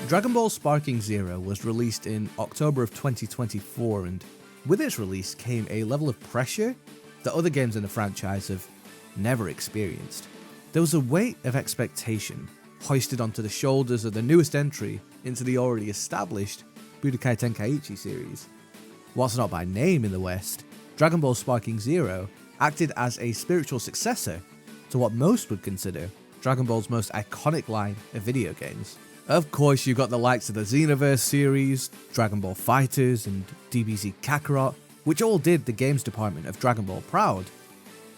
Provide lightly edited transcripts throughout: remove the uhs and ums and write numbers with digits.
Dragon Ball Sparking Zero was released in October of 2024, and with its release came a level of pressure that other games in the franchise have never experienced. There was a weight of expectation hoisted onto the shoulders of the newest entry into the already established Budokai Tenkaichi series. Whilst not by name in the West, Dragon Ball Sparking Zero acted as a spiritual successor to what most would consider Dragon Ball's most iconic line of video games. Of course, you've got the likes of the Xenoverse series, Dragon Ball FighterZ, and DBZ Kakarot, which all did the games department of Dragon Ball proud.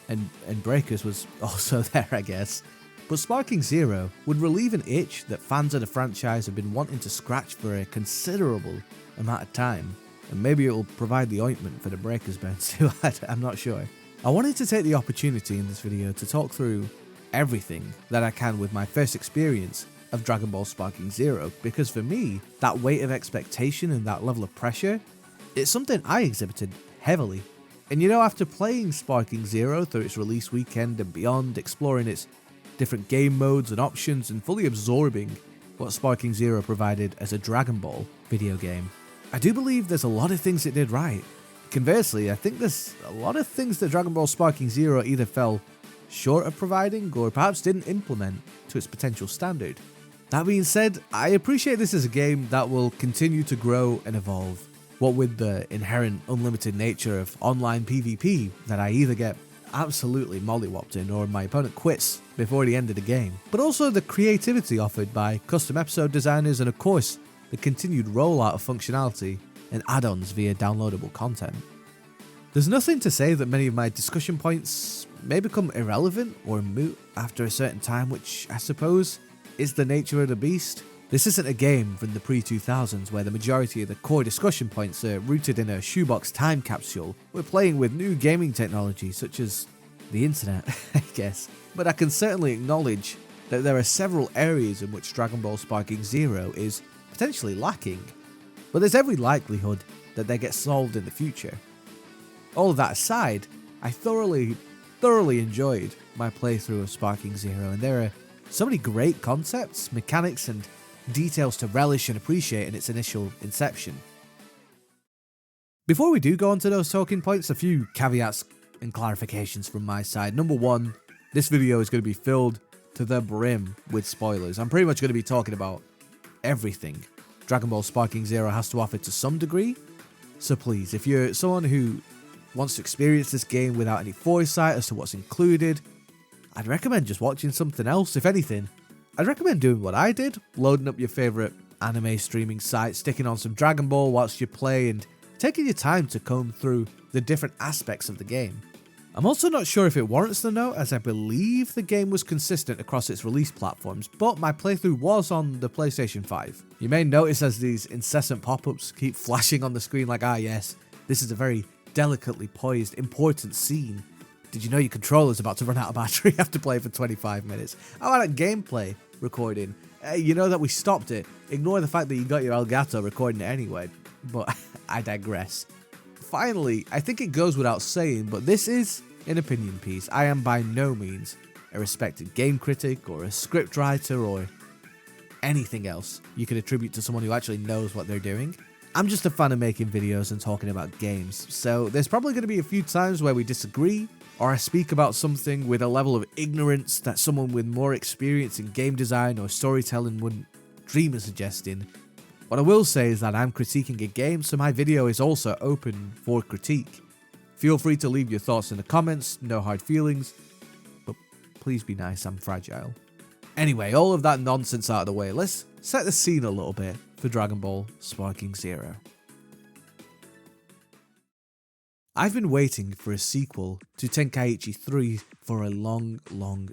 And Breakers was also there, I guess. But Sparking Zero would relieve an itch that fans of the franchise have been wanting to scratch for a considerable amount of time. And maybe it will provide the ointment for the Breakers burns too, I'm not sure. I wanted to take the opportunity in this video to talk through everything that I can with my first experience of Dragon Ball Sparking Zero, because for me, that weight of expectation and that level of pressure, it's something I exhibited heavily. And you know, after playing Sparking Zero through its release weekend and beyond, exploring its different game modes and options and fully absorbing what Sparking Zero provided as a Dragon Ball video game, I do believe there's a lot of things it did right. Conversely, I think there's a lot of things that Dragon Ball Sparking Zero either fell short of providing or perhaps didn't implement to its potential standard. That being said, I appreciate this as a game that will continue to grow and evolve, what with the inherent unlimited nature of online PvP that I either get absolutely mollywopped in or my opponent quits before the end of the game, but also the creativity offered by custom episode designers and of course the continued rollout of functionality and add-ons via downloadable content. There's nothing to say that many of my discussion points may become irrelevant or moot after a certain time, which I suppose is the nature of the beast. This isn't a game from the pre-2000s where the majority of the core discussion points are rooted in a shoebox time capsule. We're playing with new gaming technology such as the internet, I guess. But I can certainly acknowledge that there are several areas in which Dragon Ball Sparking Zero is potentially lacking, but there's every likelihood that they get solved in the future. All of that aside, I thoroughly enjoyed my playthrough of Sparking Zero, and there are so many great concepts, mechanics, and details to relish and appreciate in its initial inception. Before we do go on to those talking points, a few caveats and clarifications from my side. Number one, this video is going to be filled to the brim with spoilers. I'm pretty much going to be talking about everything Dragon Ball Sparking Zero has to offer to some degree. So please, if you're someone who wants to experience this game without any foresight as to what's included, I'd recommend just watching something else. If anything, I'd recommend doing what I did, loading up your favourite anime streaming site, sticking on some Dragon Ball whilst you play, and taking your time to comb through the different aspects of the game. I'm also not sure if it warrants the note, as I believe the game was consistent across its release platforms, but my playthrough was on the PlayStation 5. You may notice as these incessant pop-ups keep flashing on the screen like, yes, this is a very delicately poised, important scene. Did you know your controller's about to run out of battery after playing for 25 minutes? How about a gameplay recording? You know that we stopped it. Ignore the fact that you got your Elgato recording it anyway, but I digress. Finally, I think it goes without saying, but this is an opinion piece. I am by no means a respected game critic or a scriptwriter or anything else you could attribute to someone who actually knows what they're doing. I'm just a fan of making videos and talking about games, so there's probably going to be a few times where we disagree, or I speak about something with a level of ignorance that someone with more experience in game design or storytelling wouldn't dream of suggesting. What I will say is that I'm critiquing a game, so my video is also open for critique. Feel free to leave your thoughts in the comments, no hard feelings, but please be nice, I'm fragile. Anyway, all of that nonsense out of the way, let's set the scene a little bit for Dragon Ball Sparking Zero. I've been waiting for a sequel to Tenkaichi 3 for a long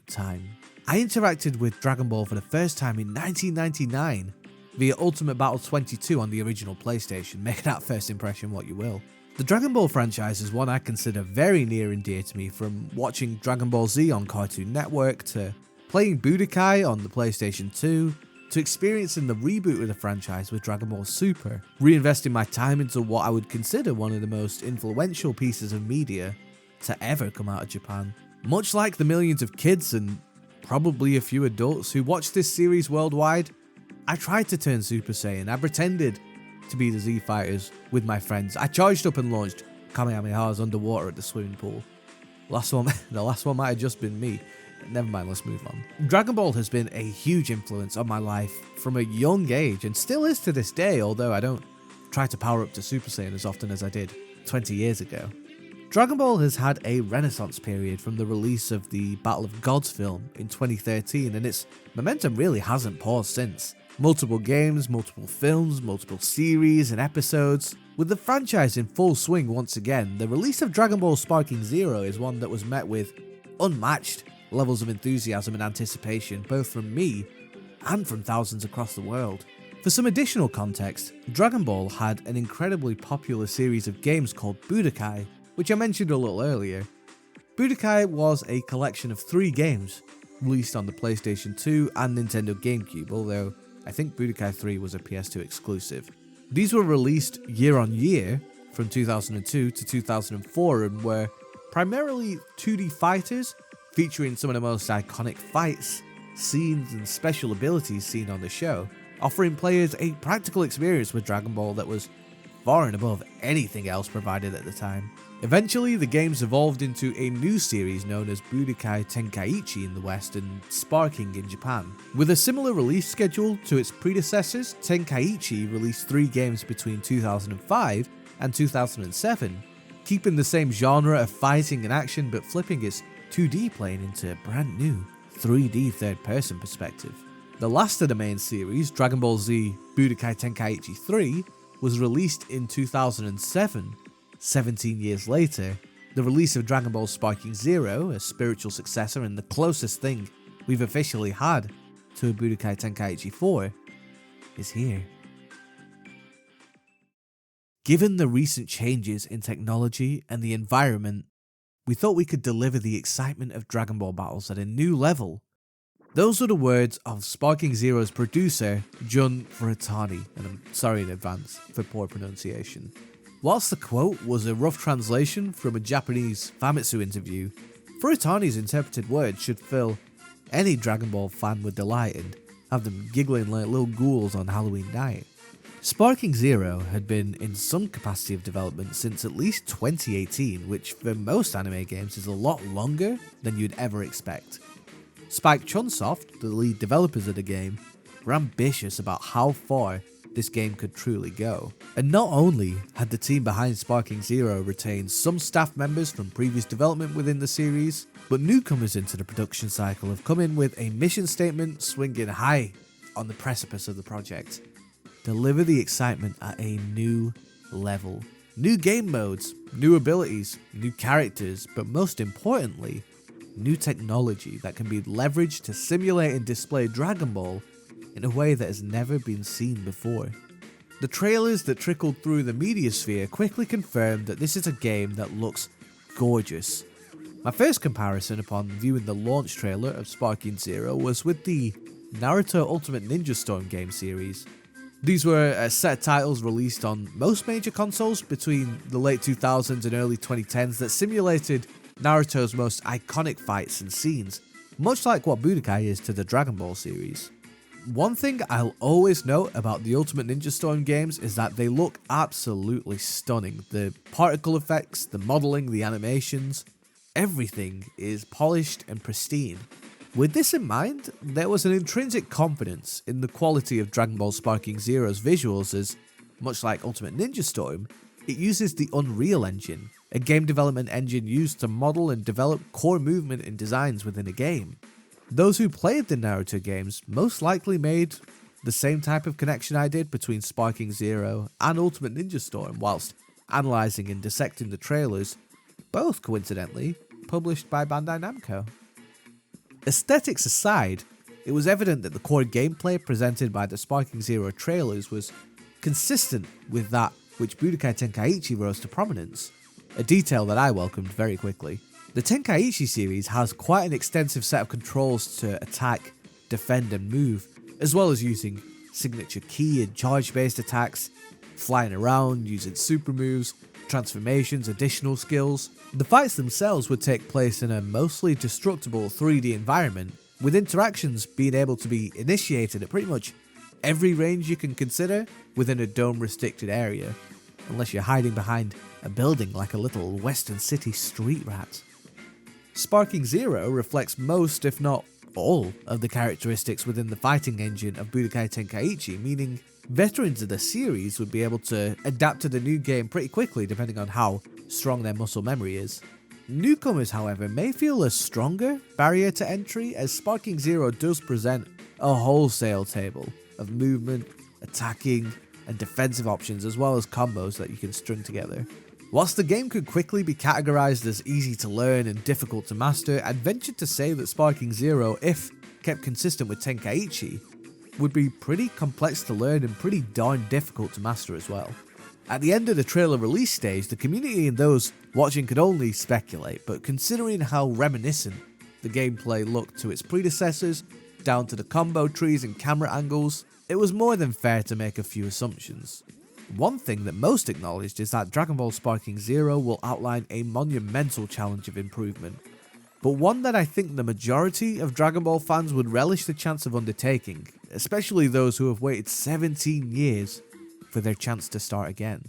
time. I interacted with Dragon Ball for the first time in 1999 via Ultimate Battle 22 on the original PlayStation, make that first impression what you will. The Dragon Ball franchise is one I consider very near and dear to me, from watching Dragon Ball Z on Cartoon Network to playing Budokai on the PlayStation 2, to experiencing the reboot of the franchise with Dragon Ball Super, reinvesting my time into what I would consider one of the most influential pieces of media to ever come out of Japan. Much like the millions of kids and probably a few adults who watch this series worldwide, I tried to turn Super Saiyan. I pretended to be the Z Fighters with my friends. I charged up and launched Kamehamehas underwater at the swimming pool. The last one might have just been me. Never mind, let's move on. Dragon Ball has been a huge influence on my life from a young age and still is to this day, although I don't try to power up to Super Saiyan as often as I did 20 years ago. Dragon Ball has had a renaissance period from the release of the Battle of Gods film in 2013, and its momentum really hasn't paused since. Multiple games, multiple films, multiple series and episodes. With the franchise in full swing once again, the release of Dragon Ball Sparking Zero is one that was met with unmatched levels of enthusiasm and anticipation, both from me and from thousands across the world. For some additional context, Dragon Ball had an incredibly popular series of games called Budokai, which I mentioned a little earlier. Budokai was a collection of 3 games released on the PlayStation 2 and Nintendo GameCube, although I think Budokai 3 was a PS2 exclusive. These were released year on year from 2002 to 2004 and were primarily 2D fighters featuring some of the most iconic fights, scenes and special abilities seen on the show, offering players a practical experience with Dragon Ball that was far and above anything else provided at the time. Eventually, the games evolved into a new series known as Budokai Tenkaichi in the West and Sparking in Japan. With a similar release schedule to its predecessors, Tenkaichi released 3 games between 2005 and 2007, keeping the same genre of fighting and action but flipping its 2D plane into a brand new 3D third-person perspective. The last of the main series, Dragon Ball Z Budokai Tenkaichi 3, was released in 2007. 17 years later, the release of Dragon Ball Sparking Zero, a spiritual successor and the closest thing we've officially had to a Budokai Tenkaichi 4, is here. Given the recent changes in technology and the environment, we thought we could deliver the excitement of Dragon Ball battles at a new level. Those were the words of Sparking Zero's producer, Jun Furitani, and I'm sorry in advance for poor pronunciation. Whilst the quote was a rough translation from a Japanese Famitsu interview, Furitani's interpreted words should fill any Dragon Ball fan with delight and have them giggling like little ghouls on Halloween night. Sparking Zero had been in some capacity of development since at least 2018, which for most anime games is a lot longer than you'd ever expect. Spike Chunsoft, the lead developers of the game, were ambitious about how far this game could truly go. And not only had the team behind Sparking Zero retained some staff members from previous development within the series, but newcomers into the production cycle have come in with a mission statement swinging high on the precipice of the project. Deliver the excitement at a new level. New game modes, new abilities, new characters, but most importantly, new technology that can be leveraged to simulate and display Dragon Ball in a way that has never been seen before. The trailers that trickled through the media sphere quickly confirmed that this is a game that looks gorgeous. My first comparison upon viewing the launch trailer of Sparking Zero was with the Naruto Ultimate Ninja Storm game series. These were a set of titles released on most major consoles between the late 2000s and early 2010s that simulated Naruto's most iconic fights and scenes, much like what Budokai is to the Dragon Ball series. One thing I'll always note about the Ultimate Ninja Storm games is that they look absolutely stunning. The particle effects, the modeling, the animations, everything is polished and pristine. With this in mind, there was an intrinsic confidence in the quality of Dragon Ball Sparking Zero's visuals as, much like Ultimate Ninja Storm, it uses the Unreal Engine, a game development engine used to model and develop core movement and designs within a game. Those who played the Naruto games most likely made the same type of connection I did between Sparking Zero and Ultimate Ninja Storm whilst analysing and dissecting the trailers, both coincidentally published by Bandai Namco. Aesthetics aside, it was evident that the core gameplay presented by the Sparking Zero trailers was consistent with that which Budokai Tenkaichi rose to prominence, a detail that I welcomed very quickly. The Tenkaichi series has quite an extensive set of controls to attack, defend and move, as well as using signature ki and charge-based attacks, flying around, using super moves, transformations, additional skills. The fights themselves would take place in a mostly destructible 3D environment, with interactions being able to be initiated at pretty much every range you can consider within a dome-restricted area, unless you're hiding behind a building like a little Western City street rat. Sparking Zero reflects most, if not all, of the characteristics within the fighting engine of Budokai Tenkaichi, meaning veterans of the series would be able to adapt to the new game pretty quickly depending on how strong their muscle memory is. Newcomers, however, may feel a stronger barrier to entry, as Sparking Zero does present a wholesale table of movement, attacking, and defensive options, as well as combos that you can string together. Whilst the game could quickly be categorized as easy to learn and difficult to master, I'd venture to say that Sparking Zero, if kept consistent with Tenkaichi, would be pretty complex to learn and pretty darn difficult to master as well. At the end of the trailer release stage, the community and those watching could only speculate, but considering how reminiscent the gameplay looked to its predecessors, down to the combo trees and camera angles, it was more than fair to make a few assumptions. One thing that most acknowledged is that Dragon Ball Sparking Zero will outline a monumental challenge of improvement, but one that I think the majority of Dragon Ball fans would relish the chance of undertaking, especially those who have waited 17 years for their chance to start again.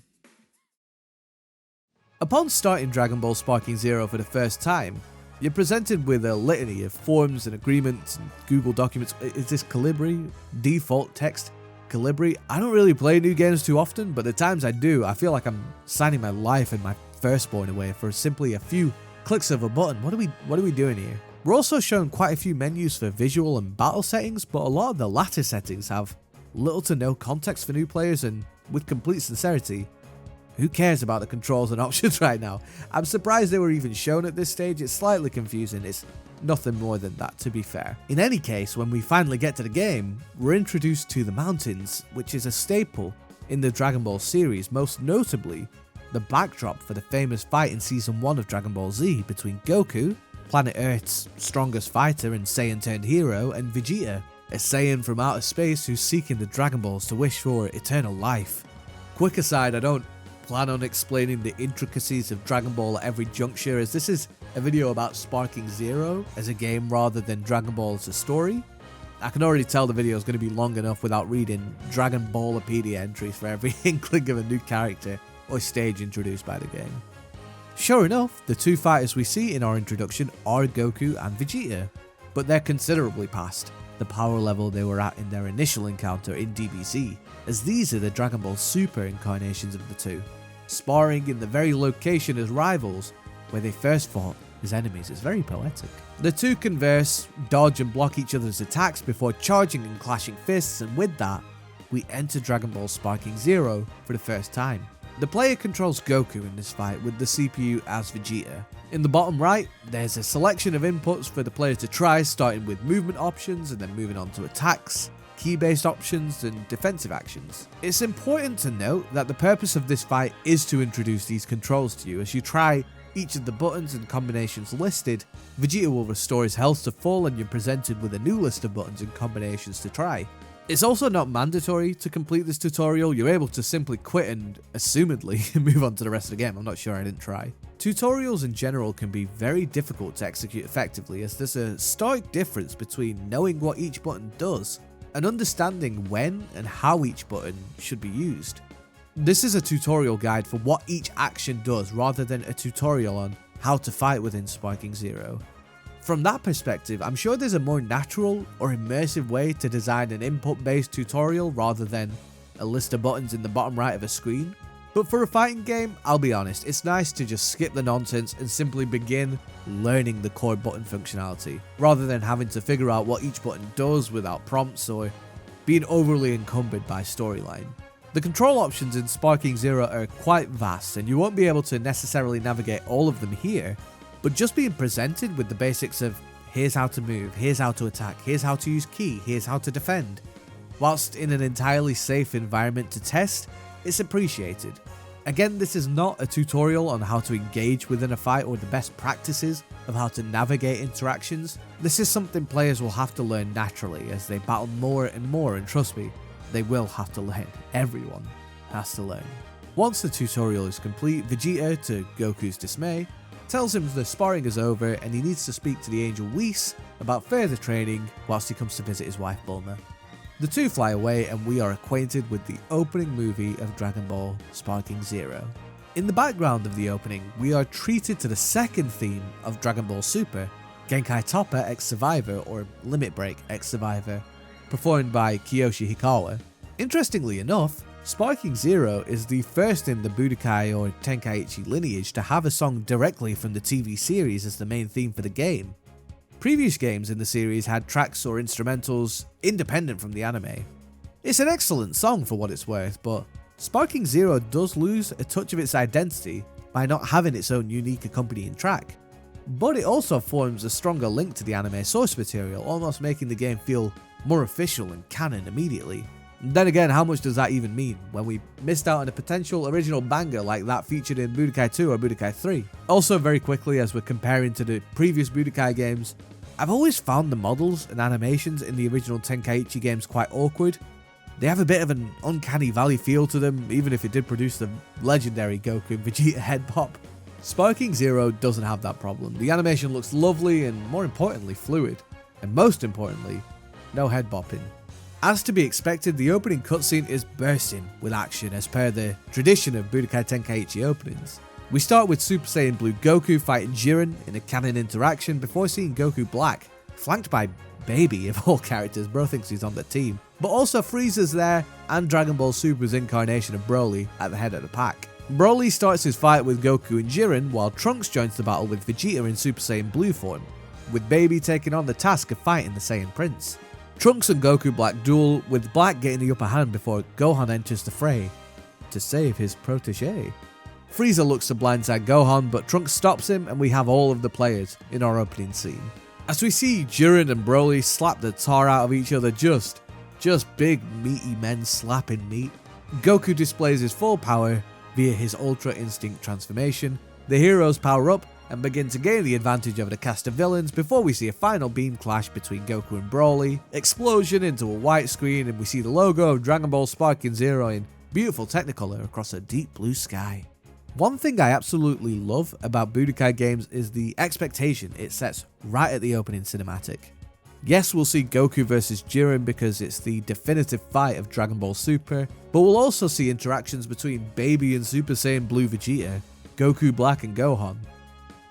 Upon starting Dragon Ball Sparking Zero for the first time, you're presented with a litany of forms and agreements and Google documents. Is this Calibri? Default text Calibri? I don't really play new games too often, but the times I do, I feel like I'm signing my life and my firstborn away for simply a few clicks of a button. What are we doing here? We're also shown quite a few menus for visual and battle settings, but a lot of the latter settings have little to no context for new players, and with complete sincerity, who cares about the controls and options right now? I'm surprised they were even shown at this stage. It's slightly confusing. It's nothing more than that, to be fair. In any case, when we finally get to the game, we're introduced to the mountains, which is a staple in the Dragon Ball series, most notably the backdrop for the famous fight in Season 1 of Dragon Ball Z between Goku, planet Earth's strongest fighter and Saiyan turned hero, and Vegeta, a Saiyan from outer space who's seeking the Dragon Balls to wish for eternal life. Quick aside, I don't plan on explaining the intricacies of Dragon Ball at every juncture, as this is a video about Sparking Zero as a game rather than Dragon Ball as a story. I can already tell the video is going to be long enough without reading Dragon Ballopedia entries for every inkling of a new character or stage introduced by the game. Sure enough, the two fighters we see in our introduction are Goku and Vegeta, but they're considerably past the power level they were at in their initial encounter in DBZ, as these are the Dragon Ball Super incarnations of the two, sparring in the very location as rivals where they first fought as enemies. It's very poetic. The two converse, dodge and block each other's attacks before charging and clashing fists, and with that, we enter Dragon Ball Sparking Zero for the first time. The player controls Goku in this fight with the CPU as Vegeta. In the bottom right, there's a selection of inputs for the player to try, starting with movement options and then moving on to attacks, key-based options, and defensive actions. It's important to note that the purpose of this fight is to introduce these controls to you. As you try each of the buttons and combinations listed, Vegeta will restore his health to full, and you're presented with a new list of buttons and combinations to try. It's also not mandatory to complete this tutorial. You're able to simply quit and, assumedly, move on to the rest of the game. I'm not sure, I didn't try. Tutorials in general can be very difficult to execute effectively, as there's a stark difference between knowing what each button does and understanding when and how each button should be used. This is a tutorial guide for what each action does rather than a tutorial on how to fight within Sparking Zero. From that perspective, I'm sure there's a more natural or immersive way to design an input-based tutorial rather than a list of buttons in the bottom right of a screen. But for a fighting game, I'll be honest, it's nice to just skip the nonsense and simply begin learning the core button functionality, rather than having to figure out what each button does without prompts or being overly encumbered by storyline. The control options in Sparking Zero are quite vast, and you won't be able to necessarily navigate all of them here, but just being presented with the basics of here's how to move, here's how to attack, here's how to use ki, here's how to defend, whilst in an entirely safe environment to test, it's appreciated. Again, this is not a tutorial on how to engage within a fight or the best practices of how to navigate interactions. This is something players will have to learn naturally as they battle more and more, and trust me, they will have to learn. Everyone has to learn. Once the tutorial is complete, Vegeta, to Goku's dismay, tells him the sparring is over and he needs to speak to the angel Whis about further training whilst he comes to visit his wife Bulma. The two fly away and we are acquainted with the opening movie of Dragon Ball Sparking Zero. In the background of the opening, we are treated to the second theme of Dragon Ball Super, Genkai Toppa X Survivor or Limit Break X Survivor, performed by Kiyoshi Hikawa. Interestingly enough, Sparking Zero is the first in the Budokai or Tenkaichi lineage to have a song directly from the TV series as the main theme for the game. Previous games in the series had tracks or instrumentals independent from the anime. It's an excellent song for what it's worth, but Sparking Zero does lose a touch of its identity by not having its own unique accompanying track. But it also forms a stronger link to the anime source material, almost making the game feel more official and canon immediately. Then again, how much does that even mean when we missed out on a potential original banger like that featured in Budokai 2 or Budokai 3? Also, very quickly, as we're comparing to the previous Budokai games, I've always found the models and animations in the original Tenkaichi games quite awkward. They have a bit of an uncanny valley feel to them, even if it did produce the legendary Goku and Vegeta head pop. Sparking Zero doesn't have that problem. The animation looks lovely and, more importantly, fluid. And most importantly, no head bopping. As to be expected, the opening cutscene is bursting with action as per the tradition of Budokai Tenkaichi openings. We start with Super Saiyan Blue Goku fighting Jiren in a canon interaction before seeing Goku Black, flanked by Baby of all characters. Bro thinks he's on the team. But also Frieza's there and Dragon Ball Super's incarnation of Broly at the head of the pack. Broly starts his fight with Goku and Jiren while Trunks joins the battle with Vegeta in Super Saiyan Blue form, with Baby taking on the task of fighting the Saiyan Prince. Trunks and Goku Black duel, with Black getting the upper hand before Gohan enters the fray to save his protege. Frieza looks to blindside Gohan, but Trunks stops him and we have all of the players in our opening scene. As we see Jiren and Broly slap the tar out of each other, just big meaty men slapping meat. Goku displays his full power via his Ultra Instinct transformation. The heroes power up and begin to gain the advantage over the cast of villains before we see a final beam clash between Goku and Broly, explosion into a white screen, and we see the logo of Dragon Ball Sparking Zero in beautiful Technicolor across a deep blue sky. One thing I absolutely love about Budokai games is the expectation it sets right at the opening cinematic. Yes, we'll see Goku vs Jiren because it's the definitive fight of Dragon Ball Super, but we'll also see interactions between Baby and Super Saiyan Blue Vegeta, Goku Black and Gohan.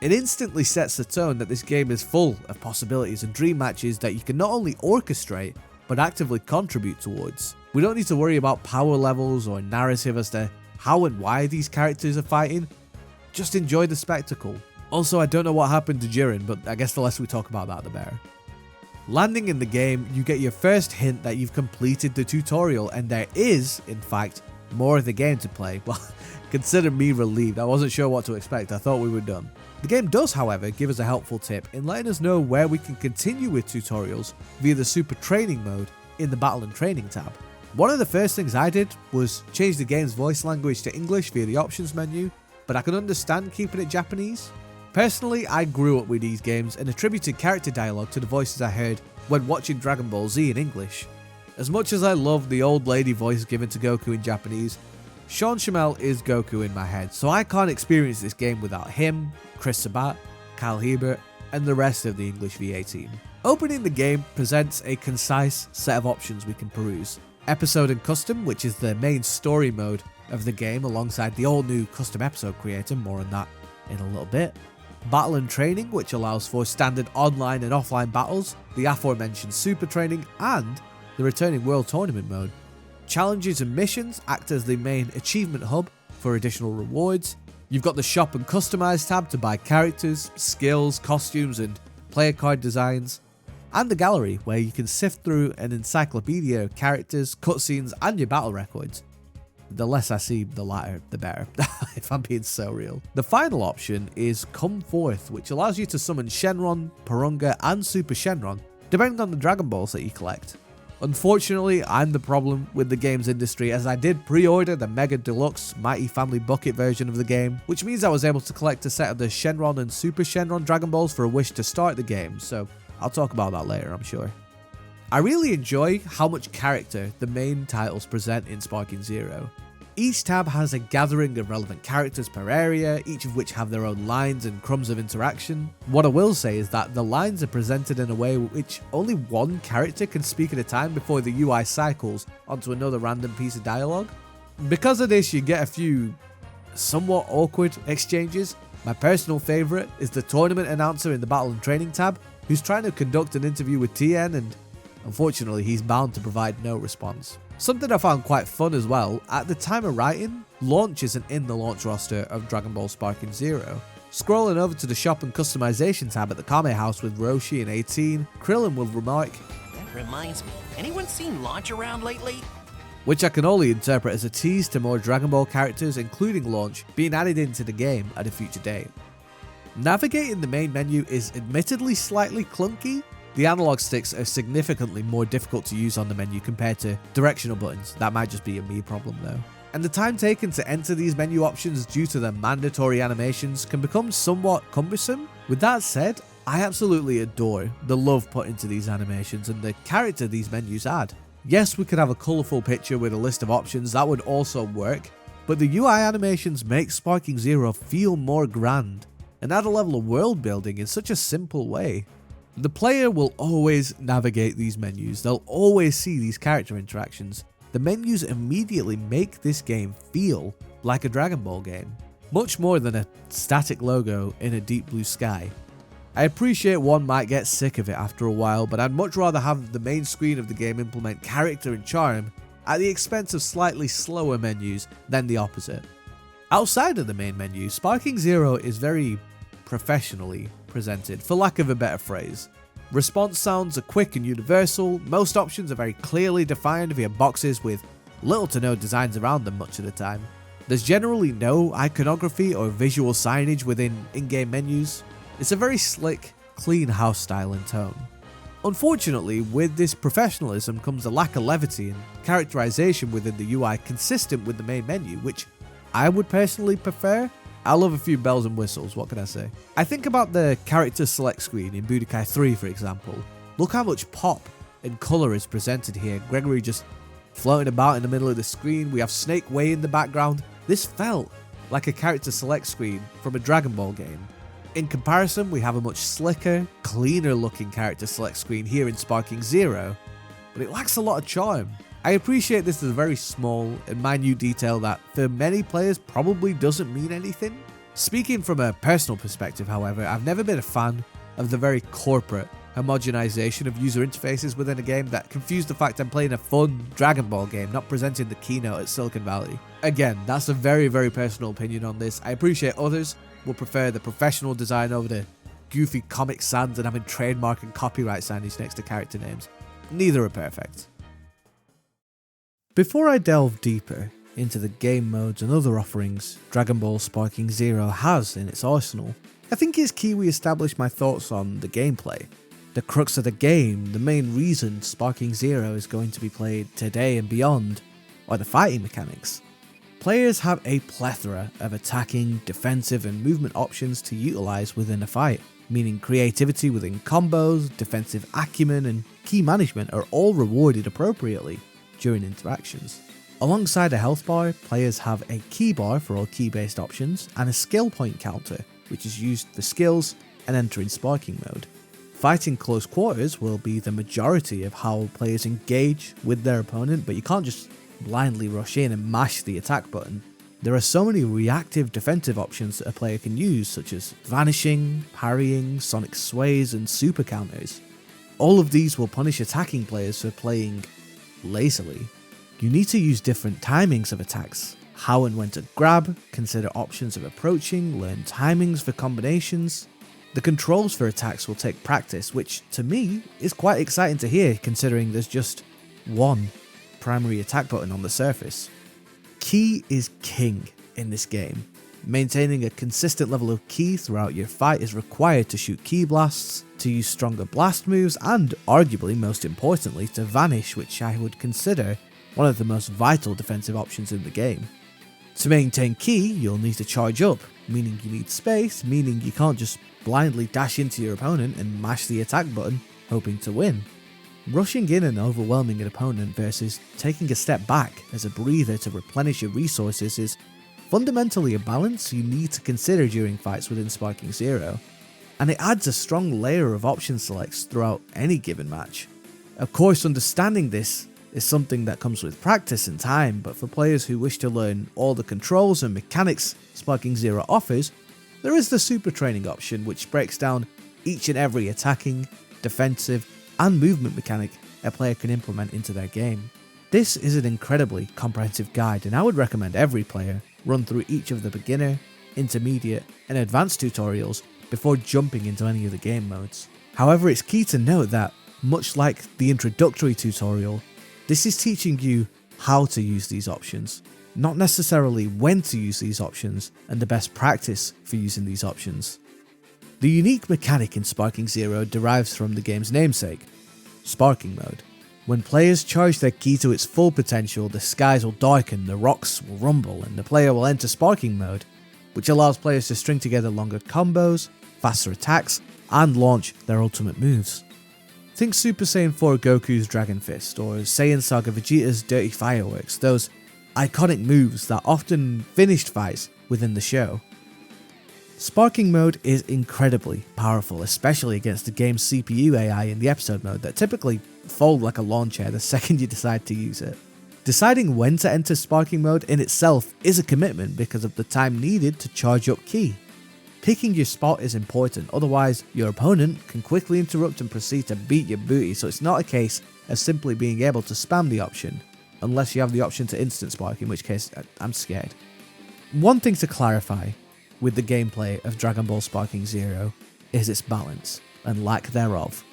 It instantly sets the tone that this game is full of possibilities and dream matches that you can not only orchestrate, but actively contribute towards. We don't need to worry about power levels or narrative as to how and why these characters are fighting. Just enjoy the spectacle. Also, I don't know what happened to Jiren, but I guess the less we talk about that, the better. Landing in the game, you get your first hint that you've completed the tutorial, and there is, in fact, more of the game to play. Well, consider me relieved. I wasn't sure what to expect. I thought we were done. The game does, however, give us a helpful tip in letting us know where we can continue with tutorials via the Super Training mode in the Battle and Training tab. One of the first things I did was change the game's voice language to English via the options menu, but I can understand keeping it Japanese. Personally, I grew up with these games and attributed character dialogue to the voices I heard when watching Dragon Ball Z in English. As much as I love the old lady voice given to Goku in Japanese, Sean Schemmel is Goku in my head, so I can't experience this game without him, Chris Sabat, Kyle Hebert, and the rest of the English VA team. Opening the game presents a concise set of options we can peruse. Episode and Custom, which is the main story mode of the game alongside the all-new Custom Episode Creator, more on that in a little bit. Battle and Training, which allows for standard online and offline battles, the aforementioned Super Training, and the returning World Tournament mode. Challenges and missions act as the main achievement hub for additional rewards. You've got the Shop and Customize tab to buy characters, skills, costumes, and player card designs. And the gallery, where you can sift through an encyclopedia of characters, cutscenes, and your battle records. The less I see, the latter, the better, if I'm being so real. The final option is Come Forth, which allows you to summon Shenron, Porunga, and Super Shenron, depending on the Dragon Balls that you collect. Unfortunately, I'm the problem with the games industry, as I did pre-order the Mega Deluxe Mighty Family Bucket version of the game, which means I was able to collect a set of the Shenron and Super Shenron Dragon Balls for a wish to start the game, so I'll talk about that later, I'm sure. I really enjoy how much character the main titles present in Sparking Zero. Each tab has a gathering of relevant characters per area, each of which have their own lines and crumbs of interaction. What I will say is that the lines are presented in a way which only one character can speak at a time before the UI cycles onto another random piece of dialogue. Because of this, you get a few somewhat awkward exchanges. My personal favourite is the tournament announcer in the Battle and Training tab, who's trying to conduct an interview with TN, and unfortunately he's bound to provide no response. Something I found quite fun as well, at the time of writing, launch isn't in the launch roster of Dragon Ball Sparking Zero. Scrolling over to the shop and customization tab at the Kame house with Roshi and 18, Krillin will remark, "That reminds me, anyone seen Launch around lately?" Which I can only interpret as a tease to more Dragon Ball characters, including Launch, being added into the game at a future date. Navigating the main menu is admittedly slightly clunky. The analog sticks are significantly more difficult to use on the menu compared to directional buttons. That might just be a me problem though. And the time taken to enter these menu options due to the mandatory animations can become somewhat cumbersome. With that said, I absolutely adore the love put into these animations and the character these menus add. Yes, we could have a colourful picture with a list of options, that would also work, but the UI animations make Sparking Zero feel more grand and add a level of world building in such a simple way. The player will always navigate these menus, they'll always see these character interactions. The menus immediately make this game feel like a Dragon Ball game, much more than a static logo in a deep blue sky. I appreciate one might get sick of it after a while, but I'd much rather have the main screen of the game implement character and charm at the expense of slightly slower menus than the opposite. Outside of the main menu, Sparking Zero is very professionally presented, for lack of a better phrase. Response sounds are quick and universal, most options are very clearly defined via boxes with little to no designs around them much of the time. There's generally no iconography or visual signage within in-game menus. It's a very slick, clean house style and tone. Unfortunately, with this professionalism comes a lack of levity and characterization within the UI consistent with the main menu, which I would personally prefer. I love a few bells and whistles, what can I say? I think about the character select screen in Budokai 3 for example. Look how much pop and colour is presented here. Gregory just floating about in the middle of the screen, we have Snake Way in the background. This felt like a character select screen from a Dragon Ball game. In comparison, we have a much slicker, cleaner looking character select screen here in Sparking Zero, but it lacks a lot of charm. I appreciate this is a very small and minute detail that for many players probably doesn't mean anything. Speaking from a personal perspective, however, I've never been a fan of the very corporate homogenization of user interfaces within a game that confuse the fact I'm playing a fun Dragon Ball game, not presenting the keynote at Silicon Valley. Again, that's a very, very personal opinion on this. I appreciate others will prefer the professional design over the goofy Comic Sans and having trademark and copyright signage next to character names. Neither are perfect. Before I delve deeper into the game modes and other offerings Dragon Ball Sparking Zero has in its arsenal, I think it's key we establish my thoughts on the gameplay. The crux of the game, the main reason Sparking Zero is going to be played today and beyond, are the fighting mechanics. Players have a plethora of attacking, defensive and movement options to utilise within a fight, meaning creativity within combos, defensive acumen and key management are all rewarded appropriately during interactions. Alongside a health bar, players have a key bar for all key based options and a skill point counter, which is used for skills and entering sparking mode. Fighting close quarters will be the majority of how players engage with their opponent, but you can't just blindly rush in and mash the attack button. There are so many reactive defensive options that a player can use, such as vanishing, parrying, sonic sways and super counters. All of these will punish attacking players for playing lazily. You need to use different timings of attacks, how and when to grab, consider options of approaching, learn timings for combinations. The controls for attacks will take practice, which to me is quite exciting to hear considering there's just one primary attack button on the surface. Ki is king in this game. Maintaining a consistent level of ki throughout your fight is required to shoot ki blasts, to use stronger blast moves, and arguably most importantly to vanish, which I would consider one of the most vital defensive options in the game. To maintain ki, you'll need to charge up, meaning you need space, meaning you can't just blindly dash into your opponent and mash the attack button hoping to win. rushing in and overwhelming an opponent versus taking a step back as a breather to replenish your resources is fundamentally a balance you need to consider during fights within Sparking Zero, and it adds a strong layer of option selects throughout any given match. Of course, understanding this is something that comes with practice and time, but for players who wish to learn all the controls and mechanics Sparking Zero offers, there is the Super Training option, which breaks down each and every attacking, defensive, and movement mechanic a player can implement into their game. This is an incredibly comprehensive guide, and I would recommend every player run through each of the beginner, intermediate, and advanced tutorials before jumping into any of the game modes. However, it's key to note that, much like the introductory tutorial, this is teaching you how to use these options, not necessarily when to use these options and the best practice for using these options. The unique mechanic in Sparking Zero derives from the game's namesake, Sparking Mode. When players charge their ki to its full potential, the skies will darken, the rocks will rumble, and the player will enter Sparking Mode, which allows players to string together longer combos, faster attacks, and launch their ultimate moves. Think Super Saiyan 4 Goku's Dragon Fist, or Saiyan Saga Vegeta's Dirty Fireworks, those iconic moves that often finished fights within the show. Sparking Mode is incredibly powerful, especially against the game's CPU AI in the episode mode that typically fold like a lawn chair the second you decide to use it. Deciding when to enter Sparking Mode in itself is a commitment because of the time needed to charge up ki. Picking your spot is important, otherwise your opponent can quickly interrupt and proceed to beat your booty, so it's not a case of simply being able to spam the option, unless you have the option to instant spark, in which case I'm scared. One thing to clarify with the gameplay of Dragon Ball Sparking Zero is its balance and lack thereof.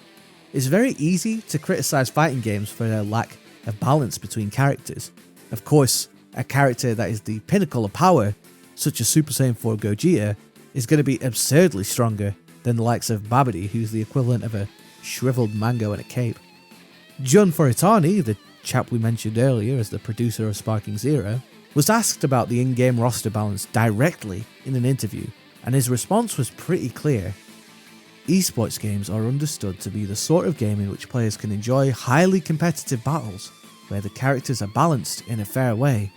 It's very easy to criticize fighting games for their lack of balance between characters. Of course, a character that is the pinnacle of power, such as Super Saiyan 4 Gogeta, is going to be absurdly stronger than the likes of Babidi, who's the equivalent of a shriveled mango in a cape. Jun Furitani, the chap we mentioned earlier as the producer of Sparking Zero, was asked about the in-game roster balance directly in an interview, and his response was pretty clear. Esports games are understood to be the sort of game in which players can enjoy highly competitive battles, where the characters are balanced in a fair way.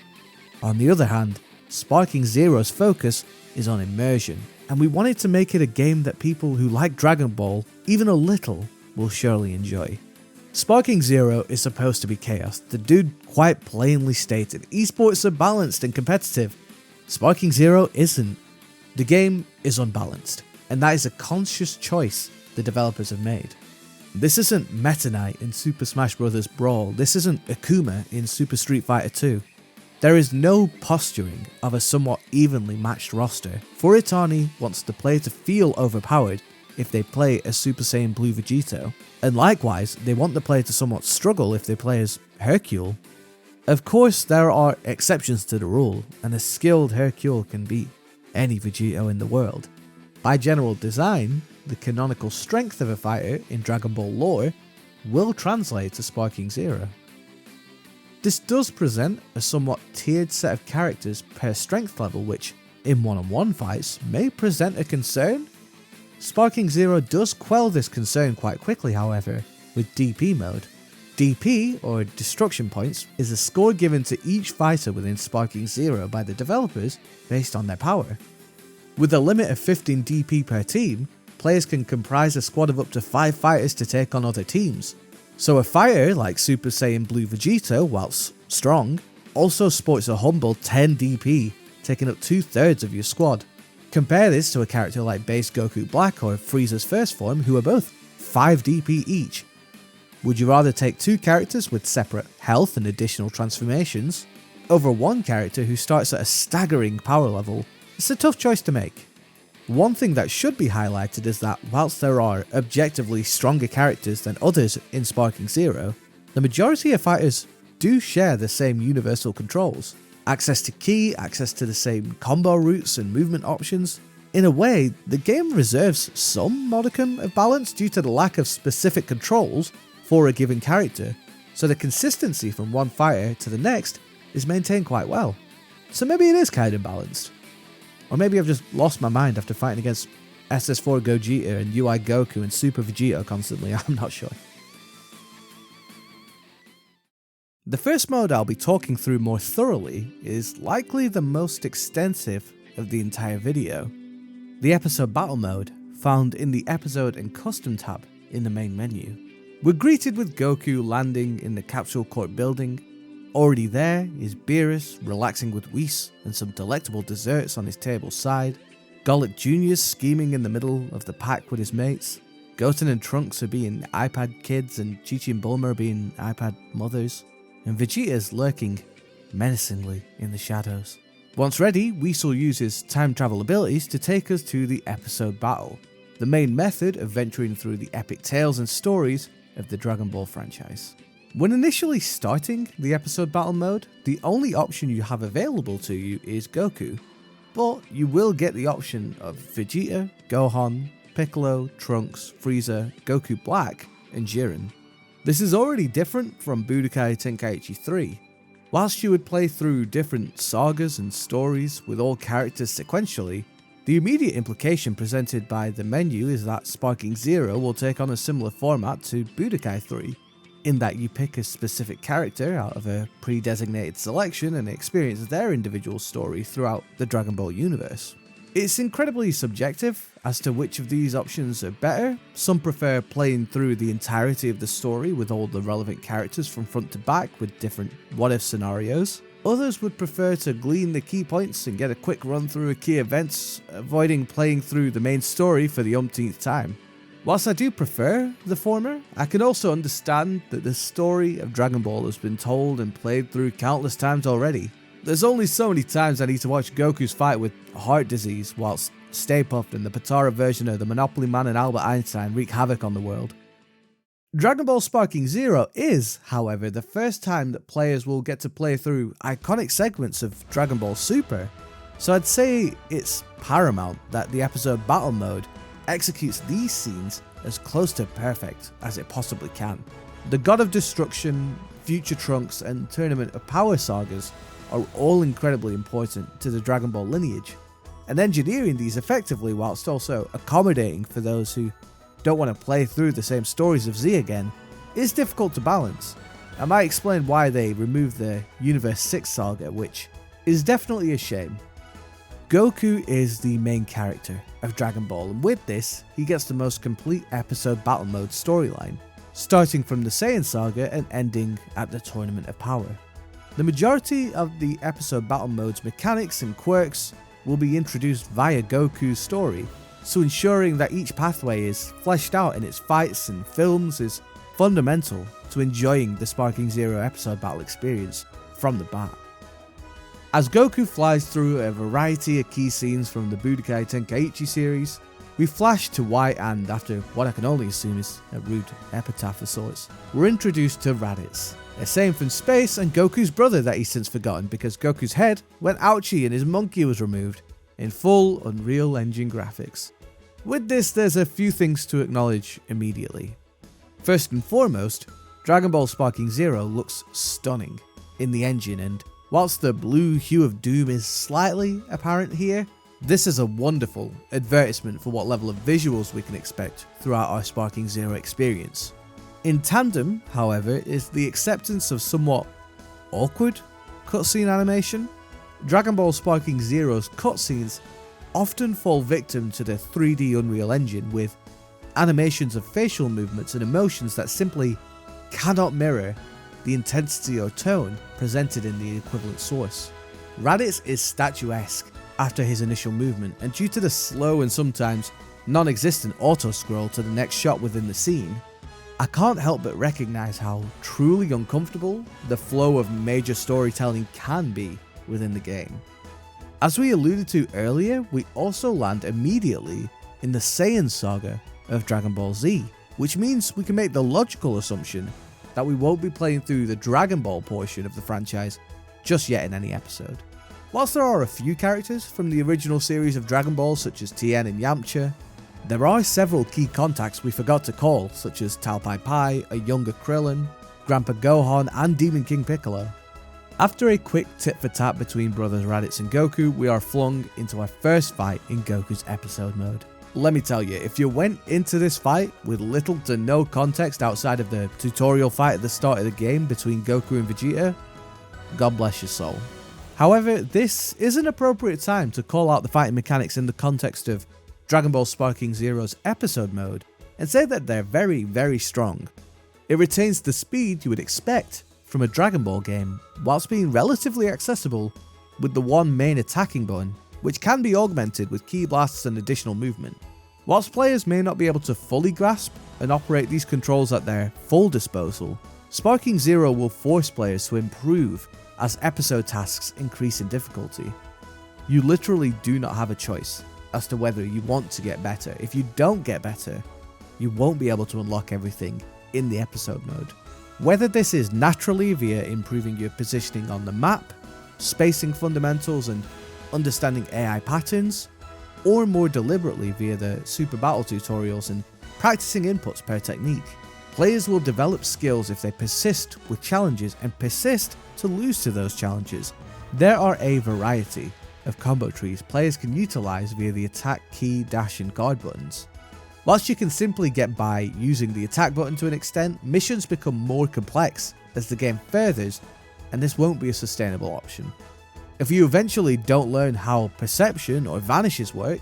On the other hand, Sparking Zero's focus is on immersion, and we wanted to make it a game that people who like Dragon Ball, even a little, will surely enjoy. Sparking Zero is supposed to be chaos. The dude quite plainly stated, esports are balanced and competitive. Sparking Zero isn't. The game is unbalanced, and that is a conscious choice the developers have made. This isn't Meta Knight in Super Smash Bros. Brawl, this isn't Akuma in Super Street Fighter 2. There is no posturing of a somewhat evenly matched roster. Furitani wants the player to feel overpowered if they play as Super Saiyan Blue Vegeta, and likewise, they want the player to somewhat struggle if they play as Hercule. Of course, there are exceptions to the rule, and a skilled Hercule can beat any Vegito in the world. By general design, the canonical strength of a fighter in Dragon Ball lore will translate to Sparking Zero. This does present a somewhat tiered set of characters per strength level, which, in one-on-one fights, may present a concern. Sparking Zero does quell this concern quite quickly, however, with DP mode. DP, or Destruction Points, is a score given to each fighter within Sparking Zero by the developers based on their power. With a limit of 15 DP per team, players can comprise a squad of up to 5 fighters to take on other teams. So a fighter like Super Saiyan Blue Vegeta, whilst strong, also sports a humble 10 DP, taking up 2/3 of your squad. Compare this to a character like Base Goku Black or Frieza's first form, who are both 5 DP each. Would you rather take 2 characters with separate health and additional transformations, over one character who starts at a staggering power level? It's a tough choice to make. One thing that should be highlighted is that whilst there are objectively stronger characters than others in Sparking Zero, the majority of fighters do share the same universal controls. Access to ki, access to the same combo routes and movement options. In a way, the game reserves some modicum of balance due to the lack of specific controls for a given character, so the consistency from one fighter to the next is maintained quite well. So maybe it is kind of balanced. Or maybe I've just lost my mind after fighting against SS4 Gogeta and UI Goku and Super Vegeta constantly, I'm not sure. The first mode I'll be talking through more thoroughly is likely the most extensive of the entire video. The episode battle mode, found in the episode and custom tab in the main menu. We're greeted with Goku landing in the capsule court building. Already there is Beerus relaxing with Whis and some delectable desserts on his table side. Gollick Jr.'s scheming in the middle of the pack with his mates. Goten and Trunks are being iPad kids and Chi-Chi and Bulma are being iPad mothers. And Vegeta's lurking menacingly in the shadows. Once ready, Whis will use his time travel abilities to take us to the episode battle, the main method of venturing through the epic tales and stories of the Dragon Ball franchise. When initially starting the episode battle mode, the only option you have available to you is Goku, but you will get the option of Vegeta, Gohan, Piccolo, Trunks, Frieza, Goku Black, and Jiren. This is already different from Budokai Tenkaichi 3. Whilst you would play through different sagas and stories with all characters sequentially, the immediate implication presented by the menu is that Sparking Zero will take on a similar format to Budokai 3, in that you pick a specific character out of a pre-designated selection and experience their individual story throughout the Dragon Ball universe. It's incredibly subjective as to which of these options are better. Some prefer playing through the entirety of the story with all the relevant characters from front to back with different what-if scenarios. Others would prefer to glean the key points and get a quick run through of key events, avoiding playing through the main story for the umpteenth time. Whilst I do prefer the former, I can also understand that the story of Dragon Ball has been told and played through countless times already. There's only so many times I need to watch Goku's fight with heart disease whilst Stay Puft and the Patara version of the Monopoly Man and Albert Einstein wreak havoc on the world. Dragon Ball Sparking Zero is, however, the first time that players will get to play through iconic segments of Dragon Ball Super, so I'd say it's paramount that the episode battle mode executes these scenes as close to perfect as it possibly can. The God of Destruction, Future Trunks, and Tournament of Power sagas are all incredibly important to the Dragon Ball lineage, and engineering these effectively whilst also accommodating for those who don't want to play through the same stories of Z again is difficult to balance. I might explain why they removed the Universe 6 saga, which is definitely a shame. Goku is the main character of Dragon Ball, and with this, he gets the most complete episode battle mode storyline, starting from the Saiyan saga and ending at the Tournament of Power. The majority of the episode battle mode's mechanics and quirks will be introduced via Goku's story, so ensuring that each pathway is fleshed out in its fights and films is fundamental to enjoying the Sparking Zero episode battle experience from the bat. As Goku flies through a variety of key scenes from the Budokai Tenkaichi series, we flash to White and, after what I can only assume is a rude epitaph of sorts, we're introduced to Raditz, a Saiyan from space and Goku's brother that he's since forgotten because Goku's head went ouchie and his monkey was removed, in full Unreal Engine graphics. With this, there's a few things to acknowledge immediately. First and foremost, Dragon Ball Sparking Zero looks stunning in the engine, and whilst the blue hue of doom is slightly apparent here, this is a wonderful advertisement for what level of visuals we can expect throughout our Sparking Zero experience. In tandem, however, is the acceptance of somewhat awkward cutscene animation. Dragon Ball Sparking Zero's cutscenes often fall victim to the 3D Unreal Engine, with animations of facial movements and emotions that simply cannot mirror the intensity or tone presented in the equivalent source. Raditz is statuesque after his initial movement, and due to the slow and sometimes non-existent auto-scroll to the next shot within the scene, I can't help but recognise how truly uncomfortable the flow of major storytelling can be within the game. As we alluded to earlier, we also land immediately in the Saiyan saga of Dragon Ball Z, which means we can make the logical assumption that we won't be playing through the Dragon Ball portion of the franchise just yet in any episode. Whilst there are a few characters from the original series of Dragon Ball such as Tien and Yamcha, there are several key contacts we forgot to call, such as Tal Pai Pai, a younger Krillin, Grandpa Gohan, and Demon King Piccolo. After a quick tit-for-tat between brothers Raditz and Goku, we are flung into our first fight in Goku's episode mode. Let me tell you, if you went into this fight with little to no context outside of the tutorial fight at the start of the game between Goku and Vegeta, God bless your soul. However, this is an appropriate time to call out the fighting mechanics in the context of Dragon Ball Sparking Zero's episode mode and say that they're very, very strong. It retains the speed you would expect from a Dragon Ball game, whilst being relatively accessible with the one main attacking button, which can be augmented with key blasts and additional movement. Whilst players may not be able to fully grasp and operate these controls at their full disposal, Sparking Zero will force players to improve as episode tasks increase in difficulty. You literally do not have a choice as to whether you want to get better. If you don't get better, you won't be able to unlock everything in the episode mode. Whether this is naturally via improving your positioning on the map, spacing fundamentals and understanding AI patterns, or more deliberately via the super battle tutorials and practicing inputs per technique. Players will develop skills if they persist with challenges and persist to lose to those challenges. There are a variety of combo trees players can utilize via the attack, key, dash and guard buttons. Whilst you can simply get by using the attack button to an extent, missions become more complex as the game furthers, and this won't be a sustainable option. If you eventually don't learn how perception or vanishes work,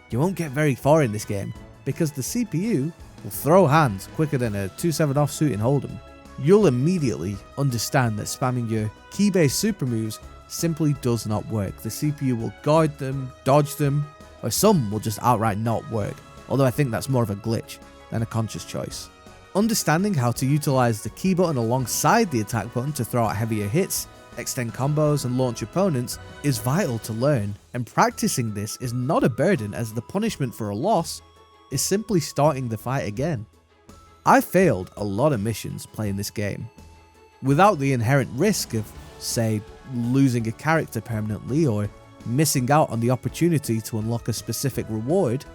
you won't get very far in this game because the CPU will throw hands quicker than a 2-7 offsuit in Hold'em. You'll immediately understand that spamming your key-based super moves simply does not work. The CPU will guard them, dodge them, or some will just outright not work, although I think that's more of a glitch than a conscious choice. Understanding how to utilize the key button alongside the attack button to throw out heavier hits, extend combos and launch opponents is vital to learn, and practicing this is not a burden as the punishment for a loss is simply starting the fight again. I failed a lot of missions playing this game. Without the inherent risk of, say, losing a character permanently or missing out on the opportunity to unlock a specific reward,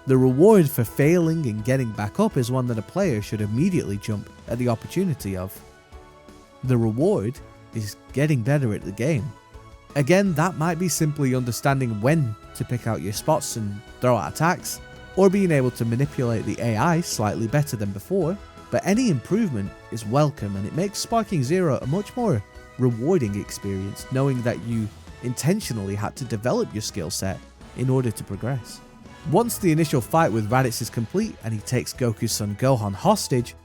the reward for failing and getting back up is one that a player should immediately jump at the opportunity of. The reward is getting better at the game. Again, that might be simply understanding when to pick out your spots and throw out attacks, or being able to manipulate the AI slightly better than before, but any improvement is welcome and it makes Sparking Zero a much more rewarding experience knowing that you intentionally had to develop your skill set in order to progress. Once the initial fight with Raditz is complete and he takes Goku's son Gohan hostage,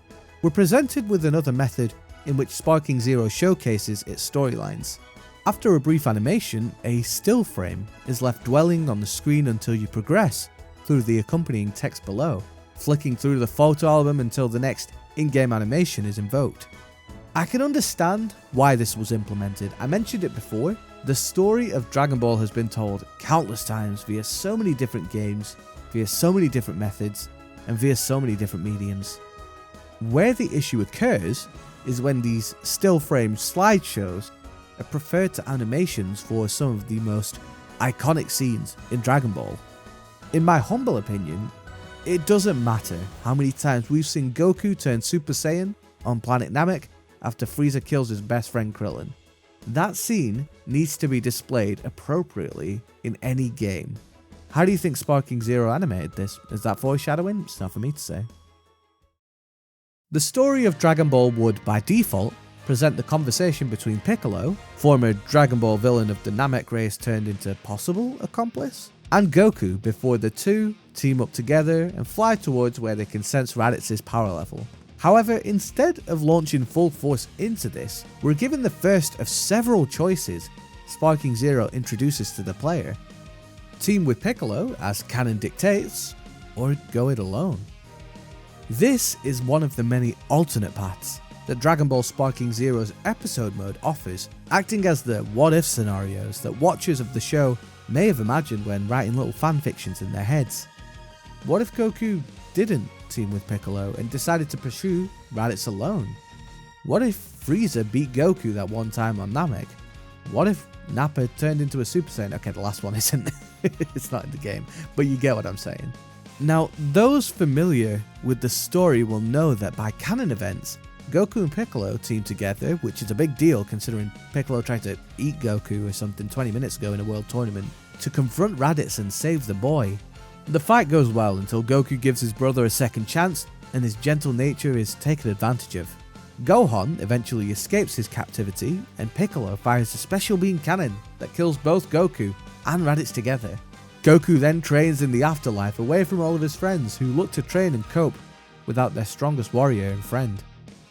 we're presented with another method in which Sparking Zero showcases its storylines. After a brief animation, a still frame is left dwelling on the screen until you progress through the accompanying text below, flicking through the photo album until the next in-game animation is invoked. I can understand why this was implemented. I mentioned it before, the story of Dragon Ball has been told countless times via so many different games, via so many different methods, and via so many different mediums. Where the issue occurs is when these still frame slideshows are preferred to animations for some of the most iconic scenes in Dragon Ball. In my humble opinion, it doesn't matter how many times we've seen Goku turn Super Saiyan on planet Namek after Frieza kills his best friend Krillin. That scene needs to be displayed appropriately in any game. How do you think Sparking Zero animated this? Is that foreshadowing? It's not for me to say. The story of Dragon Ball would, by default, present the conversation between Piccolo, former Dragon Ball villain of the Namek race turned into possible accomplice, and Goku before the two team up together and fly towards where they can sense Raditz's power level. However, instead of launching full force into this, we're given the first of several choices Sparking Zero introduces to the player. Team with Piccolo, as canon dictates, or go it alone. This is one of the many alternate paths that Dragon Ball Sparking Zero's episode mode offers, acting as the what-if scenarios that watchers of the show may have imagined when writing little fanfictions in their heads. What if Goku didn't team with Piccolo and decided to pursue Raditz alone? What if Frieza beat Goku that one time on Namek? What if Nappa turned into a Super Saiyan? Okay, the last one isn't. It's not in the game, but you get what I'm saying. Now, those familiar with the story will know that by canon events, Goku and Piccolo team together, which is a big deal considering Piccolo tried to eat Goku or something 20 minutes ago in a world tournament, to confront Raditz and save the boy. The fight goes well until Goku gives his brother a second chance and his gentle nature is taken advantage of. Gohan eventually escapes his captivity and Piccolo fires a special beam cannon that kills both Goku and Raditz together. Goku then trains in the afterlife away from all of his friends who look to train and cope without their strongest warrior and friend.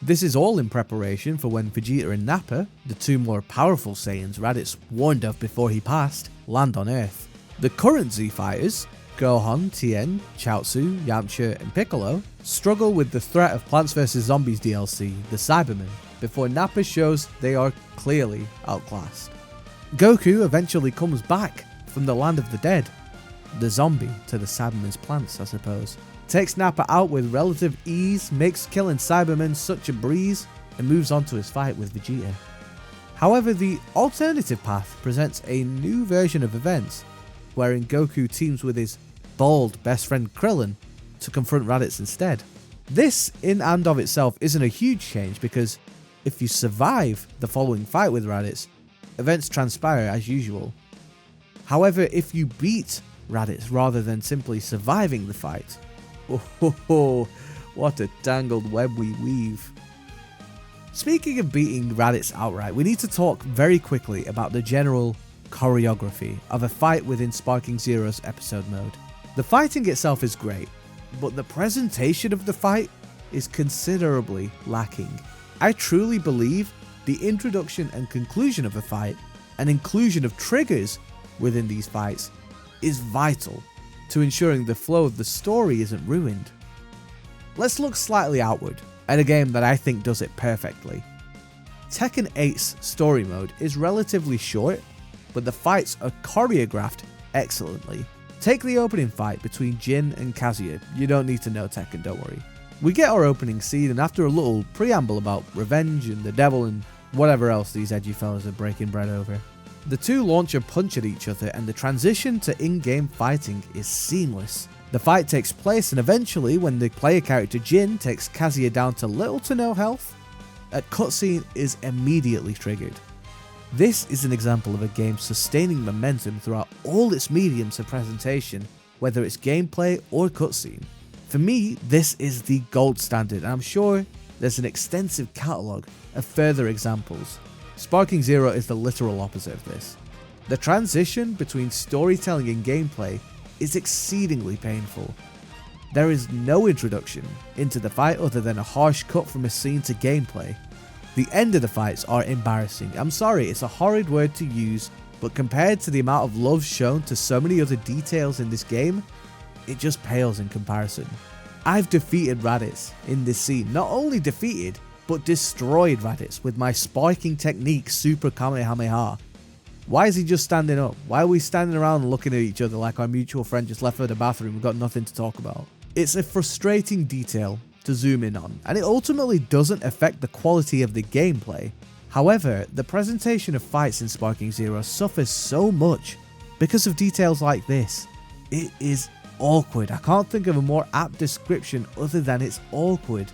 This is all in preparation for when Vegeta and Nappa, the two more powerful Saiyans Raditz warned of before he passed, land on Earth. The current Z fighters, Gohan, Tien, Chaozu, Yamcha and Piccolo, struggle with the threat of Plants vs Zombies DLC, the Cybermen, before Nappa shows they are clearly outclassed. Goku eventually comes back from the land of the dead, the zombie to the Cybermen's plants I suppose, takes Nappa out with relative ease, makes killing Cybermen such a breeze, and moves on to his fight with Vegeta. However, the alternative path presents a new version of events, wherein Goku teams with his bald best friend Krillin to confront Raditz instead. This in and of itself isn't a huge change because if you survive the following fight with Raditz, events transpire as usual. However, if you beat Raditz rather than simply surviving the fight, oh, what a tangled web we weave. Speaking of beating Raditz outright, we need to talk very quickly about the general choreography of a fight within Sparking Zero's episode mode. The fighting itself is great, but the presentation of the fight is considerably lacking. I truly believe the introduction and conclusion of a fight and inclusion of triggers within these fights is vital to ensuring the flow of the story isn't ruined. Let's look slightly outward at a game that I think does it perfectly. Tekken 8's story mode is relatively short, but the fights are choreographed excellently. Take the opening fight between Jin and Kazuya. You don't need to know Tekken, don't worry. We get our opening scene, and after a little preamble about revenge and the devil and whatever else these edgy fellas are breaking bread over, the two launch a punch at each other and the transition to in-game fighting is seamless. The fight takes place, and eventually when the player character Jin takes Kazuya down to little to no health, a cutscene is immediately triggered. This is an example of a game sustaining momentum throughout all its mediums of presentation, whether it's gameplay or cutscene. For me, this is the gold standard, and I'm sure there's an extensive catalogue of further examples. Sparking Zero is the literal opposite of this. The transition between storytelling and gameplay is exceedingly painful. There is no introduction into the fight other than a harsh cut from a scene to gameplay. The end of the fights are embarrassing. I'm sorry, it's a horrid word to use, but compared to the amount of love shown to so many other details in this game, it just pales in comparison. I've defeated Raditz in this scene. Not only defeated, but destroyed Raditz with my sparking technique Super Kamehameha. Why is he just standing up? Why are we standing around looking at each other like our mutual friend just left for the bathroom and got nothing to talk about? It's a frustrating detail to zoom in on, and it ultimately doesn't affect the quality of the gameplay. However, the presentation of fights in Sparking Zero suffers so much because of details like this. It is awkward. I can't think of a more apt description other than it's awkward.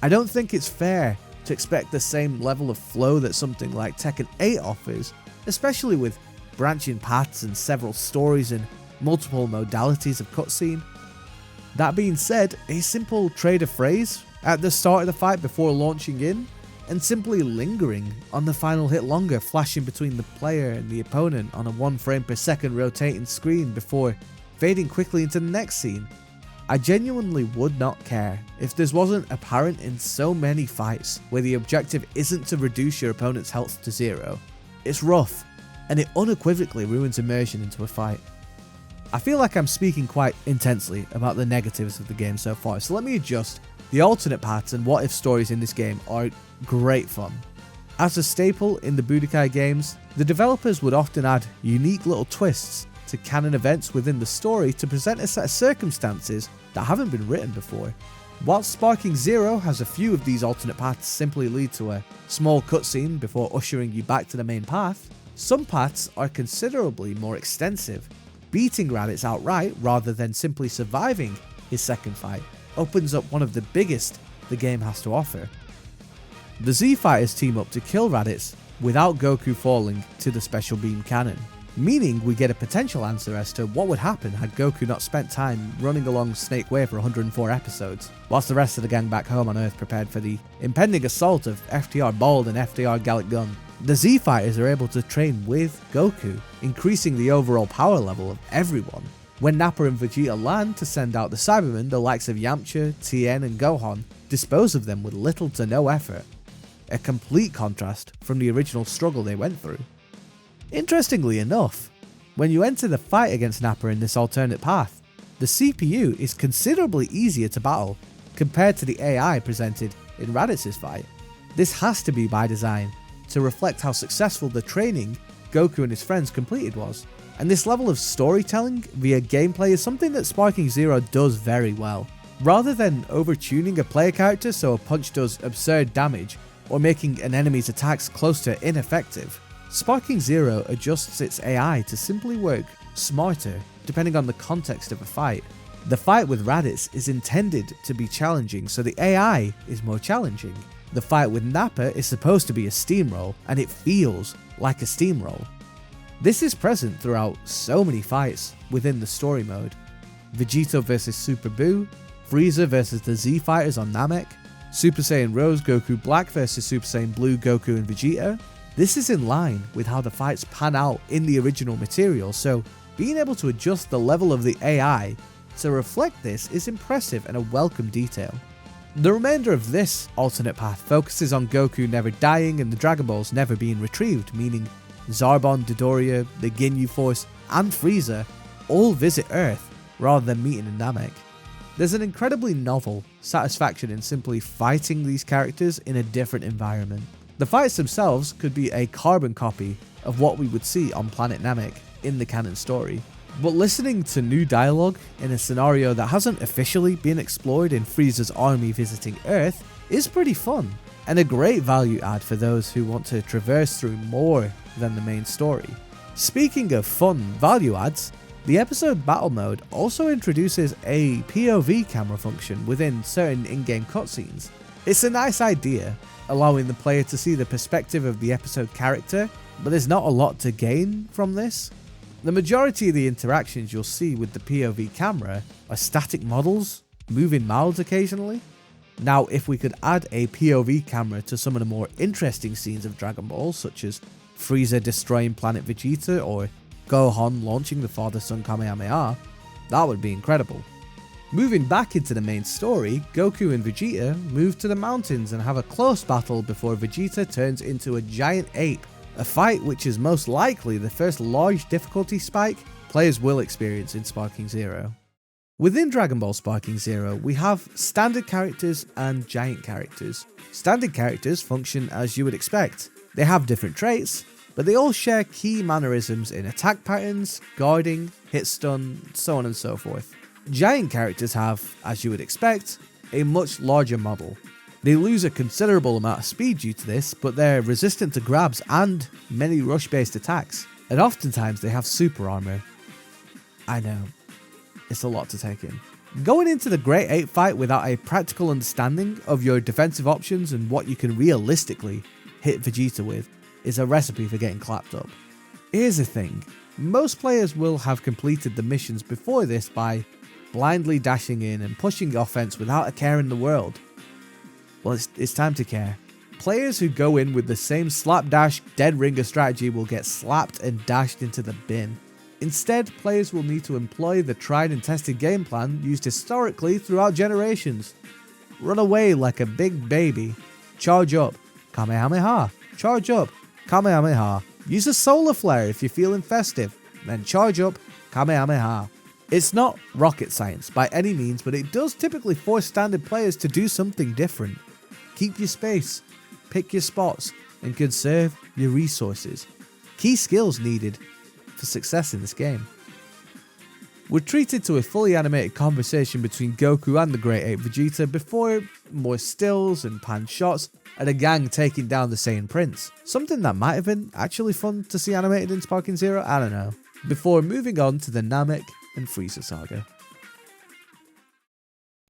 I don't think it's fair to expect the same level of flow that something like Tekken 8 offers, especially with branching paths and several stories and multiple modalities of cutscene. That being said, a simple trade of phrase at the start of the fight before launching in, and simply lingering on the final hit longer, flashing between the player and the opponent on a 1 frame per second rotating screen before fading quickly into the next scene. I genuinely would not care if this wasn't apparent in so many fights where the objective isn't to reduce your opponent's health to 0. It's rough, and it unequivocally ruins immersion into a fight. I feel like I'm speaking quite intensely about the negatives of the game so far, so let me adjust. The alternate paths and what if stories in this game are great fun. As a staple in the Budokai games, the developers would often add unique little twists to canon events within the story to present a set of circumstances that haven't been written before. Whilst Sparking Zero has a few of these alternate paths simply lead to a small cutscene before ushering you back to the main path, some paths are considerably more extensive. Beating Raditz outright rather than simply surviving his second fight opens up one of the biggest the game has to offer. The Z Fighters team up to kill Raditz without Goku falling to the special beam cannon. meaning we get a potential answer as to what would happen had Goku not spent time running along Snake Way for 104 episodes, whilst the rest of the gang back home on Earth prepared for the impending assault of FTR Bald and FTR Gallic Gun. The Z fighters are able to train with Goku, increasing the overall power level of everyone. When Nappa and Vegeta land to send out the Cybermen, the likes of Yamcha, Tien and Gohan dispose of them with little to no effort. A complete contrast from the original struggle they went through. Interestingly enough, when you enter the fight against Nappa in this alternate path, the CPU is considerably easier to battle compared to the AI presented in Raditz's fight. This has to be by design, to reflect how successful the training Goku and his friends completed was. And this level of storytelling via gameplay is something that Sparking Zero does very well. Rather than overtuning a player character so a punch does absurd damage, or making an enemy's attacks close to ineffective, Sparking Zero adjusts its AI to simply work smarter depending on the context of a fight. The fight with Raditz is intended to be challenging, so the AI is more challenging. The fight with Nappa is supposed to be a steamroll, and it feels like a steamroll. This is present throughout so many fights within the story mode. Vegeta vs Super Buu, Frieza vs the Z fighters on Namek, Super Saiyan Rose Goku Black vs Super Saiyan Blue Goku and Vegeta. This is in line with how the fights pan out in the original material, so being able to adjust the level of the AI to reflect this is impressive and a welcome detail. The remainder of this alternate path focuses on Goku never dying and the Dragon Balls never being retrieved, meaning Zarbon, Dodoria, the Ginyu Force, and Frieza all visit Earth rather than meeting in Namek. There's an incredibly novel satisfaction in simply fighting these characters in a different environment. The fights themselves could be a carbon copy of what we would see on Planet Namek in the canon story, but listening to new dialogue in a scenario that hasn't officially been explored in Frieza's army visiting Earth is pretty fun, and a great value add for those who want to traverse through more than the main story. Speaking of fun value adds, the episode battle mode also introduces a POV camera function within certain in-game cutscenes. It's a nice idea, allowing the player to see the perspective of the episode character, but there's not a lot to gain from this. The majority of the interactions you'll see with the POV camera are static models, moving mouths occasionally. Now, if we could add a POV camera to some of the more interesting scenes of Dragon Ball, such as Frieza destroying Planet Vegeta or Gohan launching the Father-Son Kamehameha, that would be incredible. Moving back into the main story, Goku and Vegeta move to the mountains and have a close battle before Vegeta turns into a giant ape, a fight which is most likely the first large difficulty spike players will experience in Sparking Zero. Within Dragon Ball Sparking Zero, we have standard characters and giant characters. Standard characters function as you would expect. They have different traits, but they all share key mannerisms in attack patterns, guarding, hit stun, so on and so forth. Giant characters have, as you would expect, a much larger model. They lose a considerable amount of speed due to this, but they're resistant to grabs and many rush-based attacks, and oftentimes they have super armor. I know, it's a lot to take in. Going into the Great Ape fight without a practical understanding of your defensive options and what you can realistically hit Vegeta with is a recipe for getting clapped up. Here's the thing, most players will have completed the missions before this by blindly dashing in and pushing offense without a care in the world. Well, it's time to care. Players who go in with the same slapdash dead ringer strategy will get slapped and dashed into the bin. Instead, players will need to employ the tried and tested game plan used historically throughout generations. Run away like a big baby. Charge up. Kamehameha. Charge up. Kamehameha. Use a solar flare if you're feeling festive. Then charge up. Kamehameha. It's not rocket science by any means, but it does typically force standard players to do something different. Keep your space, pick your spots, and conserve your resources. Key skills needed for success in this game. We're treated to a fully animated conversation between Goku and the Great Ape Vegeta before more stills and panned shots and a gang taking down the Saiyan Prince. Something that might have been actually fun to see animated in Sparking Zero, I don't know. Before moving on to the Namek and Frieza saga.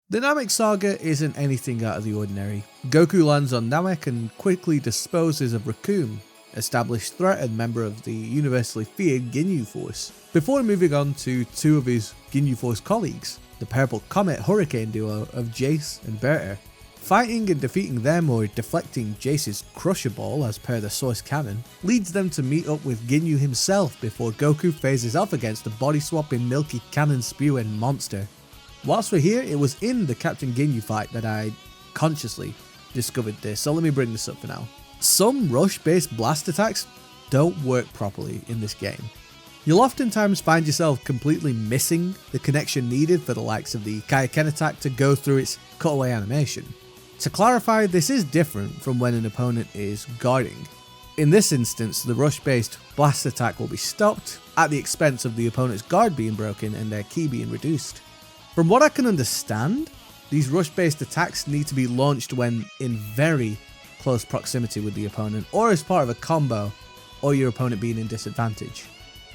The Namek saga isn't anything out of the ordinary. Goku lands on Namek and quickly disposes of Raccoon, established threat and member of the universally feared Ginyu Force, before moving on to two of his Ginyu Force colleagues, the Purple Comet Hurricane duo of Jace and Berta. Fighting and defeating them, or deflecting Jace's Crusher Ball as per the source canon, leads them to meet up with Ginyu himself before Goku faces off against the body-swapping Milky Cannon spewing monster. Whilst we're here, it was in the Captain Ginyu fight that I consciously discovered this, so let me bring this up for now. Some rush-based blast attacks don't work properly in this game. You'll oftentimes find yourself completely missing the connection needed for the likes of the Kaioken attack to go through its cutaway animation. To clarify, this is different from when an opponent is guarding. In this instance, the rush-based blast attack will be stopped at the expense of the opponent's guard being broken and their ki being reduced. From what I can understand, these rush-based attacks need to be launched when in very close proximity with the opponent, or as part of a combo, or your opponent being in disadvantage.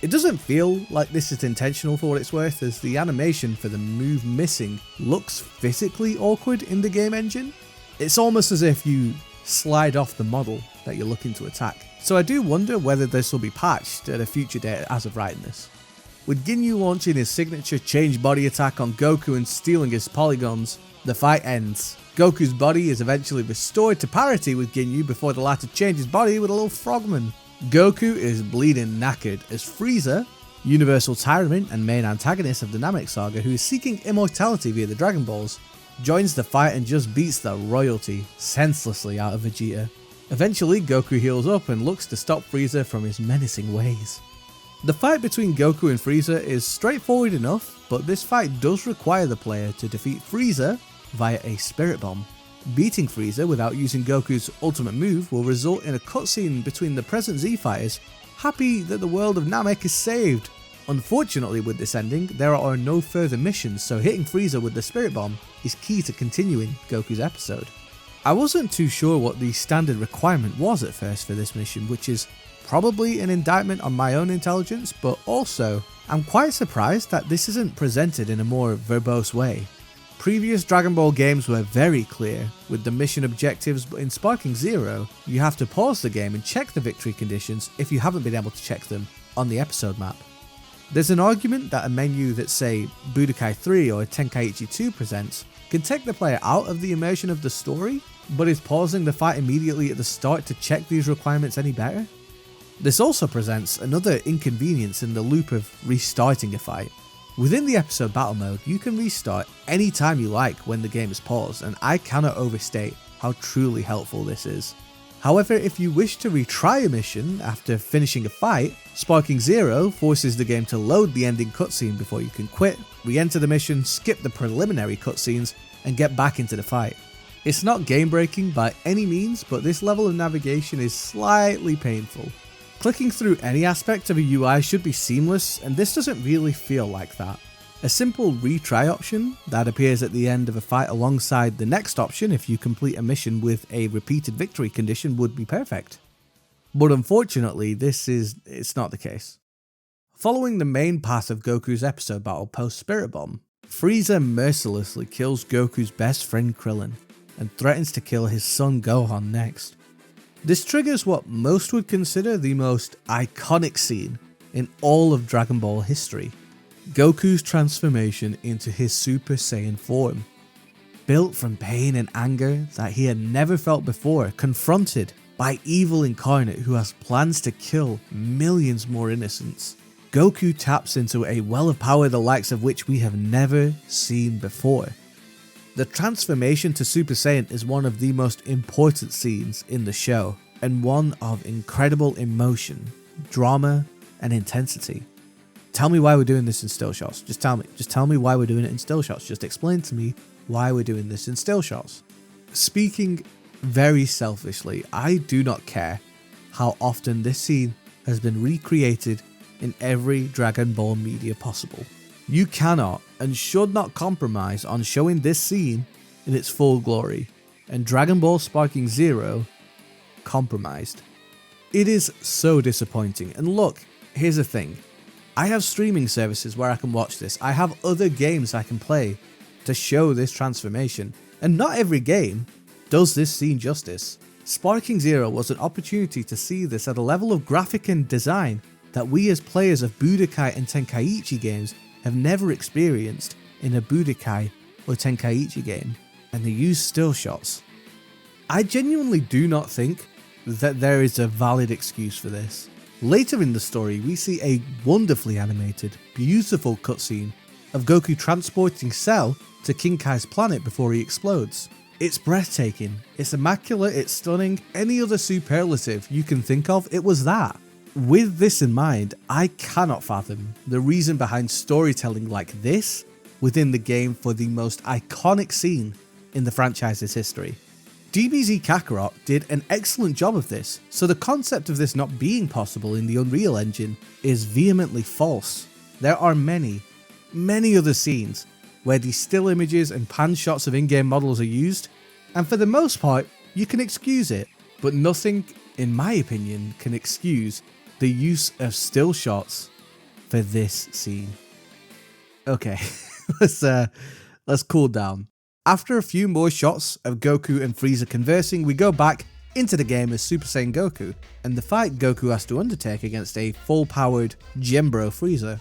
It doesn't feel like this is intentional for what it's worth, as the animation for the move missing looks physically awkward in the game engine. It's almost as if you slide off the model that you're looking to attack. So I do wonder whether this will be patched at a future date as of writing this. With Ginyu launching his signature change body attack on Goku and stealing his polygons, the fight ends. Goku's body is eventually restored to parity with Ginyu before the latter changes body with a little frogman. Goku is bleeding knackered as Frieza, universal tyrant and main antagonist of the Namek saga who is seeking immortality via the Dragon Balls, joins the fight and just beats the royalty senselessly out of Vegeta. Eventually, Goku heals up and looks to stop Frieza from his menacing ways. The fight between Goku and Frieza is straightforward enough, but this fight does require the player to defeat Frieza via a Spirit Bomb. Beating Frieza without using Goku's ultimate move will result in a cutscene between the present Z fighters, happy that the world of Namek is saved. Unfortunately, with this ending, there are no further missions, so hitting Frieza with the Spirit Bomb is key to continuing Goku's episode. I wasn't too sure what the standard requirement was at first for this mission, which is probably an indictment on my own intelligence, but also, I'm quite surprised that this isn't presented in a more verbose way. Previous Dragon Ball games were very clear with the mission objectives, but in Sparking Zero, you have to pause the game and check the victory conditions if you haven't been able to check them on the episode map. There's an argument that a menu that say Budokai 3 or Tenkaichi 2 presents can take the player out of the immersion of the story, but is pausing the fight immediately at the start to check these requirements any better? This also presents another inconvenience in the loop of restarting a fight. Within the episode battle mode, you can restart any time you like when the game is paused, and I cannot overstate how truly helpful this is. However, if you wish to retry a mission after finishing a fight, Sparking Zero forces the game to load the ending cutscene before you can quit, re-enter the mission, skip the preliminary cutscenes, and get back into the fight. It's not game breaking by any means, but this level of navigation is slightly painful. Clicking through any aspect of a UI should be seamless, and this doesn't really feel like that. A simple retry option that appears at the end of a fight alongside the next option if you complete a mission with a repeated victory condition would be perfect. But unfortunately, it's not the case. Following the main path of Goku's episode battle post Spirit Bomb, Frieza mercilessly kills Goku's best friend Krillin, and threatens to kill his son Gohan next. This triggers what most would consider the most iconic scene in all of Dragon Ball history. Goku's transformation into his Super Saiyan form. Built from pain and anger that he had never felt before, confronted by evil incarnate who has plans to kill millions more innocents, Goku taps into a well of power the likes of which we have never seen before. The transformation to Super Saiyan is one of the most important scenes in the show, and one of incredible emotion, drama, and intensity. Tell me why we're doing this in still shots. Just tell me why we're doing it in still shots. Just explain to me why we're doing this in still shots. Speaking very selfishly, I do not care how often this scene has been recreated in every Dragon Ball media possible. You cannot and should not compromise on showing this scene in its full glory, and Dragon Ball Sparking Zero compromised. It is so disappointing, and look, here's the thing. I have streaming services where I can watch this. I have other games I can play to show this transformation, and not every game does this scene justice. Sparking Zero was an opportunity to see this at a level of graphic and design that we as players of Budokai and Tenkaichi games have never experienced in a Budokai or Tenkaichi game, and they use still shots. I genuinely do not think that there is a valid excuse for this. Later in the story, we see a wonderfully animated, beautiful cutscene of Goku transporting Cell to King Kai's planet before he explodes. It's breathtaking, it's immaculate, it's stunning, any other superlative you can think of, it was that. With this in mind, I cannot fathom the reason behind storytelling like this within the game for the most iconic scene in the franchise's history. DBZ Kakarot did an excellent job of this, so the concept of this not being possible in the Unreal Engine is vehemently false. There are many other scenes where the still images and pan shots of in-game models are used, and for the most part, you can excuse it, but nothing, in my opinion, can excuse the use of still shots for this scene. Okay, let's cool down. After a few more shots of Goku and Frieza conversing, we go back into the game as Super Saiyan Goku, and the fight Goku has to undertake against a full-powered Gembro Frieza.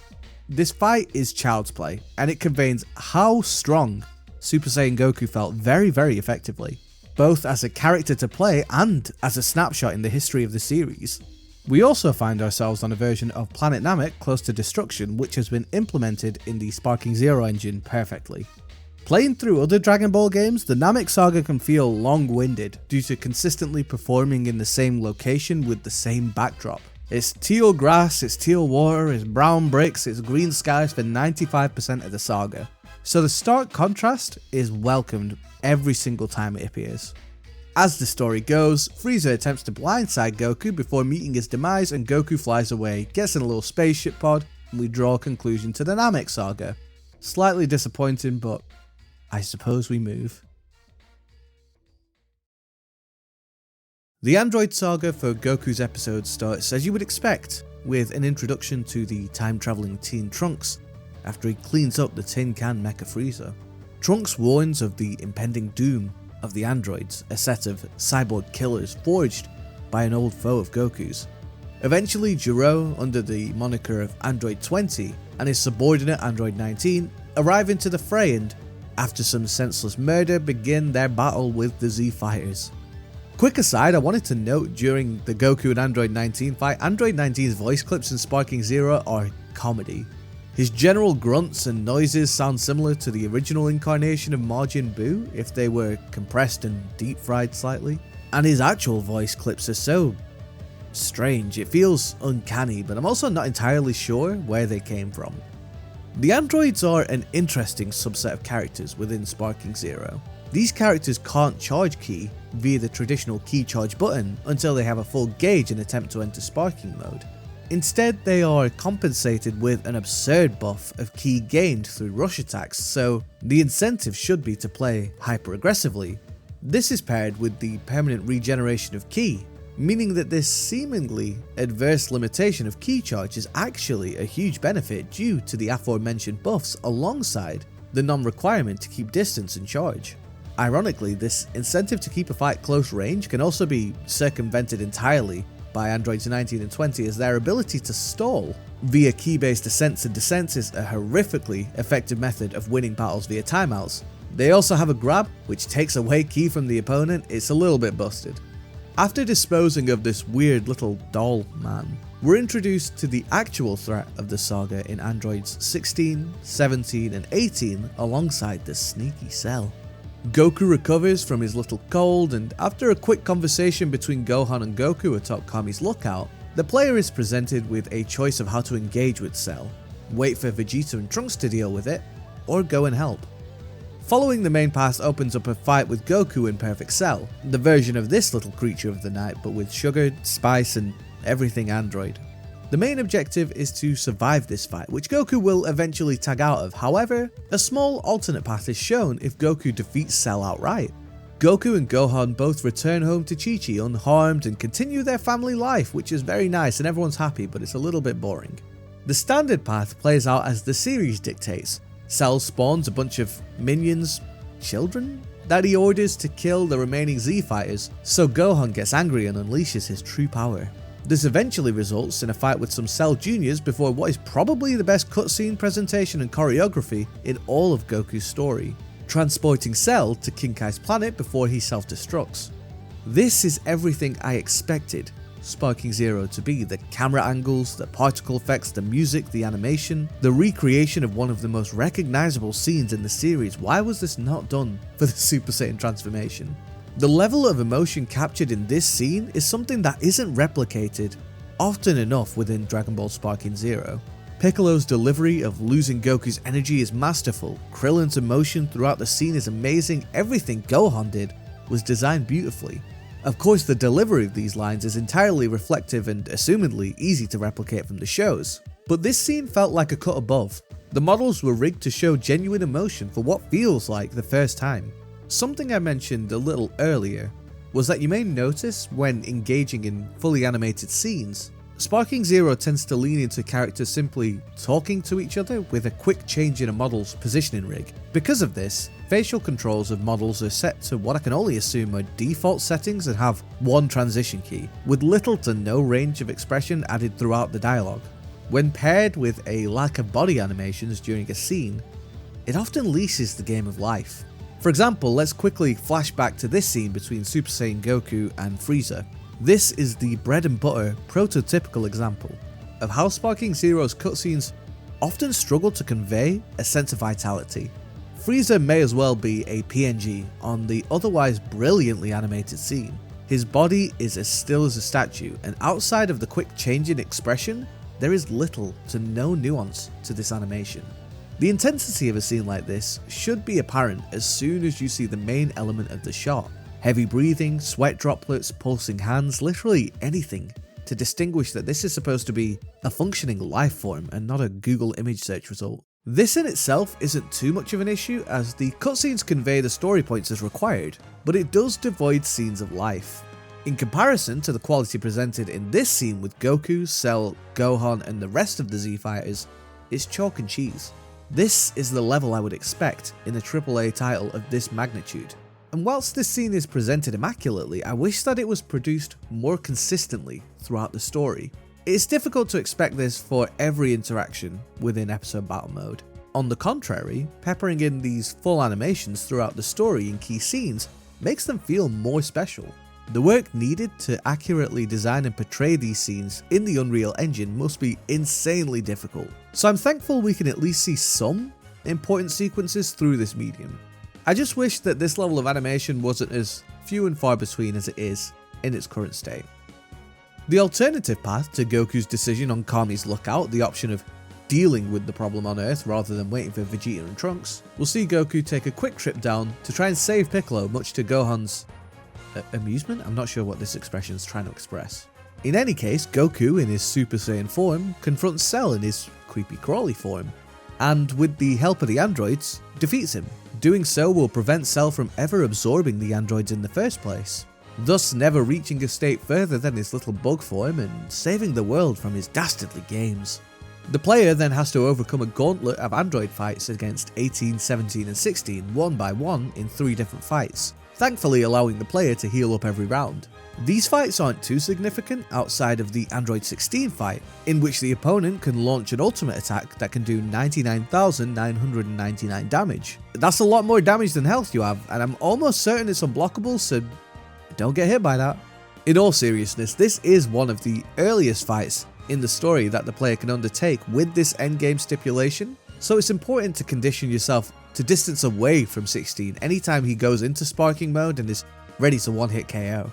This fight is child's play, and it conveys how strong Super Saiyan Goku felt very effectively, both as a character to play and as a snapshot in the history of the series. We also find ourselves on a version of Planet Namek close to destruction, which has been implemented in the Sparking Zero engine perfectly. Playing through other Dragon Ball games, the Namek saga can feel long-winded due to consistently performing in the same location with the same backdrop. It's teal grass, it's teal water, it's brown bricks, it's green skies for 95% of the saga. So the stark contrast is welcomed every single time it appears. As the story goes, Frieza attempts to blindside Goku before meeting his demise, and Goku flies away, gets in a little spaceship pod, and we draw a conclusion to the Namek saga. Slightly disappointing, but I suppose we move. The Android saga for Goku's episode starts as you would expect, with an introduction to the time-travelling teen Trunks after he cleans up the tin can Mecha Frieza. Trunks warns of the impending doom of the androids, a set of cyborg killers forged by an old foe of Goku's. Eventually, Jiro, under the moniker of Android 20, and his subordinate Android 19 arrive into the fray and, after some senseless murder, begin their battle with the Z Fighters. Quick aside, I wanted to note during the Goku and Android 19 fight, Android 19's voice clips in Sparking Zero are comedy. His general grunts and noises sound similar to the original incarnation of Majin Buu if they were compressed and deep fried slightly, and his actual voice clips are so strange, it feels uncanny, but I'm also not entirely sure where they came from. The androids are an interesting subset of characters within Sparking Zero. These characters can't charge ki via the traditional ki charge button until they have a full gauge and attempt to enter sparking mode. Instead, they are compensated with an absurd buff of ki gained through rush attacks, so the incentive should be to play hyper aggressively. This is paired with the permanent regeneration of ki, meaning that this seemingly adverse limitation of ki charge is actually a huge benefit due to the aforementioned buffs alongside the non-requirement to keep distance and charge. Ironically, this incentive to keep a fight close range can also be circumvented entirely by androids 19 and 20, as their ability to stall via ki-based ascents and descents is a horrifically effective method of winning battles via timeouts. They also have a grab, which takes away ki from the opponent. It's a little bit busted. After disposing of this weird little doll man, we're introduced to the actual threat of the saga in androids 16, 17 and 18 alongside the sneaky Cell. Goku recovers from his little cold, and after a quick conversation between Gohan and Goku atop Kami's lookout, the player is presented with a choice of how to engage with Cell: wait for Vegeta and Trunks to deal with it, or go and help. Following the main path opens up a fight with Goku in Perfect Cell, the version of this little creature of the night but with sugar, spice and everything android. The main objective is to survive this fight, which Goku will eventually tag out of. However, a small alternate path is shown if Goku defeats Cell outright. Goku and Gohan both return home to Chi-Chi unharmed and continue their family life, which is very nice and everyone's happy, but it's a little bit boring. The standard path plays out as the series dictates. Cell spawns a bunch of minions, children, that he orders to kill the remaining Z fighters, so Gohan gets angry and unleashes his true power. This eventually results in a fight with some Cell Juniors before what is probably the best cutscene presentation and choreography in all of Goku's story, transporting Cell to King Kai's planet before he self-destructs. This is everything I expected Sparking Zero to be: the camera angles, the particle effects, the music, the animation, the recreation of one of the most recognizable scenes in the series. Why was this not done for the Super Saiyan transformation? The level of emotion captured in this scene is something that isn't replicated often enough within Dragon Ball Sparking Zero. Piccolo's delivery of losing Goku's energy is masterful, Krillin's emotion throughout the scene is amazing, everything Gohan did was designed beautifully. Of course, the delivery of these lines is entirely reflective and assumedly easy to replicate from the shows, but this scene felt like a cut above. The models were rigged to show genuine emotion for what feels like the first time. Something I mentioned a little earlier was that you may notice when engaging in fully animated scenes, Sparking Zero tends to lean into characters simply talking to each other with a quick change in a model's positioning rig. Because of this, facial controls of models are set to what I can only assume are default settings and have one transition key, with little to no range of expression added throughout the dialogue. When paired with a lack of body animations during a scene, it often leashes the game of life. For example, let's quickly flash back to this scene between Super Saiyan Goku and Frieza. This is the bread and butter, prototypical example of how Sparking Zero's cutscenes often struggle to convey a sense of vitality. Frieza may as well be a PNG on the otherwise brilliantly animated scene. His body is as still as a statue, and outside of the quick change in expression, there is little to no nuance to this animation. The intensity of a scene like this should be apparent as soon as you see the main element of the shot. Heavy breathing, sweat droplets, pulsing hands, literally anything to distinguish that this is supposed to be a functioning life form and not a Google image search result. This in itself isn't too much of an issue as the cutscenes convey the story points as required, but it does devoid scenes of life. In comparison to the quality presented in this scene with Goku, Cell, Gohan and the rest of the Z fighters, it's chalk and cheese. This is the level I would expect in a AAA title of this magnitude. And whilst this scene is presented immaculately, I wish that it was produced more consistently throughout the story. It is difficult to expect this for every interaction within episode battle mode. On the contrary, peppering in these full animations throughout the story in key scenes makes them feel more special. The work needed to accurately design and portray these scenes in the Unreal Engine must be insanely difficult, so I'm thankful we can at least see some important sequences through this medium. I just wish that this level of animation wasn't as few and far between as it is in its current state. The alternative path to Goku's decision on Kami's lookout, the option of dealing with the problem on Earth rather than waiting for Vegeta and Trunks, will see Goku take a quick trip down to try and save Piccolo, much to Gohan's amusement? I'm not sure what this expression is trying to express. In any case, Goku in his Super Saiyan form confronts Cell in his creepy crawly form, and with the help of the androids, defeats him. Doing so will prevent Cell from ever absorbing the androids in the first place, thus never reaching a state further than his little bug form and saving the world from his dastardly games. The player then has to overcome a gauntlet of android fights against 18, 17 and 16 one by one in 3 different fights, thankfully allowing the player to heal up every round. These fights aren't too significant outside of the Android 16 fight, in which the opponent can launch an ultimate attack that can do 99,999 damage. That's a lot more damage than health you have, and I'm almost certain it's unblockable, so don't get hit by that. In all seriousness, this is one of the earliest fights in the story that the player can undertake with this endgame stipulation, so it's important to condition yourself to distance away from 16 anytime he goes into sparking mode and is ready to one-hit KO.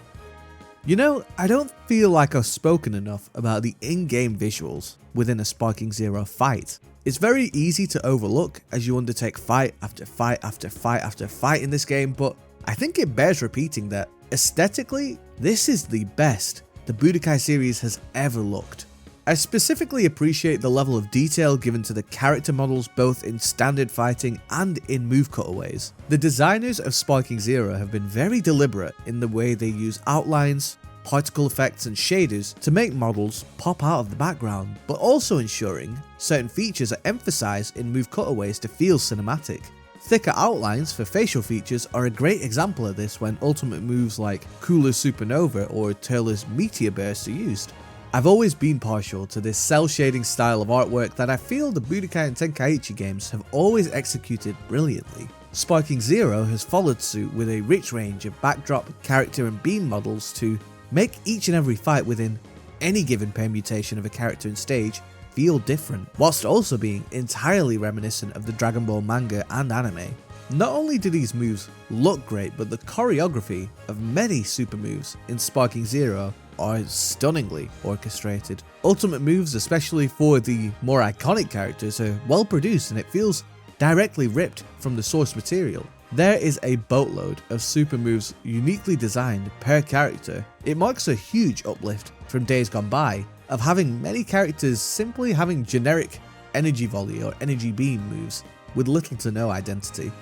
You know, I don't feel like I've spoken enough about the in-game visuals within a Sparking Zero fight. It's very easy to overlook as you undertake fight after fight after fight after fight in this game, but I think it bears repeating that aesthetically, this is the best the Budokai series has ever looked. I specifically appreciate the level of detail given to the character models both in standard fighting and in move cutaways. The designers of Sparking Zero have been very deliberate in the way they use outlines, particle effects and shaders to make models pop out of the background, but also ensuring certain features are emphasized in move cutaways to feel cinematic. Thicker outlines for facial features are a great example of this when ultimate moves like Cooler's Supernova or Turler's Meteor Burst are used. I've always been partial to this cell shading style of artwork that I feel the Budokai and Tenkaichi games have always executed brilliantly. Sparking Zero has followed suit with a rich range of backdrop, character and beam models to make each and every fight within any given permutation of a character and stage feel different, whilst also being entirely reminiscent of the Dragon Ball manga and anime. Not only do these moves look great, but the choreography of many super moves in Sparking Zero are stunningly orchestrated. Ultimate moves, especially for the more iconic characters, are well produced and it feels directly ripped from the source material. There is a boatload of super moves uniquely designed per character. It marks a huge uplift from days gone by of having many characters simply having generic energy volley or energy beam moves with little to no identity.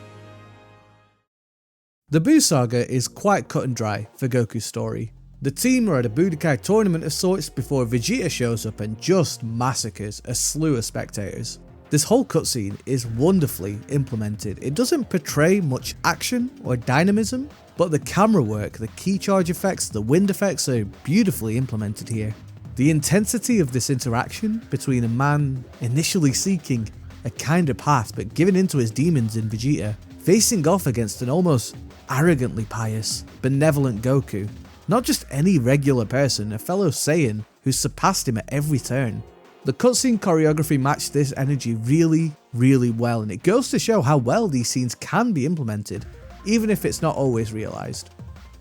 The Buu saga is quite cut and dry for Goku's story. The team are at a Budokai tournament of sorts before Vegeta shows up and just massacres a slew of spectators. This whole cutscene is wonderfully implemented. It doesn't portray much action or dynamism, but the camera work, the key charge effects, the wind effects are beautifully implemented here. The intensity of this interaction between a man initially seeking a kinder path but giving into his demons in Vegeta, facing off against an almost arrogantly pious, benevolent Goku. Not just any regular person, a fellow Saiyan who surpassed him at every turn. The cutscene choreography matched this energy really well, and it goes to show how well these scenes can be implemented, even if it's not always realised.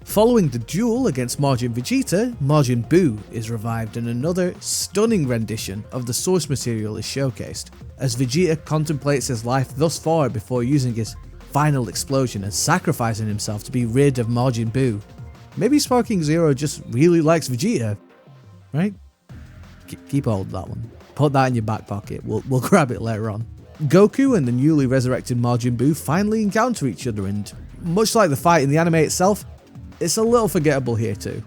Following the duel against Majin Vegeta, Majin Buu is revived and another stunning rendition of the source material is showcased, as Vegeta contemplates his life thus far before using his final explosion and sacrificing himself to be rid of Majin Buu. Maybe Sparking Zero just really likes Vegeta, right? Keep hold of that one. Put that in your back pocket, we'll grab it later on. Goku and the newly resurrected Majin Buu finally encounter each other, and much like the fight in the anime itself, it's a little forgettable here too.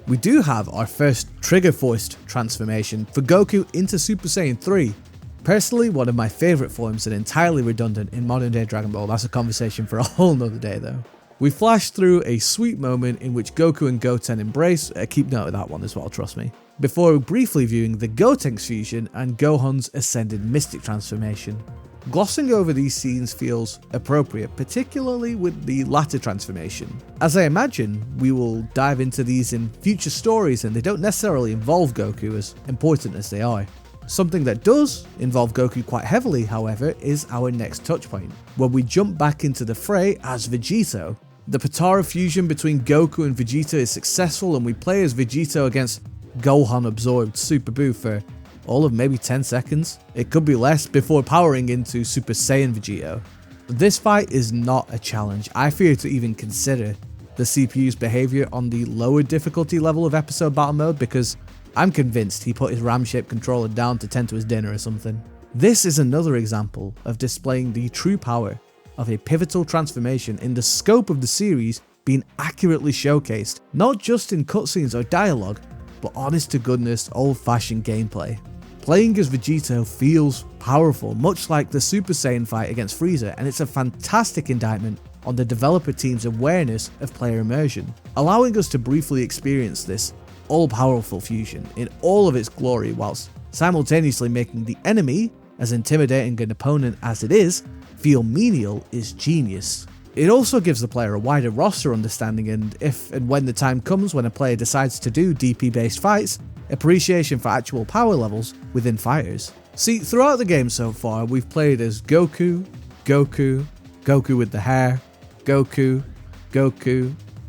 We do have our first trigger-forced transformation for Goku into Super Saiyan 3. Personally, one of my favourite forms and entirely redundant in modern day Dragon Ball. That's a conversation for a whole nother day though. We flash through a sweet moment in which Goku and Goten embrace, keep note of that one as well, trust me, before briefly viewing the Gotenks fusion and Gohan's ascended mystic transformation. Glossing over these scenes feels appropriate, particularly with the latter transformation, as I imagine we will dive into these in future stories and they don't necessarily involve Goku as important as they are. Something that does involve Goku quite heavily, however, is our next touchpoint, where we jump back into the fray as Vegito. The Potara fusion between Goku and Vegeta is successful and we play as Vegito against Gohan absorbed Super Buu for all of maybe 10 seconds. It could be less before powering into Super Saiyan Vegito. This fight is not a challenge. I fear to even consider the CPU's behavior on the lower difficulty level of episode battle mode because I'm convinced he put his RAM-shaped controller down to tend to his dinner or something. This is another example of displaying the true power of a pivotal transformation in the scope of the series being accurately showcased, not just in cutscenes or dialogue, but honest to goodness old-fashioned gameplay. Playing as Vegito feels powerful, much like the Super Saiyan fight against Frieza, and it's a fantastic indictment on the developer team's awareness of player immersion, allowing us to briefly experience this all-powerful fusion in all of its glory whilst simultaneously making the enemy, as intimidating an opponent as it is, feel menial is genius. It also gives the player a wider roster understanding and if and when the time comes when a player decides to do DP based fights, appreciation for actual power levels within fighters. See, throughout the game so far we've played as Goku, Goku with the hair, Goku,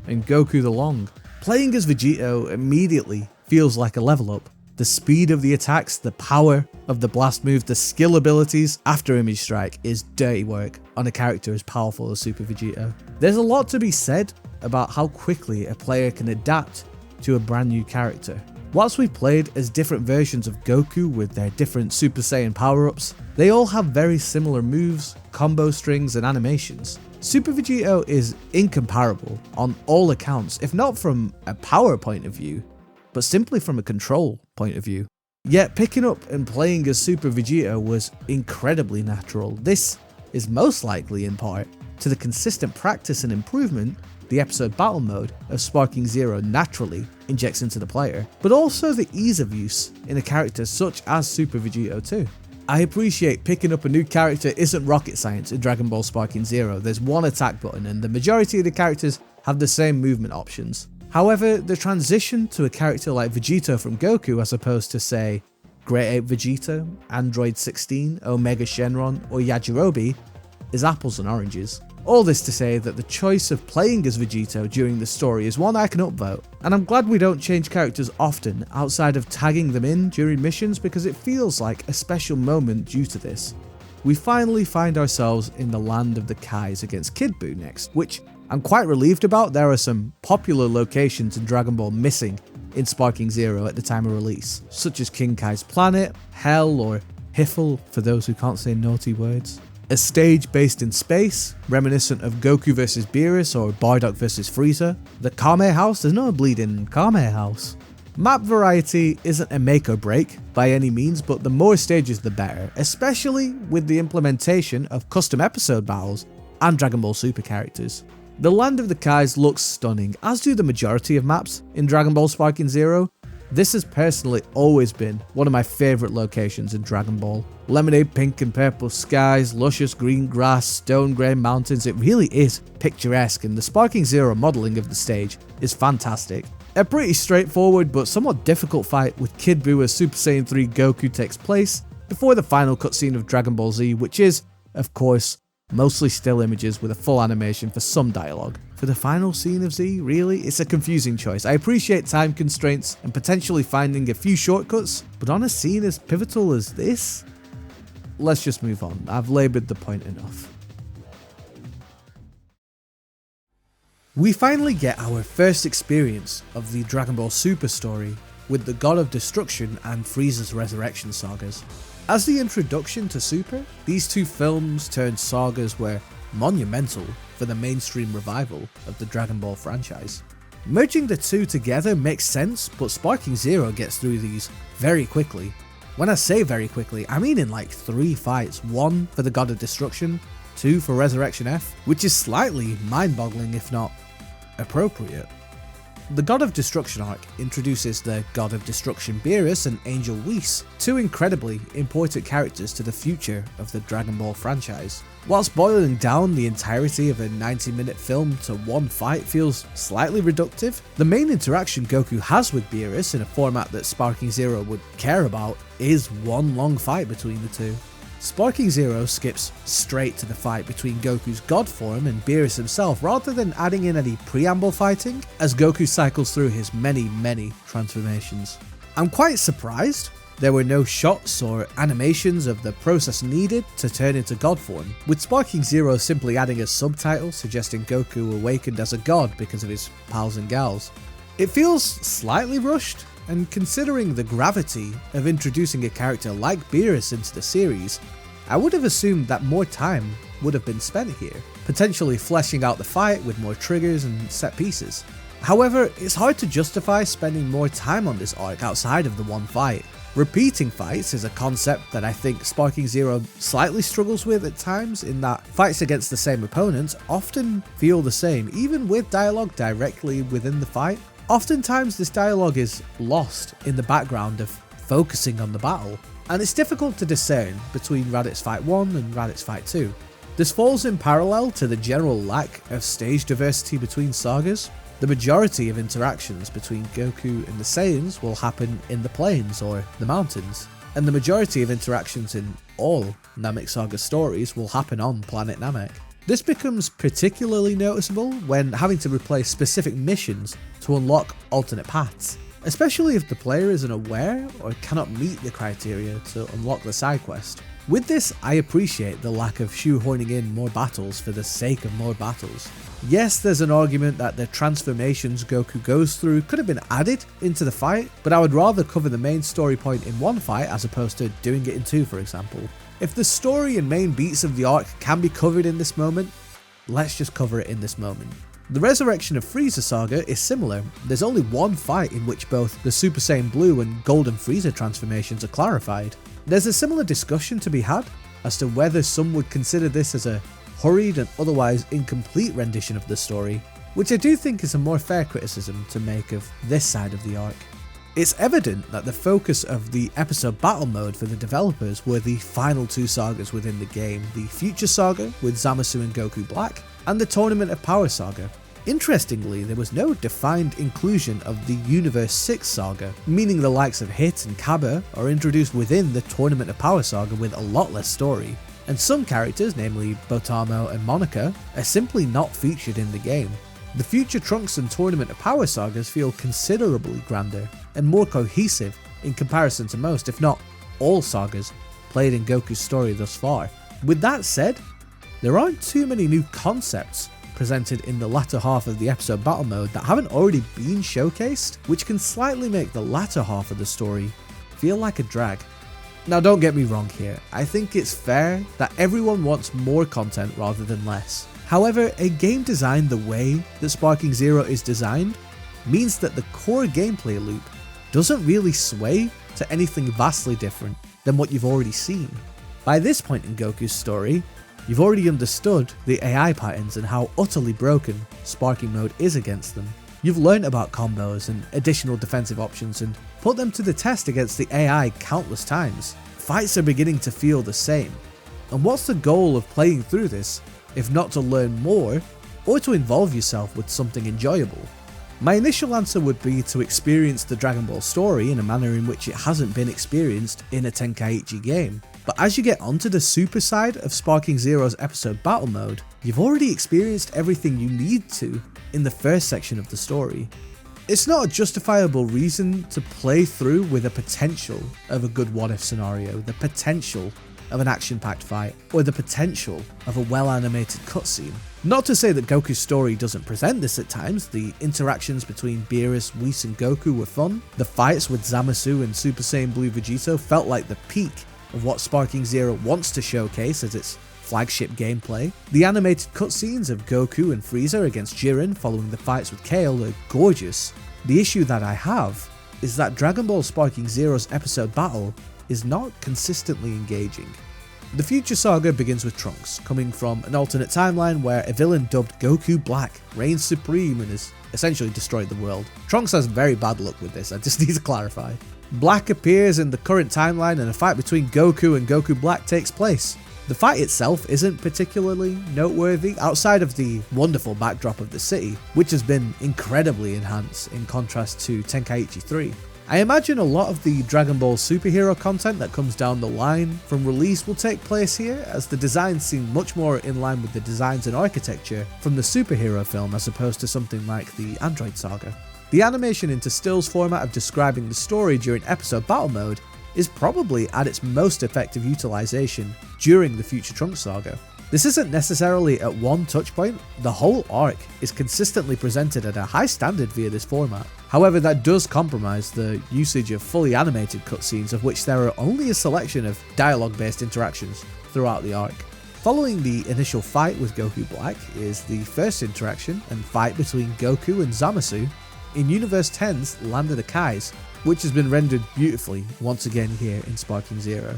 and Goku the Long. Playing as Vegito immediately feels like a level up. The speed of the attacks, the power of the blast move, the skill abilities after Image Strike is dirty work on a character as powerful as Super Vegito. There's a lot to be said about how quickly a player can adapt to a brand new character. Whilst we've played as different versions of Goku with their different Super Saiyan power-ups, they all have very similar moves, combo strings and animations. Super Vegito is incomparable on all accounts, if not from a power point of view, but simply from a control point of view. Yet picking up and playing as Super Vegito was incredibly natural. This is most likely in part to the consistent practice and improvement the episode battle mode of Sparking Zero naturally injects into the player, but also the ease of use in a character such as Super Vegeta 2. I appreciate picking up a new character isn't rocket science in Dragon Ball Sparking Zero. There's one attack button and the majority of the characters have the same movement options. However, the transition to a character like Vegeta from Goku as opposed to, say, Great Ape Vegeta, Android 16, Omega Shenron, or Yajirobe is apples and oranges. All this to say that the choice of playing as Vegeta during the story is one I can upvote, and I'm glad we don't change characters often outside of tagging them in during missions because it feels like a special moment due to this. We finally find ourselves in the land of the Kais against Kid Buu next, which I'm quite relieved about. There are some popular locations in Dragon Ball missing in Sparking Zero at the time of release, such as King Kai's planet, Hell, or Hiffle for those who can't say naughty words. A stage based in space, reminiscent of Goku vs Beerus or Bardock vs Frieza. The Kame House, there's no bleeding Kame House. Map variety isn't a make or break by any means, but the more stages the better, especially with the implementation of custom episode battles and Dragon Ball Super characters. The Land of the Kais looks stunning, as do the majority of maps in Dragon Ball Sparking Zero. This has personally always been one of my favourite locations in Dragon Ball. Lemonade pink and purple skies, luscious green grass, stone grey mountains, it really is picturesque, and the Sparking Zero modelling of the stage is fantastic. A pretty straightforward but somewhat difficult fight with Kid Buu as Super Saiyan 3 Goku takes place before the final cutscene of Dragon Ball Z, which is, of course, mostly still images with a full animation for some dialogue. For the final scene of Z, really? It's a confusing choice. I appreciate time constraints and potentially finding a few shortcuts, but on a scene as pivotal as this? Let's just move on. I've laboured the point enough. We finally get our first experience of the Dragon Ball Super story with the God of Destruction and Frieza's Resurrection sagas. As the introduction to Super, these two films turned sagas were monumental for the mainstream revival of the Dragon Ball franchise. Merging the two together makes sense, but Sparking Zero gets through these very quickly. When I say very quickly, I mean in like 3 fights, 1 for the God of Destruction, 2 for Resurrection F, which is slightly mind-boggling if not appropriate. The God of Destruction arc introduces the God of Destruction Beerus and Angel Whis, two incredibly important characters to the future of the Dragon Ball franchise. Whilst boiling down the entirety of a 90-minute film to one fight feels slightly reductive, the main interaction Goku has with Beerus in a format that Sparking Zero would care about is one long fight between the two. Sparking Zero skips straight to the fight between Goku's God form and Beerus himself rather than adding in any preamble fighting as Goku cycles through his many transformations. I'm quite surprised there were no shots or animations of the process needed to turn into God form, with Sparking Zero simply adding a subtitle suggesting Goku awakened as a god because of his pals and gals. It feels slightly rushed, and considering the gravity of introducing a character like Beerus into the series, I would have assumed that more time would have been spent here, potentially fleshing out the fight with more triggers and set pieces. However, it's hard to justify spending more time on this arc outside of the one fight. Repeating fights is a concept that I think Sparking Zero slightly struggles with at times, in that fights against the same opponents often feel the same, even with dialogue directly within the fight. Oftentimes this dialogue is lost in the background of focusing on the battle, and it's difficult to discern between Raditz Fight 1 and Raditz Fight 2. This falls in parallel to the general lack of stage diversity between sagas. The majority of interactions between Goku and the Saiyans will happen in the plains or the mountains, and the majority of interactions in all Namek Saga stories will happen on planet Namek. This becomes particularly noticeable when having to replay specific missions to unlock alternate paths, especially if the player isn't aware or cannot meet the criteria to unlock the side quest. With this, I appreciate the lack of shoehorning in more battles for the sake of more battles. Yes, there's an argument that the transformations Goku goes through could have been added into the fight, but I would rather cover the main story point in one fight as opposed to doing it in two, for example. If the story and main beats of the arc can be covered in this moment, let's just cover it in this moment. The Resurrection of Frieza saga is similar. There's only one fight in which both the Super Saiyan Blue and Golden Frieza transformations are clarified. There's a similar discussion to be had as to whether some would consider this as a hurried and otherwise incomplete rendition of the story, which I do think is a more fair criticism to make of this side of the arc. It's evident that the focus of the episode battle mode for the developers were the final two sagas within the game, the Future Saga with Zamasu and Goku Black, and the Tournament of Power Saga. Interestingly, there was no defined inclusion of the Universe 6 saga, meaning the likes of Hit and Kaba are introduced within the Tournament of Power saga with a lot less story, and some characters, namely Botamo and Monica, are simply not featured in the game. The Future Trunks and Tournament of Power sagas feel considerably grander and more cohesive in comparison to most, if not all, sagas played in Goku's story thus far. With that said, there aren't too many new concepts presented in the latter half of the episode battle mode that haven't already been showcased, which can slightly make the latter half of the story feel like a drag. Now don't get me wrong here, I think it's fair that everyone wants more content rather than less. However, a game designed the way that Sparking Zero is designed means that the core gameplay loop doesn't really sway to anything vastly different than what you've already seen. By this point in Goku's story, you've already understood the AI patterns and how utterly broken Sparking Mode is against them. You've learned about combos and additional defensive options and put them to the test against the AI countless times. Fights are beginning to feel the same. And what's the goal of playing through this, if not to learn more, or to involve yourself with something enjoyable? My initial answer would be to experience the Dragon Ball story in a manner in which it hasn't been experienced in a Tenkaichi game. But as you get onto the super side of Sparking Zero's episode battle mode, you've already experienced everything you need to in the first section of the story. It's not a justifiable reason to play through with a potential of a good what if scenario, the potential of an action-packed fight, or the potential of a well-animated cutscene. Not to say that Goku's story doesn't present this at times. The interactions between Beerus, Whis and Goku were fun. The fights with Zamasu and Super Saiyan Blue Vegeta felt like the peak of what Sparking Zero wants to showcase as its flagship gameplay. The animated cutscenes of Goku and Frieza against Jiren following the fights with Kale are gorgeous. The issue that I have is that Dragon Ball Sparking Zero's episode battle is not consistently engaging. The Future Saga begins with Trunks, coming from an alternate timeline where a villain dubbed Goku Black reigns supreme and has essentially destroyed the world. Trunks has very bad luck with this, I just need to clarify. Black appears in the current timeline and a fight between Goku and Goku Black takes place. The fight itself isn't particularly noteworthy outside of the wonderful backdrop of the city, which has been incredibly enhanced in contrast to Tenkaichi 3. I imagine a lot of the Dragon Ball superhero content that comes down the line from release will take place here, as the designs seem much more in line with the designs and architecture from the superhero film as opposed to something like the Android Saga. The animation into stills format of describing the story during episode battle mode is probably at its most effective utilization during the Future Trunks saga. This isn't necessarily at one touchpoint, the whole arc is consistently presented at a high standard via this format. However, that does compromise the usage of fully animated cutscenes, of which there are only a selection of dialogue-based interactions throughout the arc. Following the initial fight with Goku Black is the first interaction and fight between Goku and Zamasu in Universe 10's Land of the Kais, which has been rendered beautifully once again here in Sparking Zero.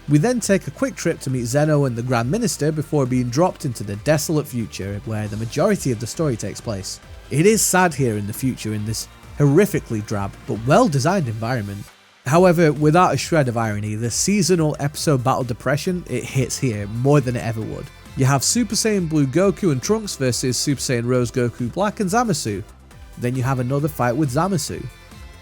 We then take a quick trip to meet Zeno and the Grand Minister before being dropped into the desolate future where the majority of the story takes place. It is sad here in the future in this horrifically drab but well designed environment. However, without a shred of irony, the seasonal episode battle depression, it hits here more than it ever would. You have Super Saiyan Blue Goku and Trunks versus Super Saiyan Rose Goku Black and Zamasu. Then you have another fight with Zamasu.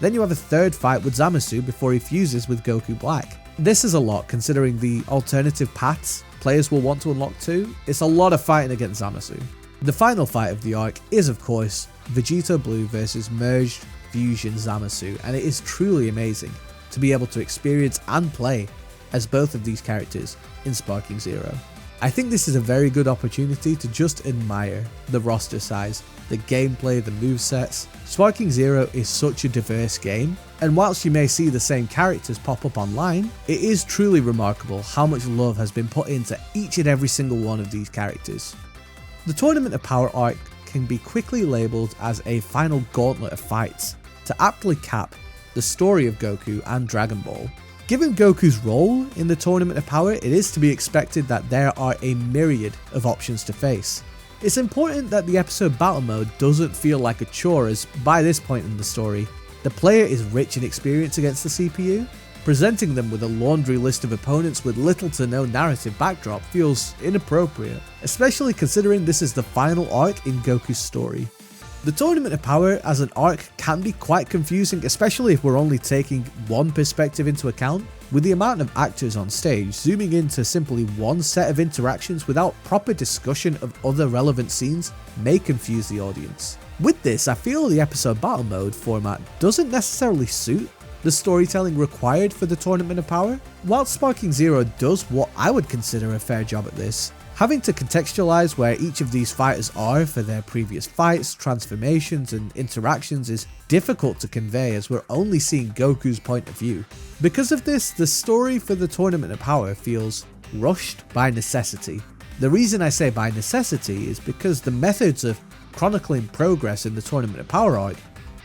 Then you have a third fight with Zamasu before he fuses with Goku Black. This is a lot considering the alternative paths players will want to unlock too. It's a lot of fighting against Zamasu. The final fight of the arc is of course Vegeta Blue versus Merged Fusion Zamasu, and it is truly amazing to be able to experience and play as both of these characters in Sparking Zero. I think this is a very good opportunity to just admire the roster size, the gameplay, the movesets. Sparking Zero is such a diverse game, and whilst you may see the same characters pop up online, it is truly remarkable how much love has been put into each and every single one of these characters. The Tournament of Power arc can be quickly labelled as a final gauntlet of fights to aptly cap the story of Goku and Dragon Ball. Given Goku's role in the Tournament of Power, it is to be expected that there are a myriad of options to face. It's important that the episode battle mode doesn't feel like a chore, as by this point in the story, the player is rich in experience against the CPU. Presenting them with a laundry list of opponents with little to no narrative backdrop feels inappropriate, especially considering this is the final arc in Goku's story. The Tournament of Power as an arc can be quite confusing, especially if we're only taking one perspective into account. With the amount of actors on stage, zooming into simply one set of interactions without proper discussion of other relevant scenes may confuse the audience. With this, I feel the episode battle mode format doesn't necessarily suit the storytelling required for the Tournament of Power. While Sparking Zero does what I would consider a fair job at this, having to contextualize where each of these fighters are for their previous fights, transformations, and interactions is difficult to convey, as we're only seeing Goku's point of view. Because of this, the story for the Tournament of Power feels rushed by necessity. The reason I say by necessity is because the methods of chronicling progress in the Tournament of Power arc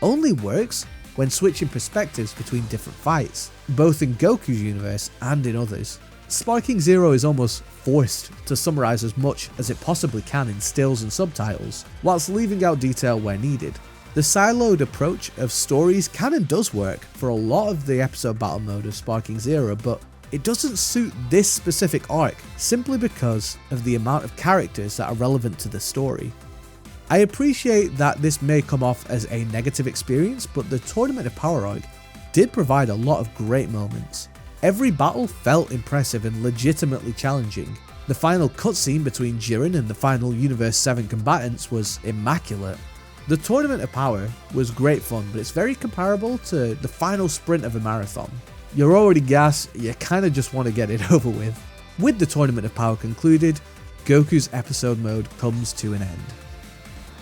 only works when switching perspectives between different fights, both in Goku's universe and in others. Sparking Zero is almost forced to summarize as much as it possibly can in stills and subtitles, whilst leaving out detail where needed. The siloed approach of stories can and does work for a lot of the episode battle mode of Sparking Zero, but it doesn't suit this specific arc simply because of the amount of characters that are relevant to the story. I appreciate that this may come off as a negative experience, but the Tournament of Power arc did provide a lot of great moments. Every battle felt impressive and legitimately challenging. The final cutscene between Jiren and the final Universe 7 combatants was immaculate. The Tournament of Power was great fun, but it's very comparable to the final sprint of a marathon. You're already gassed, you kinda just want to get it over with. With the Tournament of Power concluded, Goku's episode mode comes to an end.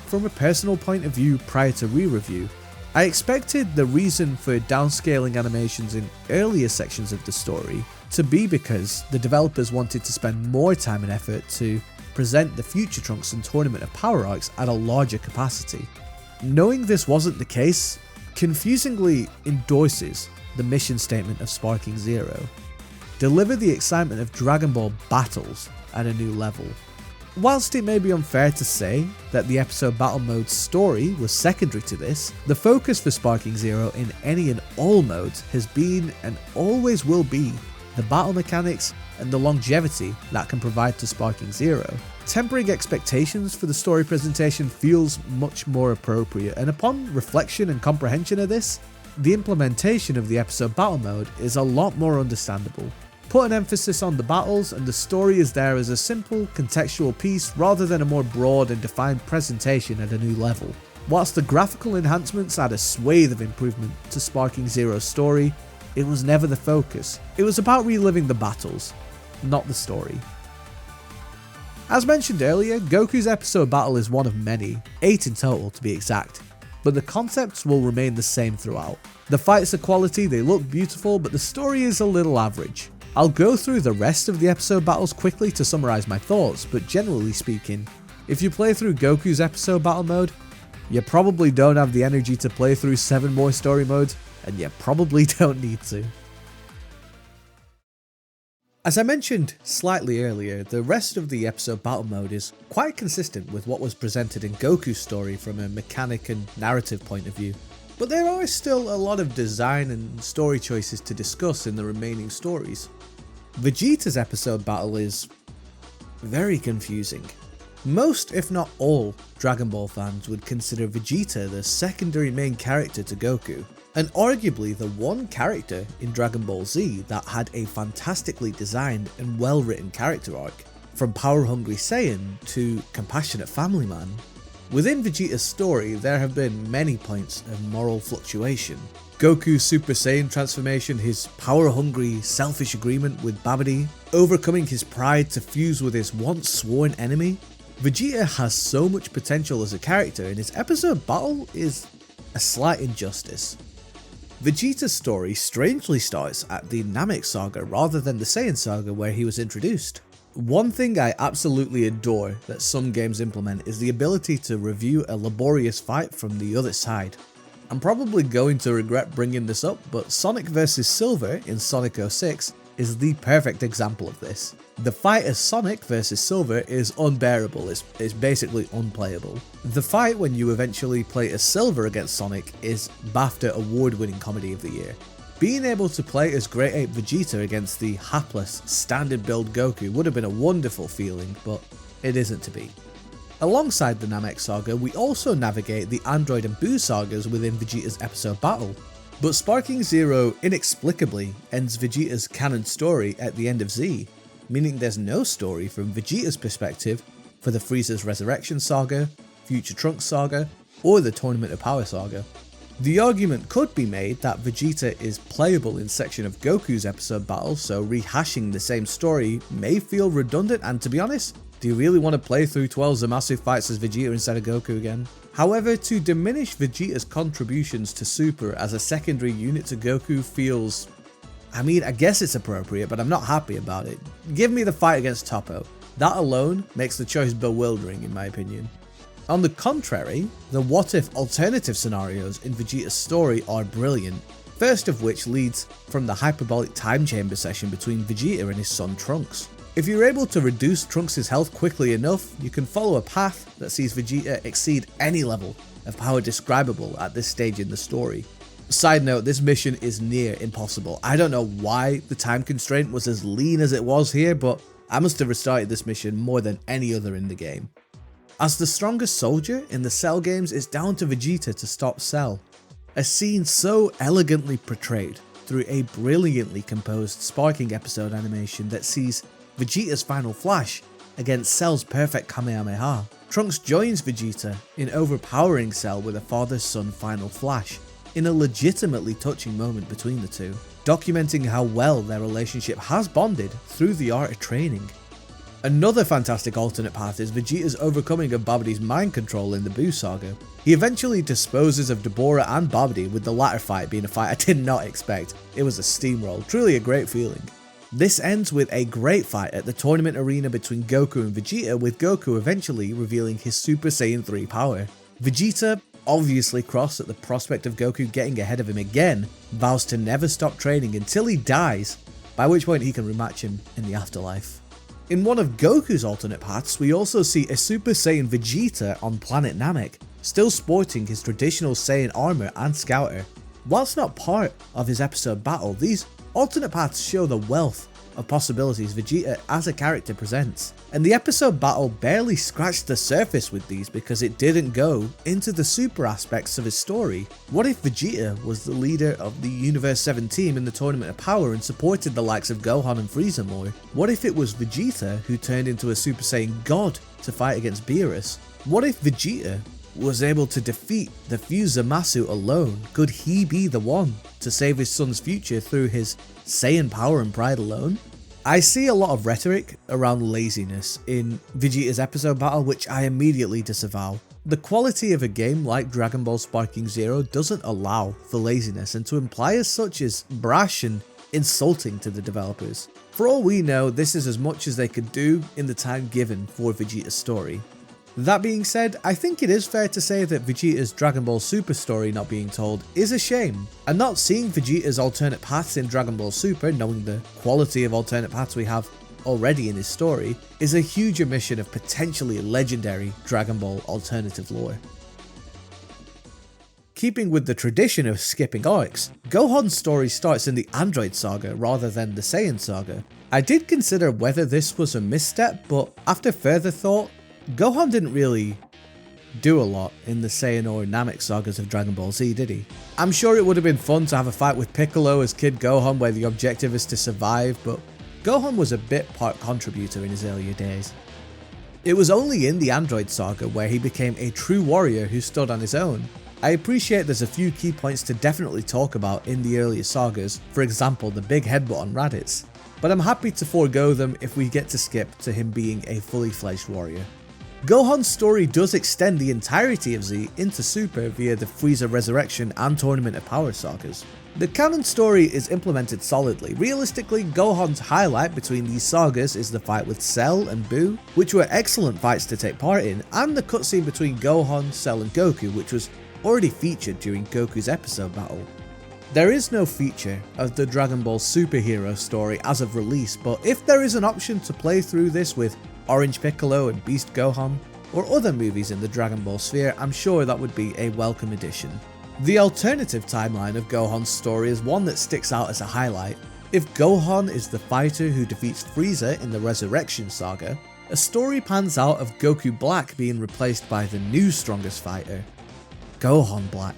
From a personal point of view prior to re-review, I expected the reason for downscaling animations in earlier sections of the story to be because the developers wanted to spend more time and effort to present the Future Trunks and Tournament of Power arcs at a larger capacity. Knowing this wasn't the case confusingly endorses the mission statement of Sparking Zero. Deliver the excitement of Dragon Ball battles at a new level. Whilst it may be unfair to say that the episode battle mode story was secondary to this, the focus for Sparking Zero in any and all modes has been and always will be the battle mechanics and the longevity that can provide to Sparking Zero. Tempering expectations for the story presentation feels much more appropriate, and upon reflection and comprehension of this, the implementation of the episode battle mode is a lot more understandable. Put an emphasis on the battles, and the story is there as a simple contextual piece rather than a more broad and defined presentation at a new level. Whilst the graphical enhancements add a swathe of improvement to Sparking Zero's story, it was never the focus. It was about reliving the battles, not the story. As mentioned earlier, Goku's episode battle is one of many, 8 in total to be exact, but the concepts will remain the same throughout. The fights are quality, they look beautiful, but the story is a little average. I'll go through the rest of the episode battles quickly to summarize my thoughts, but generally speaking, if you play through Goku's episode battle mode, you probably don't have the energy to play through 7 more story modes, and you probably don't need to. As I mentioned slightly earlier, the rest of the episode battle mode is quite consistent with what was presented in Goku's story from a mechanic and narrative point of view. But there are still a lot of design and story choices to discuss in the remaining stories. Vegeta's episode battle is very confusing. Most, if not all, Dragon Ball fans would consider Vegeta the secondary main character to Goku, and arguably the one character in Dragon Ball Z that had a fantastically designed and well written character arc, from power-hungry Saiyan to compassionate family man. Within Vegeta's story, there have been many points of moral fluctuation. Goku's Super Saiyan transformation, his power-hungry, selfish agreement with Babidi, overcoming his pride to fuse with his once sworn enemy. Vegeta has so much potential as a character, and his episode battle is a slight injustice. Vegeta's story strangely starts at the Namek Saga rather than the Saiyan Saga where he was introduced. One thing I absolutely adore that some games implement is the ability to review a laborious fight from the other side. I'm probably going to regret bringing this up, but Sonic vs Silver in Sonic 06 is the perfect example of this. The fight as Sonic vs Silver is unbearable, it's basically unplayable. The fight when you eventually play as Silver against Sonic is BAFTA award-winning comedy of the year. Being able to play as Great Ape Vegeta against the hapless, standard build Goku would have been a wonderful feeling, but it isn't to be. Alongside the Namek saga, we also navigate the Android and Boo sagas within Vegeta's episode battle, but Sparking Zero inexplicably ends Vegeta's canon story at the end of Z, meaning there's no story from Vegeta's perspective for the Frieza's Resurrection saga, Future Trunks saga, or the Tournament of Power saga. The argument could be made that Vegeta is playable in section of Goku's episode battle, so rehashing the same story may feel redundant, and to be honest, do you really want to play through 12 Zamasu fights as Vegeta instead of Goku again? However, to diminish Vegeta's contributions to Super as a secondary unit to Goku feels... I mean, I guess it's appropriate, but I'm not happy about it. Give me the fight against Toppo. That alone makes the choice bewildering in my opinion. On the contrary, the what-if alternative scenarios in Vegeta's story are brilliant, first of which leads from the hyperbolic time chamber session between Vegeta and his son Trunks. If you're able to reduce Trunks' health quickly enough, you can follow a path that sees Vegeta exceed any level of power describable at this stage in the story. Side note, this mission is near impossible. I don't know why the time constraint was as lean as it was here, but I must have restarted this mission more than any other in the game. As the strongest soldier in the Cell games, it's down to Vegeta to stop Cell. A scene so elegantly portrayed through a brilliantly composed Sparking episode animation that sees Vegeta's final flash against Cell's perfect Kamehameha. Trunks joins Vegeta in overpowering Cell with a father-son final flash, in a legitimately touching moment between the two, documenting how well their relationship has bonded through the art of training. Another fantastic alternate path is Vegeta's overcoming of Babidi's mind control in the Boo saga. He eventually disposes of Deborah and Babidi, with the latter fight being a fight I did not expect. It was a steamroll, truly a great feeling. This ends with a great fight at the tournament arena between Goku and Vegeta, with Goku eventually revealing his Super Saiyan 3 power. Vegeta, obviously cross at the prospect of Goku getting ahead of him again, vows to never stop training until he dies, by which point he can rematch him in the afterlife. In one of Goku's alternate paths, we also see a Super Saiyan Vegeta on planet Namek, still sporting his traditional Saiyan armor and scouter. Whilst not part of his episode battle, these alternate paths show the wealth of possibilities Vegeta as a character presents, and the episode battle barely scratched the surface with these because it didn't go into the super aspects of his story. What if Vegeta was the leader of the Universe 7 team in the Tournament of Power and supported the likes of Gohan and Frieza more? What if it was Vegeta who turned into a Super Saiyan God to fight against Beerus? What if Vegeta was able to defeat the few Zamasu alone? Could he be the one to save his son's future through his Saiyan power and pride alone? I see a lot of rhetoric around laziness in Vegeta's episode battle, which I immediately disavow. The quality of a game like Dragon Ball Sparking Zero doesn't allow for laziness, and to imply as such is brash and insulting to the developers. For all we know, this is as much as they could do in the time given for Vegeta's story. That being said, I think it is fair to say that Vegeta's Dragon Ball Super story not being told is a shame, and not seeing Vegeta's alternate paths in Dragon Ball Super, knowing the quality of alternate paths we have already in his story, is a huge omission of potentially legendary Dragon Ball alternative lore. Keeping with the tradition of skipping arcs, Gohan's story starts in the Android saga rather than the Saiyan saga. I did consider whether this was a misstep, but after further thought, Gohan didn't really do a lot in the Saiyan or Namek sagas of Dragon Ball Z, did he? I'm sure it would have been fun to have a fight with Piccolo as Kid Gohan where the objective is to survive, but Gohan was a bit part contributor in his earlier days. It was only in the Android saga where he became a true warrior who stood on his own. I appreciate there's a few key points to definitely talk about in the earlier sagas, for example the big headbutt on Raditz, but I'm happy to forego them if we get to skip to him being a fully fledged warrior. Gohan's story does extend the entirety of Z into Super via the Frieza Resurrection and Tournament of Power sagas. The canon story is implemented solidly. Realistically, Gohan's highlight between these sagas is the fight with Cell and Boo, which were excellent fights to take part in, and the cutscene between Gohan, Cell and Goku, which was already featured during Goku's episode battle. There is no feature of the Dragon Ball superhero story as of release, but if there is an option to play through this with Orange Piccolo and Beast Gohan, or other movies in the Dragon Ball sphere, I'm sure that would be a welcome addition. The alternative timeline of Gohan's story is one that sticks out as a highlight. If Gohan is the fighter who defeats Frieza in the Resurrection Saga, a story pans out of Goku Black being replaced by the new strongest fighter, Gohan Black.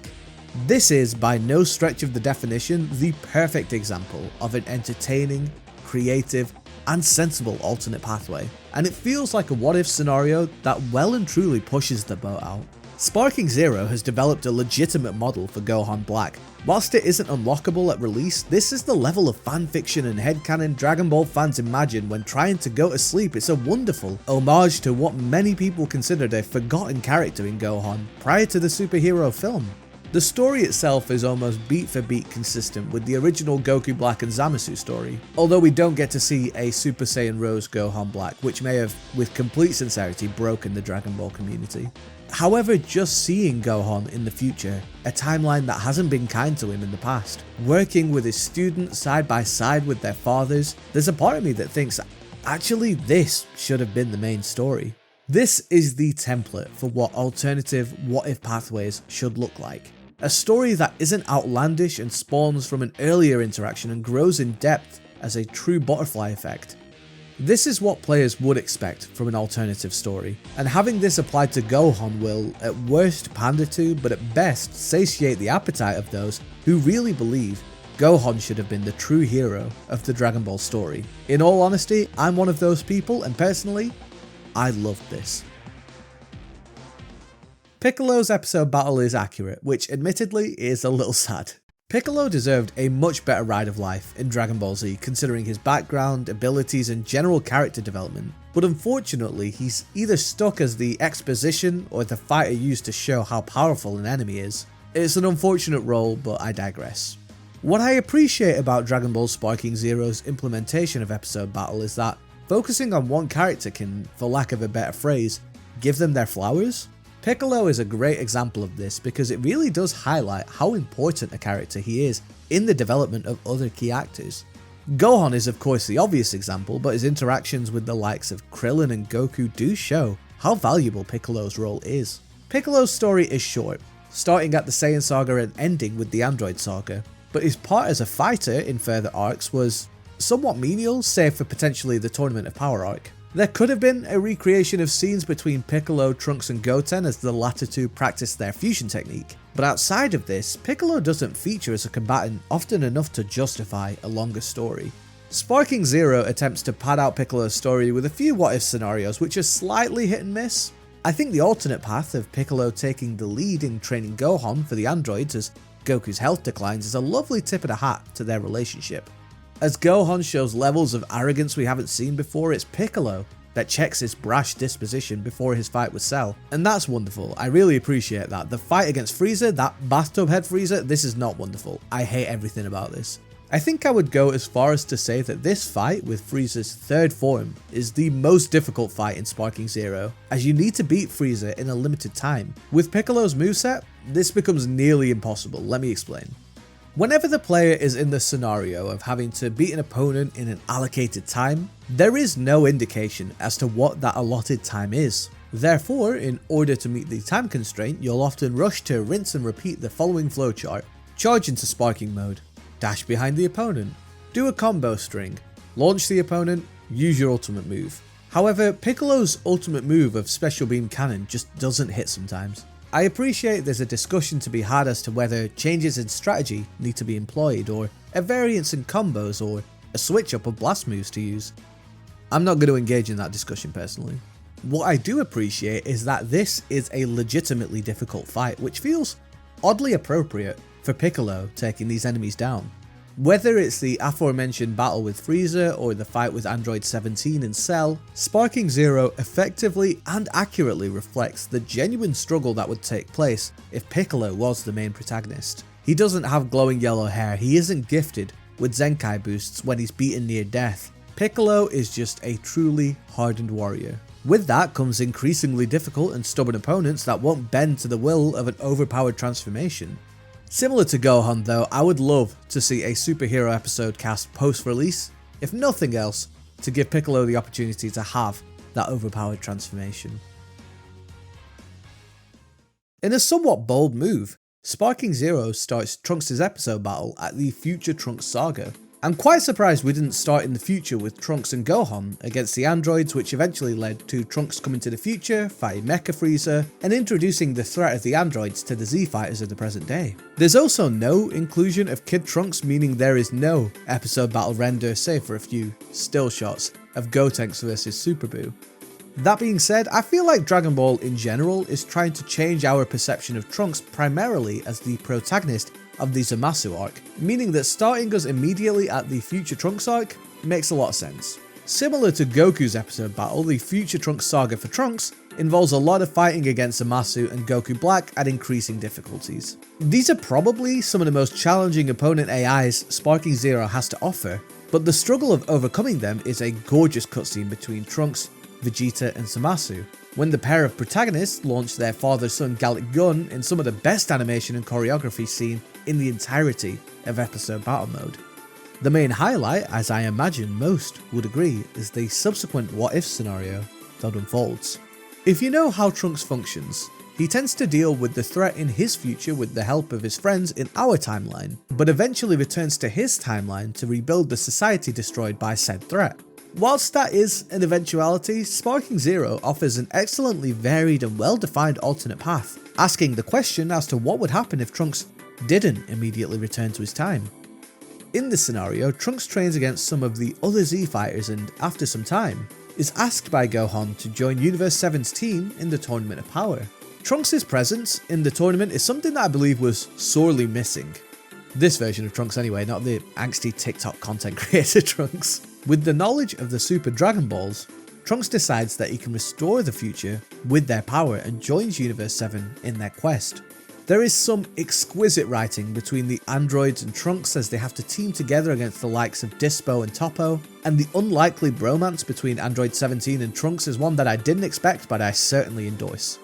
This is, by no stretch of the definition, the perfect example of an entertaining, creative, and sensible alternate pathway, and it feels like a what-if scenario that well and truly pushes the boat out. Sparking Zero has developed a legitimate model for Gohan Black. Whilst it isn't unlockable at release, this is the level of fanfiction and headcanon Dragon Ball fans imagine when trying to go to sleep. It's a wonderful homage to what many people considered a forgotten character in Gohan prior to the superhero film. The story itself is almost beat for beat consistent with the original Goku Black and Zamasu story, although we don't get to see a Super Saiyan Rose Gohan Black, which may have, with complete sincerity, broken the Dragon Ball community. However, just seeing Gohan in the future, a timeline that hasn't been kind to him in the past, working with his students side by side with their fathers, there's a part of me that thinks, actually this should have been the main story. This is the template for what alternative what-if pathways should look like. A story that isn't outlandish and spawns from an earlier interaction and grows in depth as a true butterfly effect. This is what players would expect from an alternative story, and having this applied to Gohan will, at worst, pander to, but at best, satiate the appetite of those who really believe Gohan should have been the true hero of the Dragon Ball story. In all honesty, I'm one of those people, and personally, I loved this. Piccolo's episode battle is accurate, which admittedly is a little sad. Piccolo deserved a much better ride of life in Dragon Ball Z considering his background, abilities and general character development, but unfortunately he's either stuck as the exposition or the fighter used to show how powerful an enemy is. It's an unfortunate role, but I digress. What I appreciate about Dragon Ball Sparking Zero's implementation of episode battle is that focusing on one character can, for lack of a better phrase, give them their flowers. Piccolo is a great example of this because it really does highlight how important a character he is in the development of other key actors. Gohan is of course the obvious example, but his interactions with the likes of Krillin and Goku do show how valuable Piccolo's role is. Piccolo's story is short, starting at the Saiyan Saga and ending with the Android Saga, but his part as a fighter in further arcs was somewhat menial, save for potentially the Tournament of Power arc. There could have been a recreation of scenes between Piccolo, Trunks and Goten as the latter two practiced their fusion technique, but outside of this, Piccolo doesn't feature as a combatant often enough to justify a longer story. Sparking Zero attempts to pad out Piccolo's story with a few what-if scenarios which are slightly hit and miss. I think the alternate path of Piccolo taking the lead in training Gohan for the androids as Goku's health declines is a lovely tip of the hat to their relationship. As Gohan shows levels of arrogance we haven't seen before, it's Piccolo that checks his brash disposition before his fight with Cell, and that's wonderful. I really appreciate that. The fight against Frieza, that bathtub head Frieza, this is not wonderful. I hate everything about this. I think I would go as far as to say that this fight with Frieza's third form is the most difficult fight in Sparking Zero, as you need to beat Frieza in a limited time. With Piccolo's moveset, this becomes nearly impossible. Let me explain. Whenever the player is in the scenario of having to beat an opponent in an allocated time, there is no indication as to what that allotted time is. Therefore, in order to meet the time constraint, you'll often rush to rinse and repeat the following flowchart: charge into sparking mode, dash behind the opponent, do a combo string, launch the opponent, use your ultimate move. However, Piccolo's ultimate move of Special Beam Cannon just doesn't hit sometimes. I appreciate there's a discussion to be had as to whether changes in strategy need to be employed, or a variance in combos, or a switch up of blast moves to use. I'm not going to engage in that discussion personally. What I do appreciate is that this is a legitimately difficult fight, which feels oddly appropriate for Piccolo taking these enemies down. Whether it's the aforementioned battle with Frieza or the fight with Android 17 and Cell, Sparking Zero effectively and accurately reflects the genuine struggle that would take place if Piccolo was the main protagonist. He doesn't have glowing yellow hair, he isn't gifted with Zenkai boosts when he's beaten near death. Piccolo is just a truly hardened warrior. With that comes increasingly difficult and stubborn opponents that won't bend to the will of an overpowered transformation. Similar to Gohan though, I would love to see a superhero episode cast post-release, if nothing else, to give Piccolo the opportunity to have that overpowered transformation. In a somewhat bold move, Sparking Zero starts Trunks' episode battle at the Future Trunks Saga. I'm quite surprised we didn't start in the future with Trunks and Gohan against the androids, which eventually led to Trunks coming to the future, fighting Mecha Frieza, and introducing the threat of the androids to the Z fighters of the present day. There's also no inclusion of Kid Trunks, meaning there is no episode battle render save for a few still shots of Gotenks vs Super Buu. That being said, I feel like Dragon Ball in general is trying to change our perception of Trunks primarily as the protagonist of the Zamasu arc, meaning that starting us immediately at the Future Trunks arc makes a lot of sense. Similar to Goku's episode battle, the Future Trunks saga for Trunks involves a lot of fighting against Zamasu and Goku Black at increasing difficulties. These are probably some of the most challenging opponent AIs Sparking Zero has to offer, but the struggle of overcoming them is a gorgeous cutscene between Trunks, Vegeta and Zamasu, when the pair of protagonists launch their father-son Gallic Gun in some of the best animation and choreography seen in the entirety of episode battle mode. The main highlight, as I imagine most would agree, is the subsequent what-if scenario that unfolds. If you know how Trunks functions, he tends to deal with the threat in his future with the help of his friends in our timeline, but eventually returns to his timeline to rebuild the society destroyed by said threat. Whilst that is an eventuality, Sparking Zero offers an excellently varied and well-defined alternate path, asking the question as to what would happen if Trunks didn't immediately return to his time. In this scenario, Trunks trains against some of the other Z fighters and, after some time, is asked by Gohan to join Universe 7's team in the Tournament of Power. Trunks' presence in the tournament is something that I believe was sorely missing. This version of Trunks anyway, not the angsty TikTok content creator Trunks. With the knowledge of the Super Dragon Balls, Trunks decides that he can restore the future with their power and joins Universe 7 in their quest. There is some exquisite writing between the androids and Trunks as they have to team together against the likes of Dispo and Toppo, and the unlikely bromance between Android 17 and Trunks is one that I didn't expect, but I certainly endorse.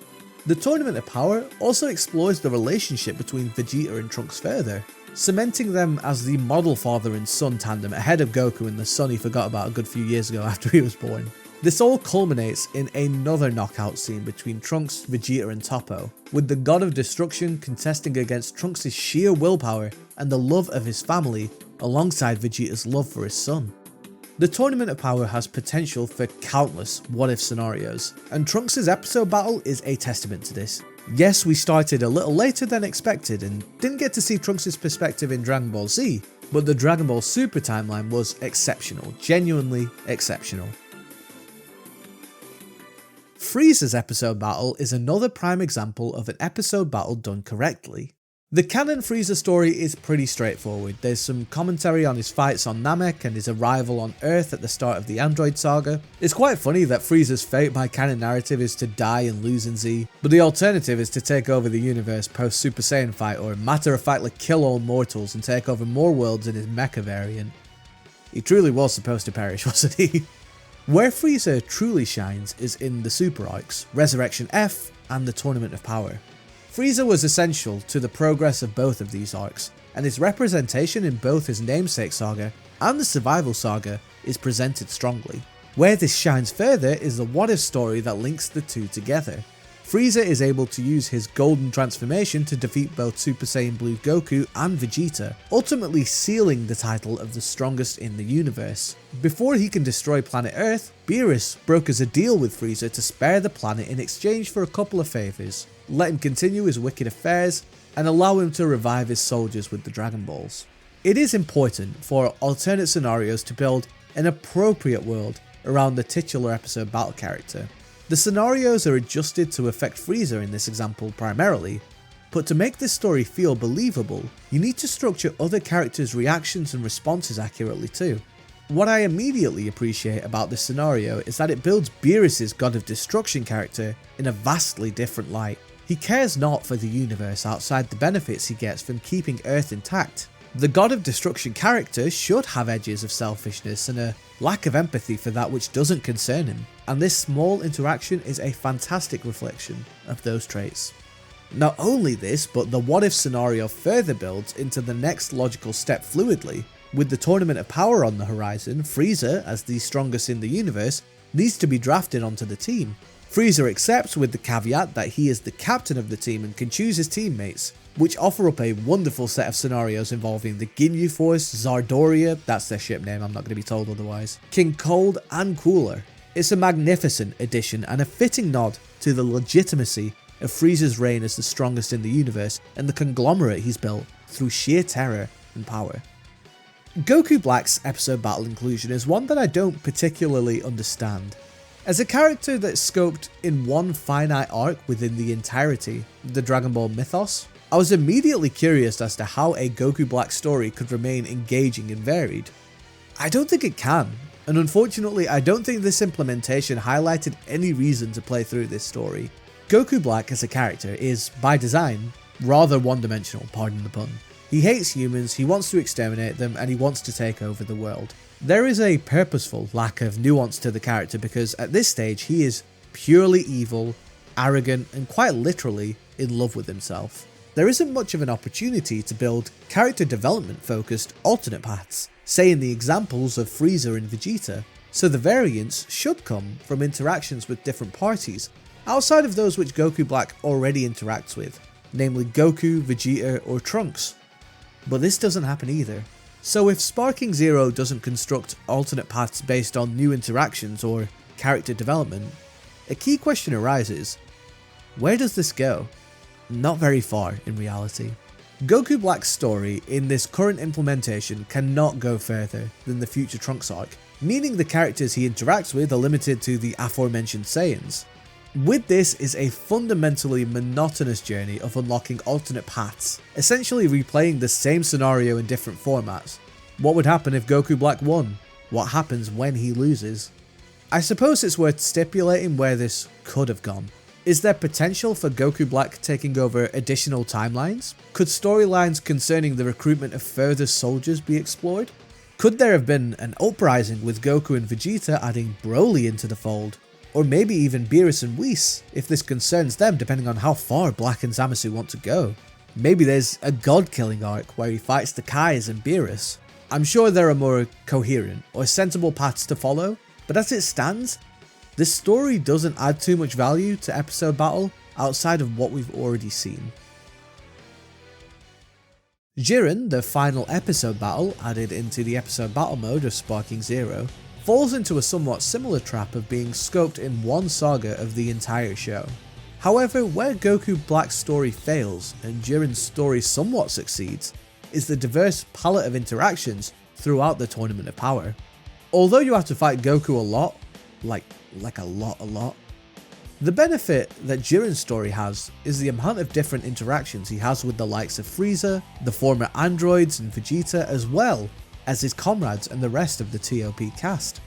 The Tournament of Power also explores the relationship between Vegeta and Trunks further, cementing them as the model father and son tandem ahead of Goku and the son he forgot about a good few years ago after he was born. This all culminates in another knockout scene between Trunks, Vegeta and Toppo, with the God of Destruction contesting against Trunks' sheer willpower and the love of his family alongside Vegeta's love for his son. The Tournament of Power has potential for countless what-if scenarios, and Trunks' episode battle is a testament to this. Yes, we started a little later than expected and didn't get to see Trunks' perspective in Dragon Ball Z, but the Dragon Ball Super timeline was exceptional, genuinely exceptional. Frieza's episode battle is another prime example of an episode battle done correctly. The canon Frieza story is pretty straightforward. There's some commentary on his fights on Namek and his arrival on Earth at the start of the Android saga. It's quite funny that Frieza's fate by canon narrative is to die and lose in Z, but the alternative is to take over the universe post Super Saiyan fight, or matter of factly kill all mortals and take over more worlds in his mecha variant. He truly was supposed to perish, wasn't he? Where Frieza truly shines is in the Super arcs, Resurrection F and the Tournament of Power. Frieza was essential to the progress of both of these arcs, and his representation in both his namesake saga and the Survival saga is presented strongly. Where this shines further is the what-if story that links the two together. Frieza is able to use his golden transformation to defeat both Super Saiyan Blue Goku and Vegeta, ultimately sealing the title of the strongest in the universe. Before he can destroy planet Earth, Beerus brokers a deal with Frieza to spare the planet in exchange for a couple of favours. Let him continue his wicked affairs, and allow him to revive his soldiers with the Dragon Balls. It is important for alternate scenarios to build an appropriate world around the titular episode battle character. The scenarios are adjusted to affect Frieza in this example primarily, but to make this story feel believable, you need to structure other characters' reactions and responses accurately too. What I immediately appreciate about this scenario is that it builds Beerus' God of Destruction character in a vastly different light. He cares not for the universe outside the benefits he gets from keeping Earth intact. The God of Destruction character should have edges of selfishness and a lack of empathy for that which doesn't concern him, and this small interaction is a fantastic reflection of those traits. Not only this, but the what if scenario further builds into the next logical step fluidly. With the Tournament of Power on the horizon, Frieza, as the strongest in the universe, needs to be drafted onto the team. Frieza accepts with the caveat that he is the captain of the team and can choose his teammates, which offer up a wonderful set of scenarios involving the Ginyu Force, Zardoria, that's their ship name, I'm not going to be told otherwise, King Cold and Cooler. It's a magnificent addition and a fitting nod to the legitimacy of Frieza's reign as the strongest in the universe and the conglomerate he's built through sheer terror and power. Goku Black's episode battle inclusion is one that I don't particularly understand. As a character that's scoped in one finite arc within the entirety of the Dragon Ball mythos, I was immediately curious as to how a Goku Black story could remain engaging and varied. I don't think it can, and unfortunately I don't think this implementation highlighted any reason to play through this story. Goku Black as a character is, by design, rather one-dimensional, pardon the pun. He hates humans, he wants to exterminate them, and he wants to take over the world. There is a purposeful lack of nuance to the character because at this stage he is purely evil, arrogant, and quite literally in love with himself. There isn't much of an opportunity to build character development focused alternate paths, say in the examples of Frieza and Vegeta, so the variance should come from interactions with different parties, outside of those which Goku Black already interacts with, namely Goku, Vegeta, or Trunks. But this doesn't happen either. So if Sparking Zero doesn't construct alternate paths based on new interactions or character development, a key question arises: where does this go? Not very far in reality. Goku Black's story in this current implementation cannot go further than the future Trunks arc, meaning the characters he interacts with are limited to the aforementioned Saiyans. With this is a fundamentally monotonous journey of unlocking alternate paths, essentially replaying the same scenario in different formats. What would happen if Goku Black won? What happens when he loses? I suppose it's worth stipulating where this could have gone. Is there potential for Goku Black taking over additional timelines? Could storylines concerning the recruitment of further soldiers be explored? Could there have been an uprising with Goku and Vegeta adding Broly into the fold? Or maybe even Beerus and Whis, if this concerns them depending on how far Black and Zamasu want to go. Maybe there's a god-killing arc where he fights the Kais and Beerus. I'm sure there are more coherent or sensible paths to follow, but as it stands, this story doesn't add too much value to episode battle outside of what we've already seen. Jiren, the final episode battle added into the episode battle mode of Sparking Zero, falls into a somewhat similar trap of being scoped in one saga of the entire show. However, where Goku Black's story fails and Jiren's story somewhat succeeds is the diverse palette of interactions throughout the Tournament of Power. Although you have to fight Goku a lot, like a lot, the benefit that Jiren's story has is the amount of different interactions he has with the likes of Frieza, the former androids and Vegeta, as well as his comrades and the rest of the TOP cast.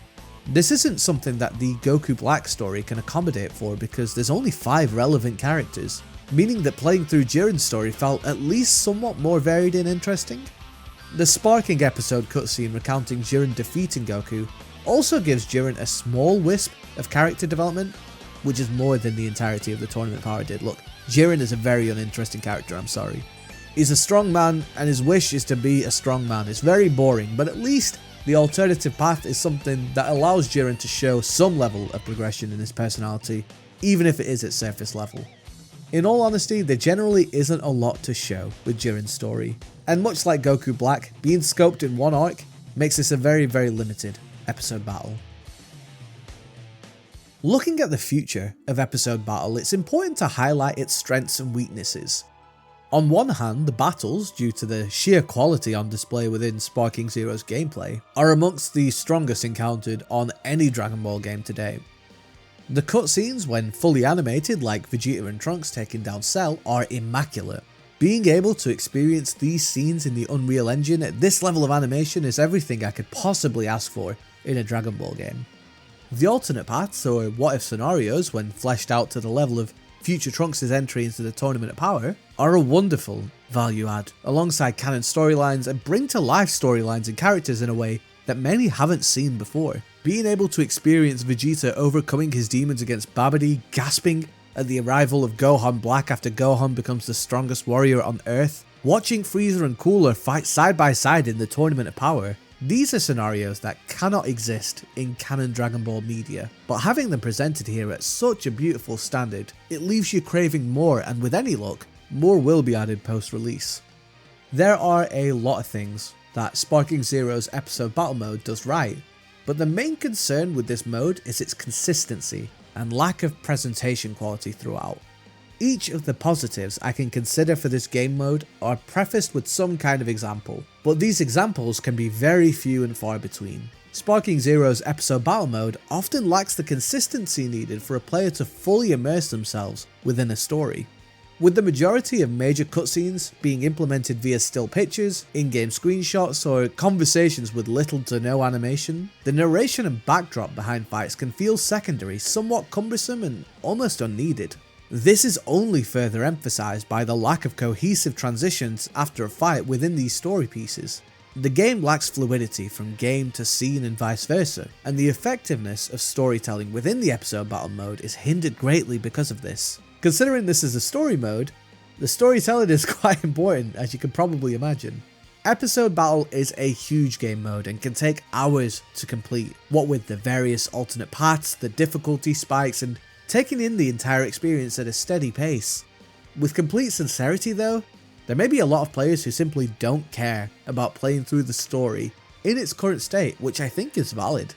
This isn't something that the Goku Black story can accommodate for because there's only 5 relevant characters, meaning that playing through Jiren's story felt at least somewhat more varied and interesting. The Sparking episode cutscene recounting Jiren defeating Goku also gives Jiren a small wisp of character development, which is more than the entirety of the Tournament of Power did. Look, Jiren is a very uninteresting character, I'm sorry. He's a strong man, and his wish is to be a strong man. It's very boring, but at least the alternative path is something that allows Jiren to show some level of progression in his personality, even if it is at surface level. In all honesty, there generally isn't a lot to show with Jiren's story, and much like Goku Black, being scoped in one arc makes this a very, very limited episode battle. Looking at the future of episode battle, it's important to highlight its strengths and weaknesses. On one hand, the battles, due to the sheer quality on display within Sparking Zero's gameplay, are amongst the strongest encountered on any Dragon Ball game today. The cutscenes, when fully animated like Vegeta and Trunks taking down Cell, are immaculate. Being able to experience these scenes in the Unreal Engine at this level of animation is everything I could possibly ask for in a Dragon Ball game. The alternate paths, or what if scenarios, when fleshed out to the level of future Trunks' entry into the Tournament of Power, are a wonderful, value add alongside canon storylines and bring to life storylines and characters in a way that many haven't seen before. Being able to experience Vegeta overcoming his demons against Babidi, gasping at the arrival of Gohan Black after Gohan becomes the strongest warrior on Earth, watching Frieza and Cooler fight side by side in the Tournament of Power. These are scenarios that cannot exist in canon Dragon Ball media, but having them presented here at such a beautiful standard, it leaves you craving more, and with any luck, more will be added post-release. There are a lot of things that Sparking Zero's episode battle mode does right, but the main concern with this mode is its consistency and lack of presentation quality throughout. Each of the positives I can consider for this game mode are prefaced with some kind of example, but these examples can be very few and far between. Sparking Zero's episode battle mode often lacks the consistency needed for a player to fully immerse themselves within a story. With the majority of major cutscenes being implemented via still pictures, in-game screenshots, or conversations with little to no animation, the narration and backdrop behind fights can feel secondary, somewhat cumbersome, and almost unneeded. This is only further emphasized by the lack of cohesive transitions after a fight within these story pieces. The game lacks fluidity from game to scene and vice versa, and the effectiveness of storytelling within the episode battle mode is hindered greatly because of this. Considering this is a story mode, the storytelling is quite important, as you can probably imagine. Episode Battle is a huge game mode and can take hours to complete, what with the various alternate paths, the difficulty spikes, and taking in the entire experience at a steady pace. With complete sincerity though, there may be a lot of players who simply don't care about playing through the story in its current state, which I think is valid.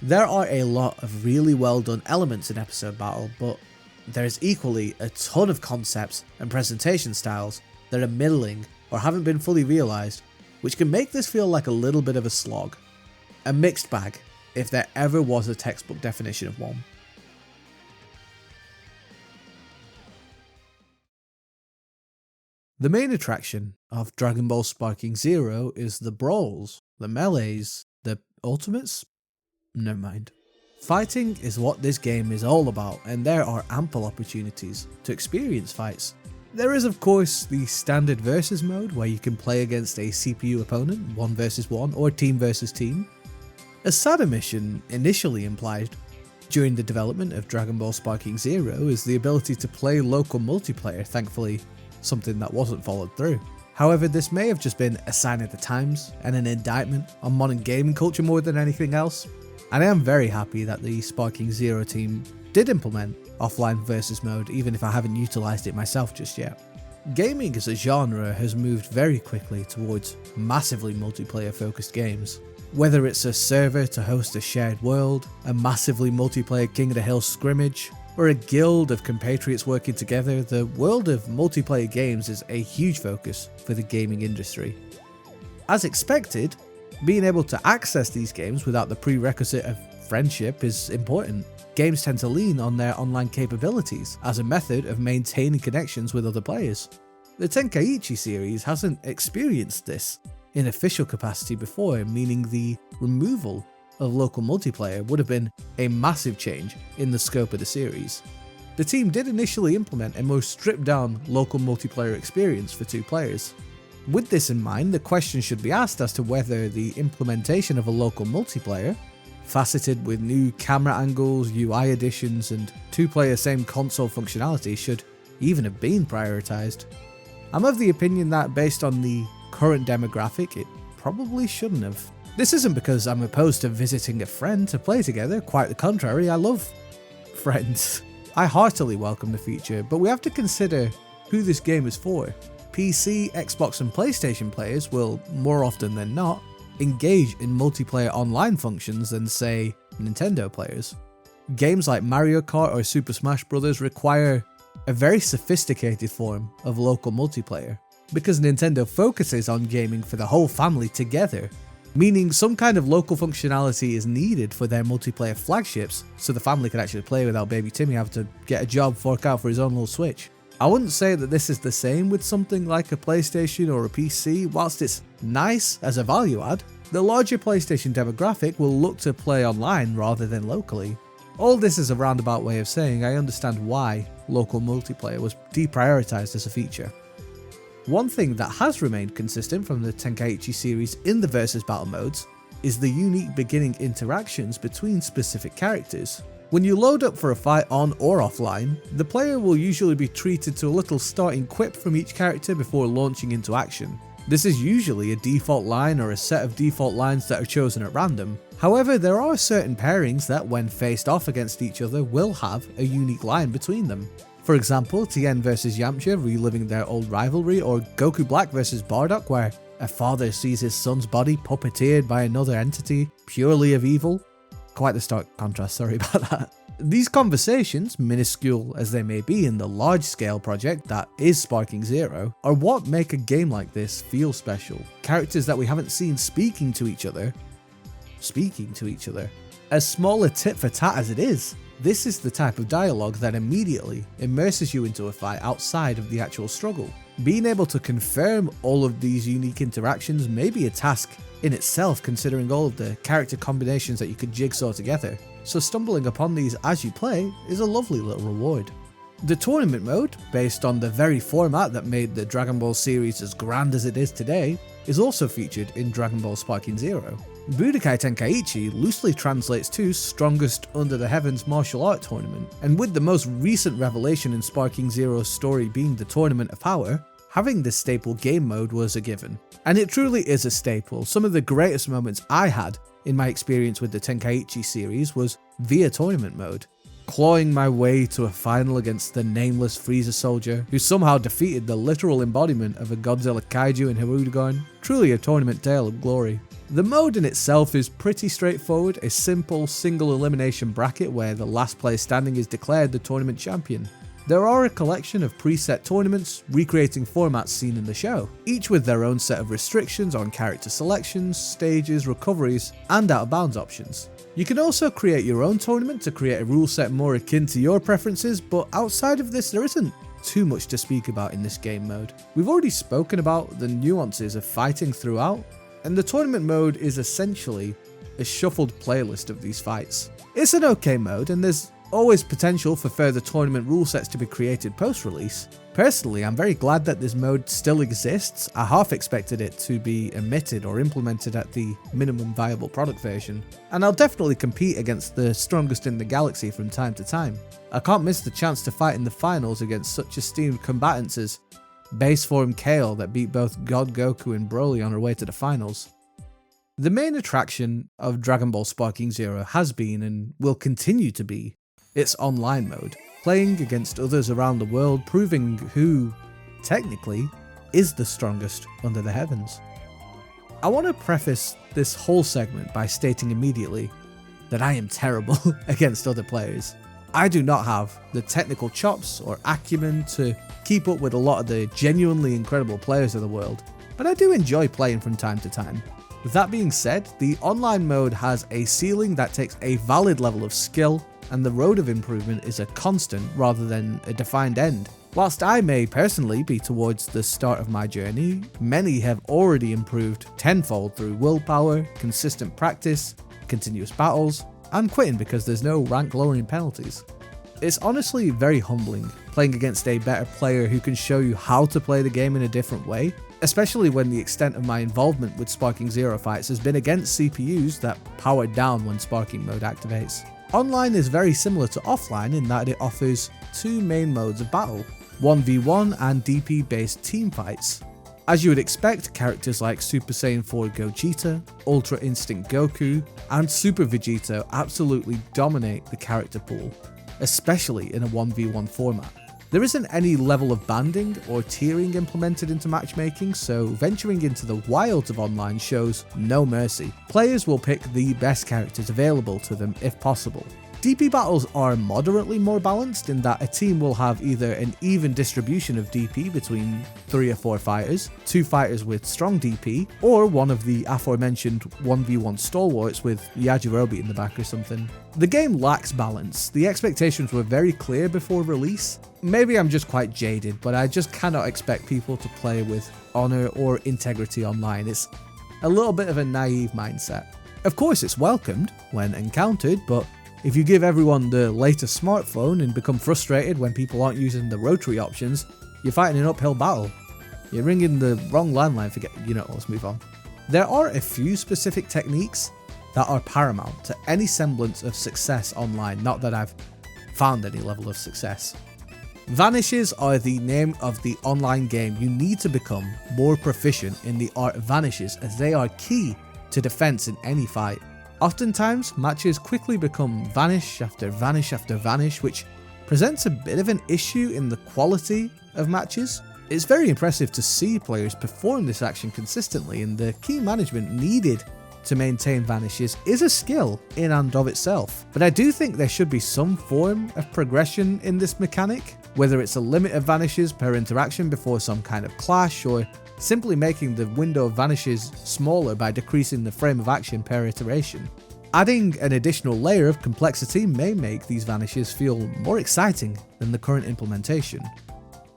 There are a lot of really well done elements in Episode Battle, but there is equally a ton of concepts and presentation styles that are middling or haven't been fully realised, which can make this feel like a little bit of a slog. A mixed bag, if there ever was a textbook definition of one. The main attraction of Dragon Ball Sparking Zero is the brawls, the melees, the ultimates? Never mind. Fighting is what this game is all about, and there are ample opportunities to experience fights. There is of course the standard versus mode where you can play against a CPU opponent 1 versus 1 or team versus team. A Saga mission initially implied during the development of Dragon Ball Sparking Zero is the ability to play local multiplayer, thankfully something that wasn't followed through. However, this may have just been a sign of the times and an indictment on modern gaming culture more than anything else. And I am very happy that the Sparking Zero team did implement offline versus mode, even if I haven't utilised it myself just yet. Gaming as a genre has moved very quickly towards massively multiplayer focused games. Whether it's a server to host a shared world, a massively multiplayer King of the Hill scrimmage, or a guild of compatriots working together, the world of multiplayer games is a huge focus for the gaming industry. As expected, being able to access these games without the prerequisite of friendship is important. Games tend to lean on their online capabilities as a method of maintaining connections with other players. The Tenkaichi series hasn't experienced this in official capacity before, meaning the removal of local multiplayer would have been a massive change in the scope of the series. The team did initially implement a more stripped down local multiplayer experience for 2 players. With this in mind, the question should be asked as to whether the implementation of a local multiplayer, faceted with new camera angles, UI additions, and 2-player same console functionality should even have been prioritised. I'm of the opinion that based on the current demographic, it probably shouldn't have. This isn't because I'm opposed to visiting a friend to play together, quite the contrary, I love friends. I heartily welcome the feature, but we have to consider who this game is for. PC, Xbox and PlayStation players will, more often than not, engage in multiplayer online functions than, say, Nintendo players. Games like Mario Kart or Super Smash Bros. Require a very sophisticated form of local multiplayer, because Nintendo focuses on gaming for the whole family together, meaning some kind of local functionality is needed for their multiplayer flagships so the family can actually play without baby Timmy having to get a job, fork out for his own little Switch. I wouldn't say that this is the same with something like a PlayStation or a PC. Whilst it's nice as a value add, the larger PlayStation demographic will look to play online rather than locally. All this is a roundabout way of saying I understand why local multiplayer was deprioritized as a feature. One thing that has remained consistent from the Tenkaichi series in the versus battle modes is the unique beginning interactions between specific characters. When you load up for a fight on or offline, the player will usually be treated to a little starting quip from each character before launching into action. This is usually a default line or a set of default lines that are chosen at random. However, there are certain pairings that when faced off against each other will have a unique line between them. For example, Tien vs Yamcha reliving their old rivalry, or Goku Black vs Bardock where a father sees his son's body puppeteered by another entity purely of evil. Quite the stark contrast, sorry about that. These conversations, minuscule as they may be in the large-scale project that is Sparking Zero, are what make a game like this feel special. Characters that we haven't seen speaking to each other. As small a tit for tat as it is, this is the type of dialogue that immediately immerses you into a fight outside of the actual struggle. Being able to confirm all of these unique interactions may be a task in itself, considering all of the character combinations that you could jigsaw together, so stumbling upon these as you play is a lovely little reward. The tournament mode, based on the very format that made the Dragon Ball series as grand as it is today, is also featured in Dragon Ball Sparking Zero. Budokai Tenkaichi loosely translates to Strongest Under the Heavens Martial Art Tournament, and with the most recent revelation in Sparking Zero's story being the Tournament of Power, having this staple game mode was a given. And it truly is a staple. Some of the greatest moments I had in my experience with the Tenkaichi series was via tournament mode. Clawing my way to a final against the nameless Frieza soldier, who somehow defeated the literal embodiment of a Godzilla kaiju in Hirudegarn. Truly a tournament tale of glory. The mode in itself is pretty straightforward, a simple single elimination bracket where the last player standing is declared the tournament champion. There are a collection of preset tournaments, recreating formats seen in the show, each with their own set of restrictions on character selections, stages, recoveries, and out of bounds options. You can also create your own tournament to create a rule set more akin to your preferences, but outside of this there isn't too much to speak about in this game mode. We've already spoken about the nuances of fighting throughout, and the tournament mode is essentially a shuffled playlist of these fights. It's an okay mode, and there's always potential for further tournament rule sets to be created post-release. Personally, I'm very glad that this mode still exists. I half expected it to be omitted or implemented at the minimum viable product version, and I'll definitely compete against the strongest in the galaxy from time to time. I can't miss the chance to fight in the finals against such esteemed combatants as Base Form Kale that beat both God Goku and Broly on her way to the finals. The main attraction of Dragon Ball Sparking Zero has been and will continue to be its online mode, playing against others around the world, proving who, technically, is the strongest under the heavens. I want to preface this whole segment by stating immediately that I am terrible against other players. I do not have the technical chops or acumen to keep up with a lot of the genuinely incredible players of the world, but I do enjoy playing from time to time. With that being said, the online mode has a ceiling that takes a valid level of skill, and the road of improvement is a constant rather than a defined end. Whilst I may personally be towards the start of my journey, many have already improved tenfold through willpower, consistent practice, continuous battles, and quitting because there's no rank lowering penalties. It's honestly very humbling playing against a better player who can show you how to play the game in a different way, especially when the extent of my involvement with Sparking Zero fights has been against CPUs that power down when Sparking mode activates. Online is very similar to offline in that it offers two main modes of battle, 1v1 and DP based team fights. As you would expect, characters like Super Saiyan 4 Gogeta, Ultra Instinct Goku, and Super Vegeta absolutely dominate the character pool, especially in a 1v1 format. There isn't any level of banding or tiering implemented into matchmaking, so venturing into the wilds of online shows no mercy. Players will pick the best characters available to them if possible. DP battles are moderately more balanced in that a team will have either an even distribution of DP between 3 or 4 fighters, 2 fighters with strong DP, or one of the aforementioned 1v1 stalwarts with Yajirobe in the back or something. The game lacks balance. The expectations were very clear before release. Maybe I'm just quite jaded, but I just cannot expect people to play with honor or integrity online. It's a little bit of a naive mindset. Of course it's welcomed when encountered, but if you give everyone the latest smartphone and become frustrated when people aren't using the rotary options, you're fighting an uphill battle. You're ringing the wrong landline, let's move on. There are a few specific techniques that are paramount to any semblance of success online, not that I've found any level of success. Vanishes are the name of the online game. You need to become more proficient in the art of vanishes, as they are key to defense in any fight. Oftentimes, matches quickly become vanish after vanish after vanish, which presents a bit of an issue in the quality of matches. It's very impressive to see players perform this action consistently, and the key management needed to maintain vanishes is a skill in and of itself. But I do think there should be some form of progression in this mechanic, whether it's a limit of vanishes per interaction before some kind of clash, or simply making the window of vanishes smaller by decreasing the frame of action per iteration. Adding an additional layer of complexity may make these vanishes feel more exciting than the current implementation.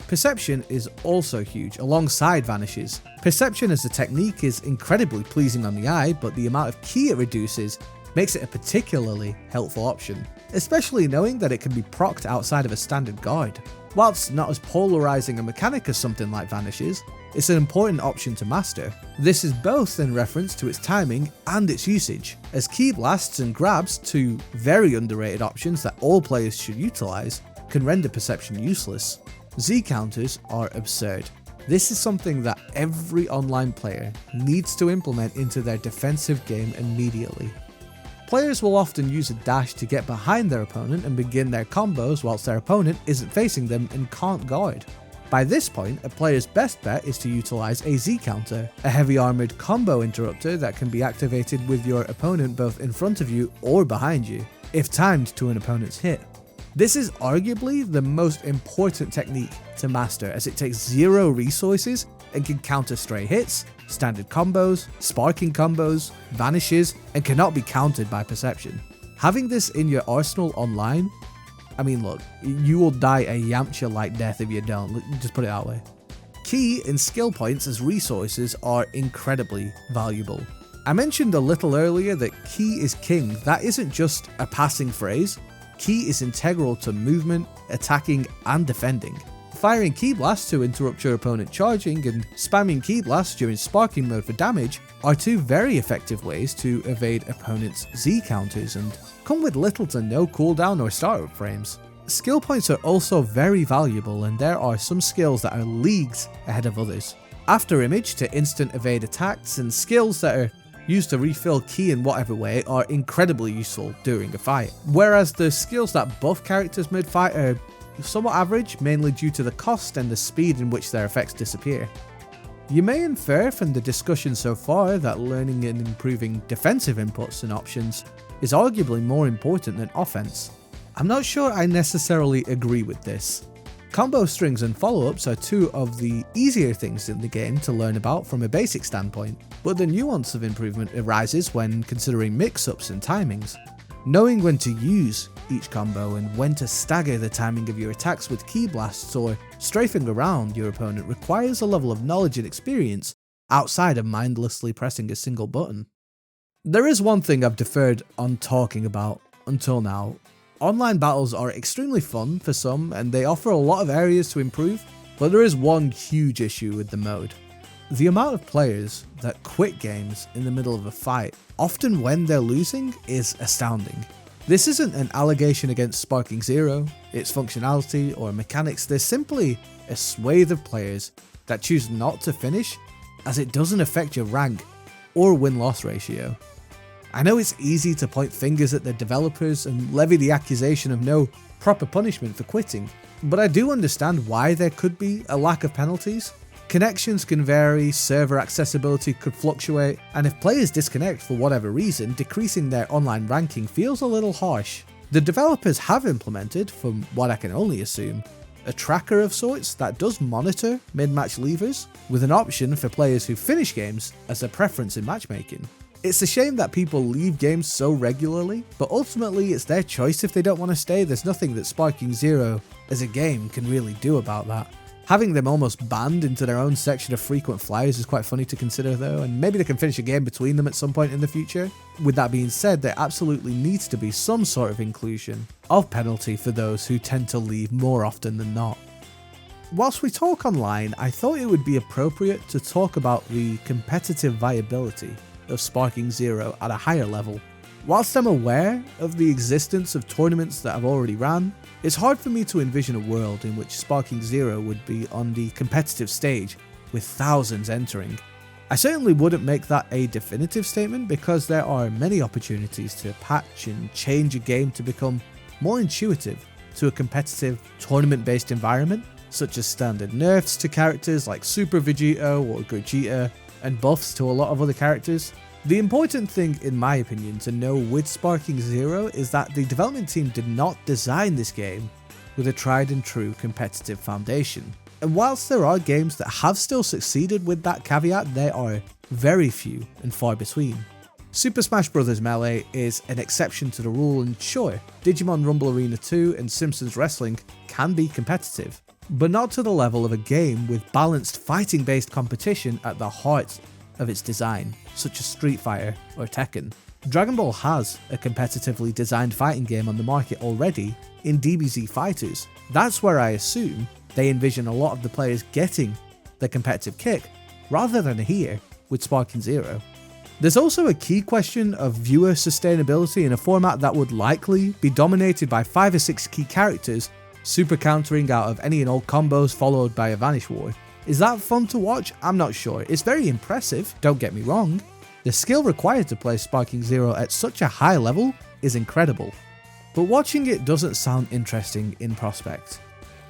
Perception is also huge alongside vanishes. Perception as a technique is incredibly pleasing on the eye, but the amount of ki it reduces makes it a particularly helpful option, especially knowing that it can be procced outside of a standard guard. Whilst not as polarizing a mechanic as something like vanishes, it's an important option to master. This is both in reference to its timing and its usage, as ki blasts and grabs, two very underrated options that all players should utilize, can render perception useless. Z counters are absurd. This is something that every online player needs to implement into their defensive game immediately. Players will often use a dash to get behind their opponent and begin their combos whilst their opponent isn't facing them and can't guard. By this point, a player's best bet is to utilize a Z counter, a heavy armored combo interrupter that can be activated with your opponent both in front of you or behind you, if timed to an opponent's hit. This is arguably the most important technique to master, as it takes zero resources and can counter stray hits, standard combos, sparking combos, vanishes, and cannot be countered by perception. Having this in your arsenal online, I mean look, you will die a Yamcha-like death if you don't, just put it that way. Ki and skill points as resources are incredibly valuable. I mentioned a little earlier that ki is king. That isn't just a passing phrase. Ki is integral to movement, attacking, and defending. Firing ki blasts to interrupt your opponent charging and spamming ki blasts during sparking mode for damage are two very effective ways to evade opponents' Z counters and come with little to no cooldown or startup frames. Skill points are also very valuable, and there are some skills that are leagues ahead of others. After image to instant evade attacks, and skills that are used to refill ki in whatever way are incredibly useful during a fight, whereas the skills that buff characters mid-fight are somewhat average, mainly due to the cost and the speed in which their effects disappear. You may infer from the discussion so far that learning and improving defensive inputs and options is arguably more important than offense. I'm not sure I necessarily agree with this. Combo strings and follow-ups are two of the easier things in the game to learn about from a basic standpoint, but the nuance of improvement arises when considering mix-ups and timings. Knowing when to use each combo and when to stagger the timing of your attacks with ki blasts or strafing around your opponent requires a level of knowledge and experience outside of mindlessly pressing a single button. There is one thing I've deferred on talking about until now. Online battles are extremely fun for some, and they offer a lot of areas to improve, but there is one huge issue with the mode. The amount of players that quit games in the middle of a fight, often when they're losing, is astounding. This isn't an allegation against Sparking Zero, its functionality, or mechanics. There's simply a swathe of players that choose not to finish, as it doesn't affect your rank or win-loss ratio. I know it's easy to point fingers at the developers and levy the accusation of no proper punishment for quitting, but I do understand why there could be a lack of penalties. Connections can vary, server accessibility could fluctuate, and if players disconnect for whatever reason, decreasing their online ranking feels a little harsh. The developers have implemented, from what I can only assume, a tracker of sorts that does monitor mid-match leavers, with an option for players who finish games as a preference in matchmaking. It's a shame that people leave games so regularly, but ultimately it's their choice if they don't want to stay. There's nothing that Sparking Zero as a game can really do about that. Having them almost banned into their own section of frequent flyers is quite funny to consider though, and maybe they can finish a game between them at some point in the future. With that being said, there absolutely needs to be some sort of inclusion of penalty for those who tend to leave more often than not. whilst we talk online, I thought it would be appropriate to talk about the competitive viability of Sparking Zero at a higher level. Whilst I'm aware of the existence of tournaments that I've already ran, it's hard for me to envision a world in which Sparking Zero would be on the competitive stage with thousands entering. I certainly wouldn't make that a definitive statement because there are many opportunities to patch and change a game to become more intuitive to a competitive tournament-based environment, such as standard nerfs to characters like Super Vegeta or Gogeta, and buffs to a lot of other characters. The important thing, in my opinion, to know with Sparking Zero is that the development team did not design this game with a tried and true competitive foundation. And whilst there are games that have still succeeded with that caveat, they are very few and far between. Super Smash Bros. Melee is an exception to the rule, and sure, Digimon Rumble Arena 2 and Simpsons Wrestling can be competitive, but not to the level of a game with balanced fighting-based competition at the heart of its design, such as Street Fighter or Tekken. Dragon Ball has a competitively designed fighting game on the market already in DBZ Fighters. That's where I assume they envision a lot of the players getting the competitive kick, rather than here with Sparking Zero. There's also a key question of viewer sustainability in a format that would likely be dominated by 5 or 6 key characters super countering out of any and all combos followed by a Vanish War. Is that fun to watch? I'm not sure. It's very impressive, don't get me wrong. The skill required to play Sparking Zero at such a high level is incredible, but watching it doesn't sound interesting in prospect.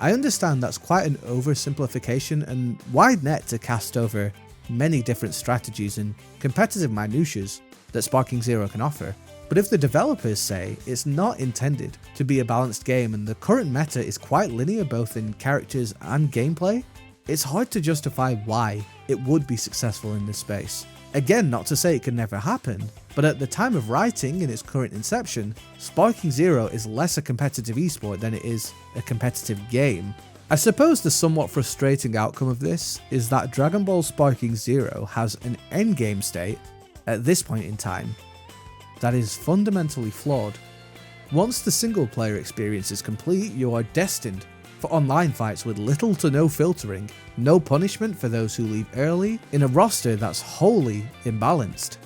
I understand that's quite an oversimplification and wide net to cast over many different strategies and competitive minutiae that Sparking Zero can offer, but if the developers say it's not intended to be a balanced game and the current meta is quite linear both in characters and gameplay, it's hard to justify why it would be successful in this space. Again, not to say it could never happen, but at the time of writing in its current inception, Sparking Zero is less a competitive esport than it is a competitive game. I suppose the somewhat frustrating outcome of this is that Dragon Ball Sparking Zero has an endgame state, at this point in time, that is fundamentally flawed. Once the single player experience is complete, you are destined for online fights with little to no filtering, no punishment for those who leave early, in a roster that's wholly imbalanced.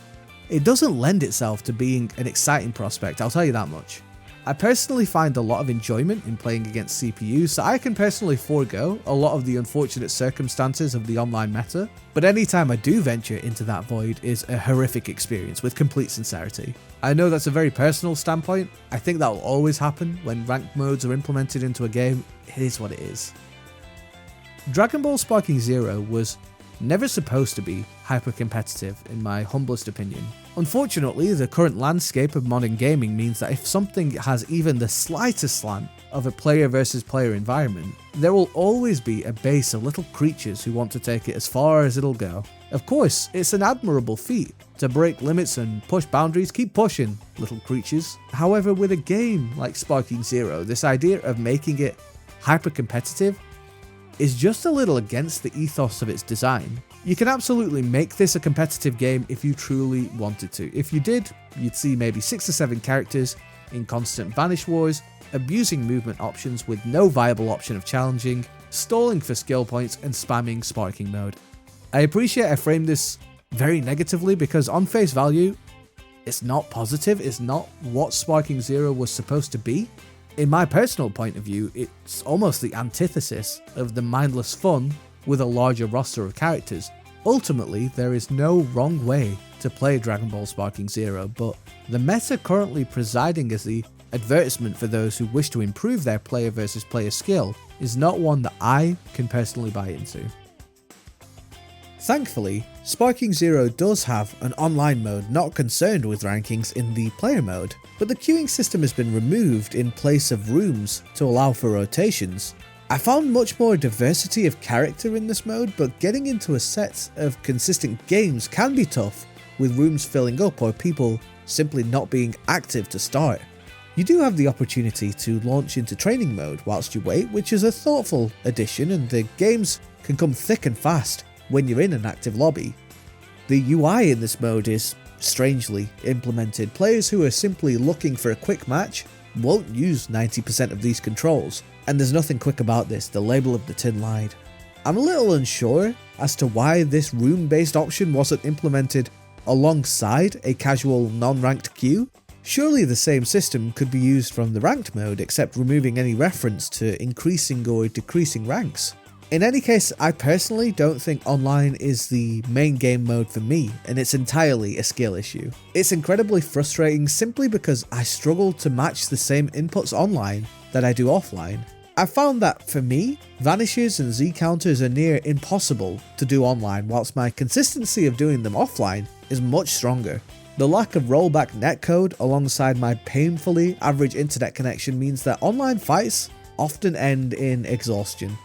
It doesn't lend itself to being an exciting prospect, I'll tell you that much. I personally find a lot of enjoyment in playing against CPUs, so I can personally forego a lot of the unfortunate circumstances of the online meta, but anytime I do venture into that void is a horrific experience with complete sincerity. I know that's a very personal standpoint. I think that will always happen when ranked modes are implemented into a game. It is what it is. Dragon Ball Sparking Zero was never supposed to be hyper-competitive in my humblest opinion. Unfortunately, the current landscape of modern gaming means that if something has even the slightest slant of a player versus player environment, there will always be a base of little creatures who want to take it as far as it'll go. Of course, it's an admirable feat to break limits and push boundaries. Keep pushing, little creatures. However, with a game like Sparking Zero, this idea of making it hyper-competitive is just a little against the ethos of its design. You can absolutely make this a competitive game if you truly wanted to. If you did, you'd see maybe 6 or 7 characters in constant Vanish Wars, abusing movement options with no viable option of challenging, stalling for skill points and spamming Sparking mode. I appreciate I framed this very negatively because on face value, it's not positive, it's not what Sparking Zero was supposed to be. In my personal point of view, it's almost the antithesis of the mindless fun with a larger roster of characters. Ultimately, there is no wrong way to play Dragon Ball Sparking Zero, but the meta currently presiding as the advertisement for those who wish to improve their player versus player skill is not one that I can personally buy into. Thankfully, Sparking Zero does have an online mode not concerned with rankings in the player mode, but the queuing system has been removed in place of rooms to allow for rotations. I found much more diversity of character in this mode, but getting into a set of consistent games can be tough with rooms filling up or people simply not being active to start. You do have the opportunity to launch into training mode whilst you wait, which is a thoughtful addition, and the games can come thick and fast when you're in an active lobby. The UI in this mode is strangely implemented. Players who are simply looking for a quick match won't use 90% of these controls, and there's nothing quick about this, the label of the tin lied. I'm a little unsure as to why this room-based option wasn't implemented alongside a casual non-ranked queue. Surely the same system could be used from the ranked mode, except removing any reference to increasing or decreasing ranks. In any case, I personally don't think online is the main game mode for me, and it's entirely a skill issue. It's incredibly frustrating simply because I struggle to match the same inputs online that I do offline. I've found that for me, vanishes and Z counters are near impossible to do online, whilst my consistency of doing them offline is much stronger. The lack of rollback netcode alongside my painfully average internet connection means that online fights often end in exhaustion.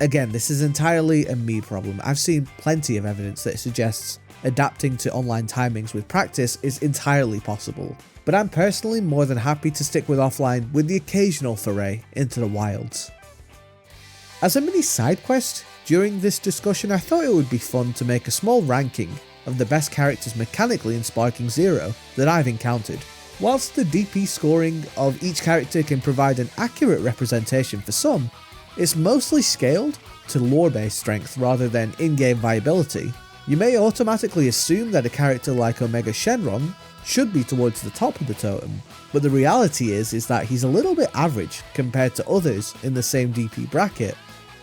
Again, this is entirely a me problem. I've seen plenty of evidence that suggests adapting to online timings with practice is entirely possible, but I'm personally more than happy to stick with offline with the occasional foray into the wilds. As a mini side quest, during this discussion I thought it would be fun to make a small ranking of the best characters mechanically in Sparking Zero that I've encountered. Whilst the DP scoring of each character can provide an accurate representation for some, it's mostly scaled to lore-based strength rather than in-game viability. You may automatically assume that a character like Omega Shenron should be towards the top of the totem, but the reality is that he's a little bit average compared to others in the same DP bracket.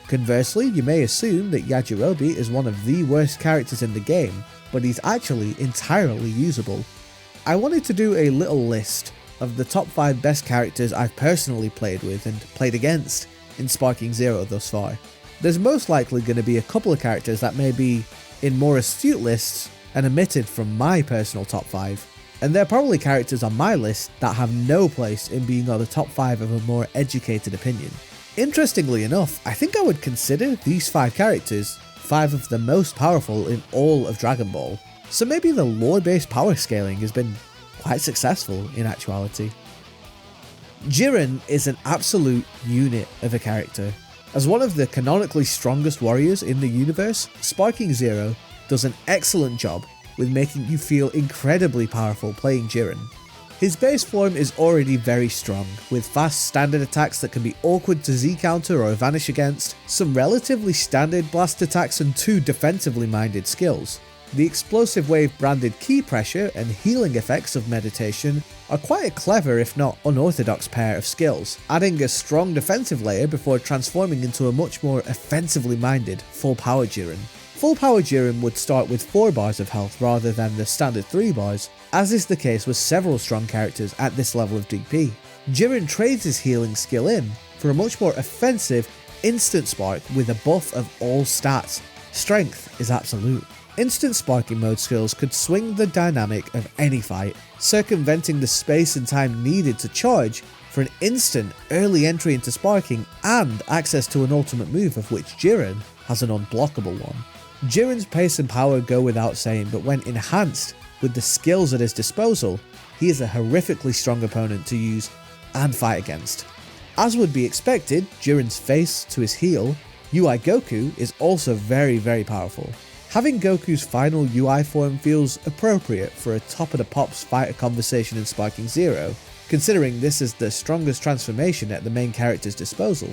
Conversely, you may assume that Yajirobe is one of the worst characters in the game, but he's actually entirely usable. I wanted to do a little list of the top 5 best characters I've personally played with and played against in Sparking Zero thus far. There's most likely going to be a couple of characters that may be in more astute lists and omitted from my personal top 5, and they're probably characters on my list that have no place in being on the top 5 of a more educated opinion. Interestingly enough, I think I would consider these 5 characters 5 of the most powerful in all of Dragon Ball, so maybe the lore-based power scaling has been quite successful in actuality. Jiren is an absolute unit of a character. As one of the canonically strongest warriors in the universe, Sparking Zero does an excellent job with making you feel incredibly powerful playing Jiren. His base form is already very strong, with fast standard attacks that can be awkward to Z counter or vanish against, some relatively standard blast attacks and 2 defensively minded skills. The explosive wave branded key pressure and healing effects of meditation are quite a clever if not unorthodox pair of skills, adding a strong defensive layer before transforming into a much more offensively minded full power Jiren. Full power Jiren would start with 4 bars of health rather than the standard 3 bars, as is the case with several strong characters at this level of DP. Jiren trades his healing skill in for a much more offensive instant spark with a buff of all stats. Strength is absolute. Instant sparking mode skills could swing the dynamic of any fight, circumventing the space and time needed to charge for an instant early entry into sparking and access to an ultimate move of which Jiren has an unblockable one. Jiren's pace and power go without saying, but when enhanced with the skills at his disposal, he is a horrifically strong opponent to use and fight against. As would be expected, Jiren's face to his heel, UI Goku is also very powerful. Having Goku's final UI form feels appropriate for a top of the pops fighter conversation in Sparking Zero, considering this is the strongest transformation at the main character's disposal.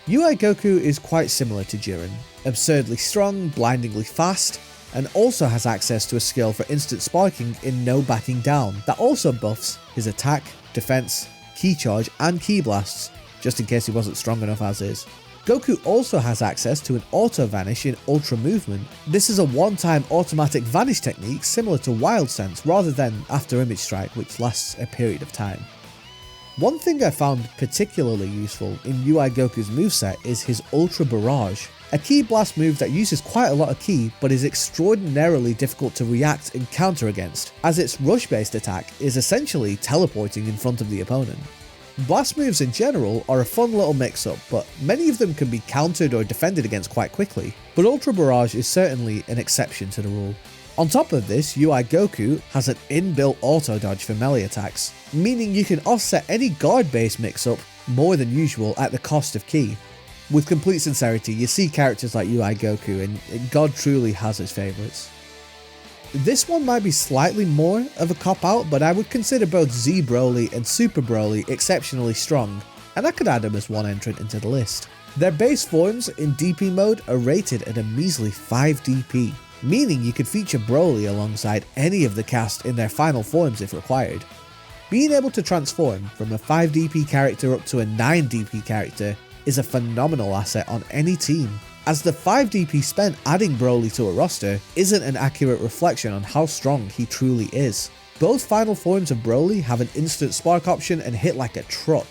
UI Goku is quite similar to Jiren, absurdly strong, blindingly fast, and also has access to a skill for instant sparking in no backing down that also buffs his attack, defense, ki charge and ki blasts, just in case he wasn't strong enough as is. Goku also has access to an auto vanish in ultra movement. This is a one-time automatic vanish technique similar to Wild Sense rather than after image strike, which lasts a period of time. One thing I found particularly useful in UI Goku's moveset is his Ultra Barrage, a ki blast move that uses quite a lot of ki but is extraordinarily difficult to react and counter against, as its rush-based attack is essentially teleporting in front of the opponent. Blast moves in general are a fun little mix-up, but many of them can be countered or defended against quite quickly, but Ultra Barrage is certainly an exception to the rule. On top of this, UI Goku has an inbuilt auto dodge for melee attacks, meaning you can offset any guard-based mix-up more than usual at the cost of ki. With complete sincerity, you see characters like UI Goku and God truly has his favourites. This one might be slightly more of a cop-out, but I would consider both Z Broly and Super Broly exceptionally strong, and I could add them as one entrant into the list. Their base forms in DP mode are rated at a measly 5 DP, meaning you could feature Broly alongside any of the cast in their final forms if required. Being able to transform from a 5 DP character up to a 9 DP character is a phenomenal asset on any team, as the 5 DP spent adding Broly to a roster isn't an accurate reflection on how strong he truly is. Both final forms of Broly have an instant spark option and hit like a truck,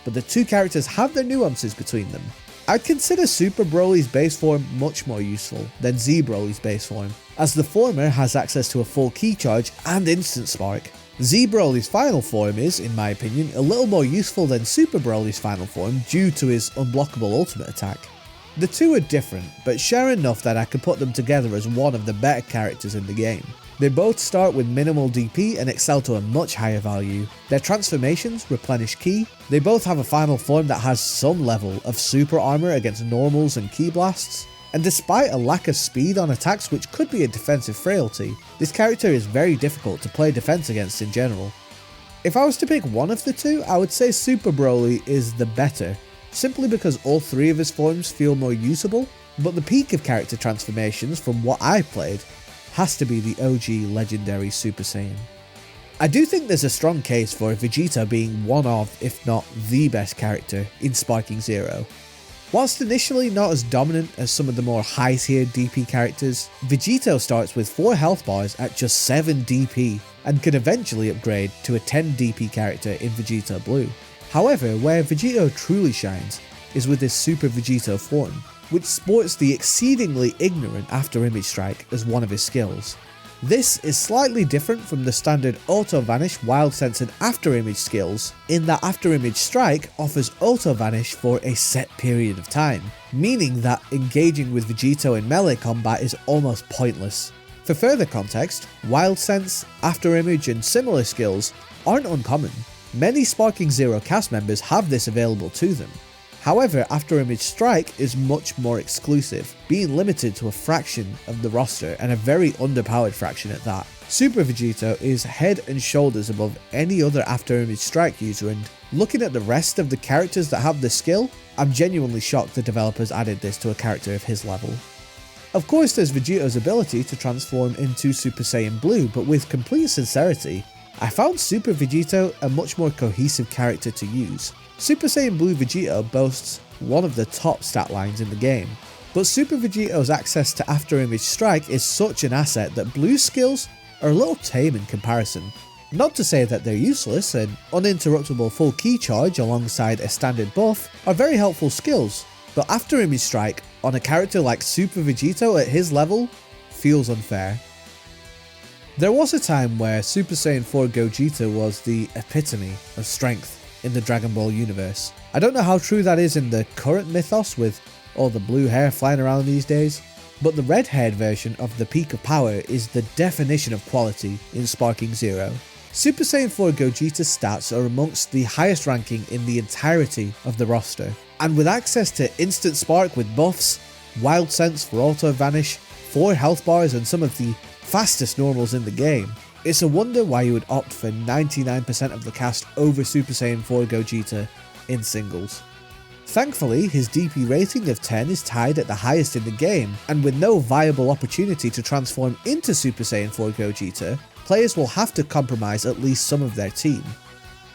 but the two characters have their nuances between them. I'd consider Super Broly's base form much more useful than Z Broly's base form, as the former has access to a full key charge and instant spark. Z Broly's final form is, in my opinion, a little more useful than Super Broly's final form due to his unblockable ultimate attack. The two are different, but share enough that I could put them together as one of the better characters in the game. They both start with minimal DP and excel to a much higher value. Their transformations replenish ki. They both have a final form that has some level of super armor against normals and ki blasts. And despite a lack of speed on attacks, which could be a defensive frailty, this character is very difficult to play defense against in general. If I was to pick one of the two, I would say Super Broly is the better, simply because all three of his forms feel more usable, but the peak of character transformations from what I played has to be the OG legendary Super Saiyan. I do think there's a strong case for Vegeta being one of, if not the best character in Sparking Zero. Whilst initially not as dominant as some of the more high-tiered DP characters, Vegeta starts with 4 health bars at just 7 DP and can eventually upgrade to a 10 DP character in Vegeta Blue. However, where Vegeta truly shines is with his Super Vegeta form, which sports the exceedingly ignorant After Image Strike as one of his skills. This is slightly different from the standard Auto Vanish, Wild Sense and After Image skills, in that After Image Strike offers Auto Vanish for a set period of time, meaning that engaging with Vegeta in melee combat is almost pointless. For further context, Wild Sense, After Image and similar skills aren't uncommon. Many Sparking Zero cast members have this available to them. However, After Image Strike is much more exclusive, being limited to a fraction of the roster and a very underpowered fraction at that. Super Vegeta is head and shoulders above any other After Image Strike user, and looking at the rest of the characters that have this skill, I'm genuinely shocked the developers added this to a character of his level. Of course, there's Vegeta's ability to transform into Super Saiyan Blue, but with complete sincerity, I found Super Vegeta a much more cohesive character to use. Super Saiyan Blue Vegeta boasts one of the top stat lines in the game, but Super Vegeta's access to After Image Strike is such an asset that Blue's skills are a little tame in comparison. Not to say that they're useless, an uninterruptible full key charge alongside a standard buff are very helpful skills, but After Image Strike on a character like Super Vegeta at his level feels unfair. There was a time where Super Saiyan 4 Gogeta was the epitome of strength in the Dragon Ball universe. I don't know how true that is in the current mythos with all the blue hair flying around these days, but the red-haired version of the peak of power is the definition of quality in Sparking Zero. Super Saiyan 4 Gogeta's stats are amongst the highest ranking in the entirety of the roster, and with access to instant spark with buffs, Wild Sense for Auto Vanish, 4 health bars and some of the fastest normals in the game, it's a wonder why you would opt for 99% of the cast over Super Saiyan 4 Gogeta in singles. Thankfully, his DP rating of 10 is tied at the highest in the game, and with no viable opportunity to transform into Super Saiyan 4 Gogeta, players will have to compromise at least some of their team.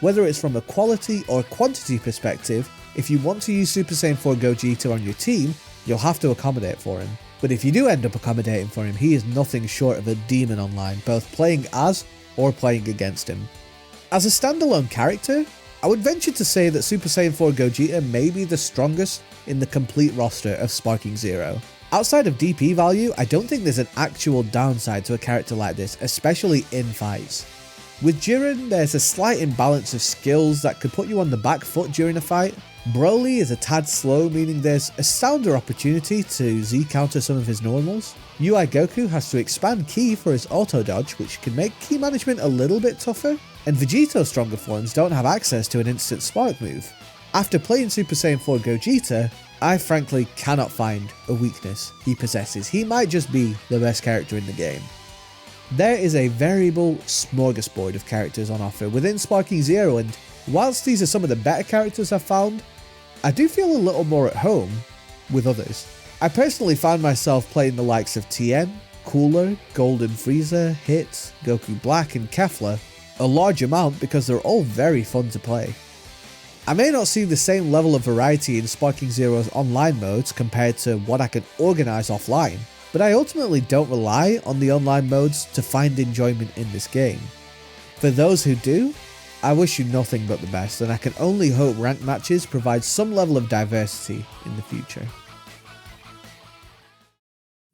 Whether it's from a quality or quantity perspective, if you want to use Super Saiyan 4 Gogeta on your team, you'll have to accommodate for him. But if you do end up accommodating for him, he is nothing short of a demon online, both playing as or playing against him. As a standalone character, I would venture to say that Super Saiyan 4 Gogeta may be the strongest in the complete roster of Sparking Zero. Outside of DP value, I don't think there's an actual downside to a character like this, especially in fights. With Jiren, there's a slight imbalance of skills that could put you on the back foot during a fight. Broly is a tad slow, meaning there's a sounder opportunity to Z-counter some of his normals. UI Goku has to expand ki for his auto dodge, which can make ki management a little bit tougher, and Vegeta's stronger forms don't have access to an instant spark move. After playing Super Saiyan 4 Gogeta, I frankly cannot find a weakness he possesses. He might just be the best character in the game. There is a variable smorgasbord of characters on offer within Sparking Zero, and whilst these are some of the better characters I've found, I do feel a little more at home with others. I personally found myself playing the likes of Tien, Cooler, Golden Frieza, Hit, Goku Black and Kefla a large amount because they're all very fun to play. I may not see the same level of variety in Sparking Zero's online modes compared to what I can organise offline, but I ultimately don't rely on the online modes to find enjoyment in this game. For those who do, I wish you nothing but the best, and I can only hope ranked matches provide some level of diversity in the future.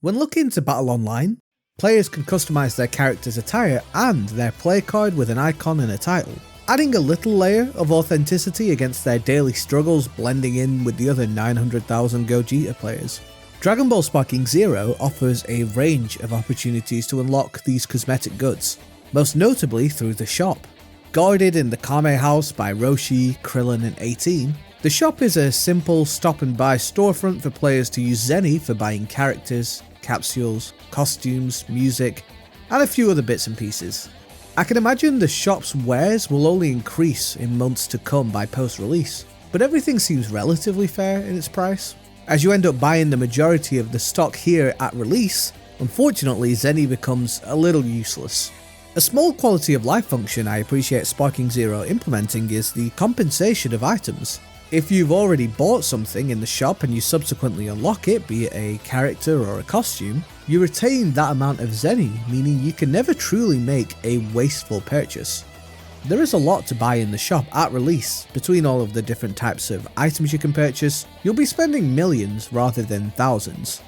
When looking to battle online, players can customise their character's attire and their play card with an icon and a title, adding a little layer of authenticity against their daily struggles blending in with the other 900,000 Gogeta players. Dragon Ball Sparking Zero offers a range of opportunities to unlock these cosmetic goods, most notably through the shop. Guarded in the Kame House by Roshi, Krillin and 18, the shop is a simple stop and buy storefront for players to use Zenny for buying characters, capsules, costumes, music, and a few other bits and pieces. I can imagine the shop's wares will only increase in months to come by post-release, but everything seems relatively fair in its price. As you end up buying the majority of the stock here at release, unfortunately Zenny becomes a little useless. A small quality of life function I appreciate Sparking Zero implementing is the compensation of items. If you've already bought something in the shop and you subsequently unlock it, be it a character or a costume, you retain that amount of Zenny, meaning you can never truly make a wasteful purchase. There is a lot to buy in the shop at release. Between all of the different types of items you can purchase, you'll be spending millions rather than thousands.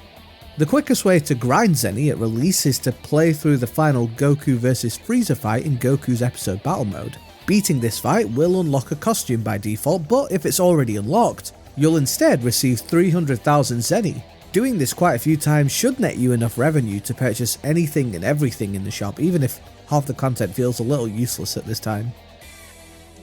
The quickest way to grind Zenny at release is to play through the final Goku vs Frieza fight in Goku's episode battle mode. Beating this fight will unlock a costume by default, but if it's already unlocked, you'll instead receive 300,000 Zenny. Doing this quite a few times should net you enough revenue to purchase anything and everything in the shop, even if half the content feels a little useless at this time.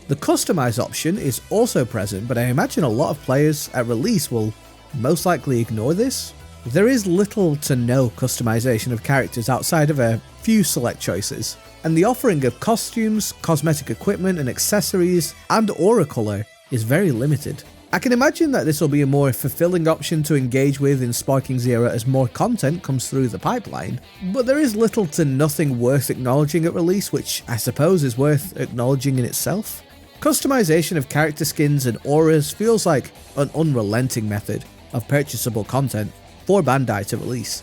The customize option is also present, but I imagine a lot of players at release will most likely ignore this. There is little to no customization of characters outside of a few select choices, and the offering of costumes, cosmetic equipment and accessories and aura color is very limited. I can imagine that this will be a more fulfilling option to engage with in Sparking Zero as more content comes through the pipeline, but there is little to nothing worth acknowledging at release, which I suppose is worth acknowledging in itself. Customization of character skins and auras feels like an unrelenting method of purchasable content for Bandai to release.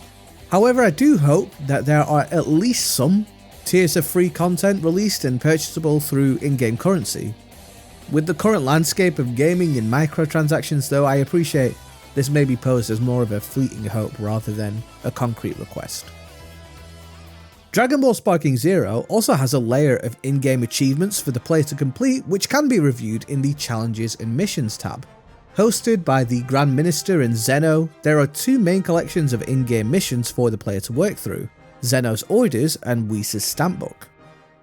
However, I do hope that there are at least some tiers of free content released and purchasable through in-game currency. With the current landscape of gaming and microtransactions though, I appreciate this may be posed as more of a fleeting hope rather than a concrete request. Dragon Ball Sparking Zero also has a layer of in-game achievements for the player to complete, which can be reviewed in the Challenges and Missions tab. Hosted by the Grand Minister and Zeno, there are two main collections of in-game missions for the player to work through: Zeno's Orders and Whis' Stamp Book.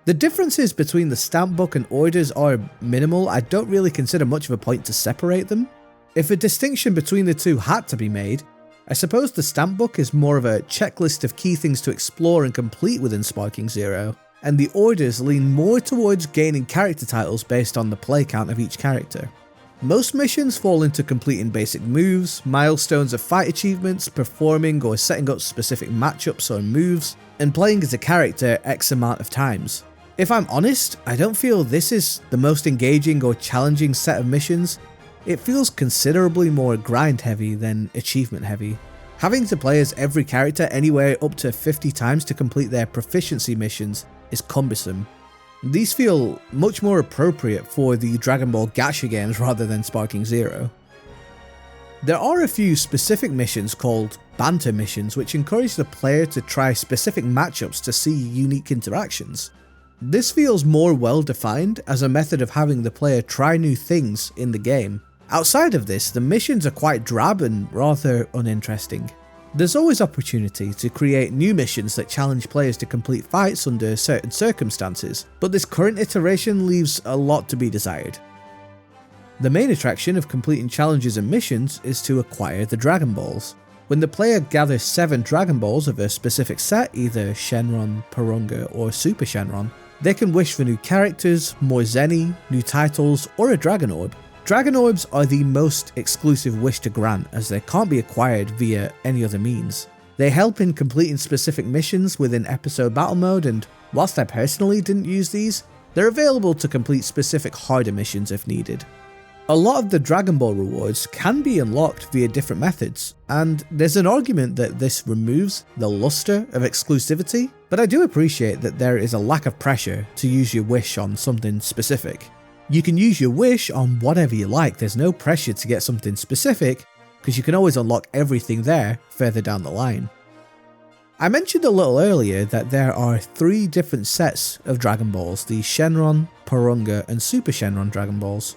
The differences between the Stamp Book and Orders are minimal. I don't really consider much of a point to separate them. If a distinction between the two had to be made, I suppose the Stamp Book is more of a checklist of key things to explore and complete within Sparking Zero, and the Orders lean more towards gaining character titles based on the play count of each character. Most missions fall into completing basic moves, milestones of fight achievements, performing or setting up specific matchups or moves, and playing as a character X amount of times. If I'm honest, I don't feel this is the most engaging or challenging set of missions. It feels considerably more grind heavy than achievement heavy. Having to play as every character anywhere up to 50 times to complete their proficiency missions is cumbersome. These feel much more appropriate for the Dragon Ball Gacha games rather than Sparking Zero. There are a few specific missions called banter missions which encourage the player to try specific matchups to see unique interactions. This feels more well defined as a method of having the player try new things in the game. Outside of this, the missions are quite drab and rather uninteresting. There's always opportunity to create new missions that challenge players to complete fights under certain circumstances, but this current iteration leaves a lot to be desired. The main attraction of completing challenges and missions is to acquire the Dragon Balls. When the player gathers 7 Dragon Balls of a specific set, either Shenron, Porunga, or Super Shenron, they can wish for new characters, more Zeni, new titles, or a Dragon Orb. Dragon Orbs are the most exclusive wish to grant, as they can't be acquired via any other means. They help in completing specific missions within episode battle mode, and whilst I personally didn't use these, they're available to complete specific harder missions if needed. A lot of the Dragon Ball rewards can be unlocked via different methods, and there's an argument that this removes the luster of exclusivity, but I do appreciate that there is a lack of pressure to use your wish on something specific. You can use your wish on whatever you like, there's no pressure to get something specific, because you can always unlock everything there further down the line. I mentioned a little earlier that there are 3 different sets of Dragon Balls, the Shenron, Porunga, and Super Shenron Dragon Balls.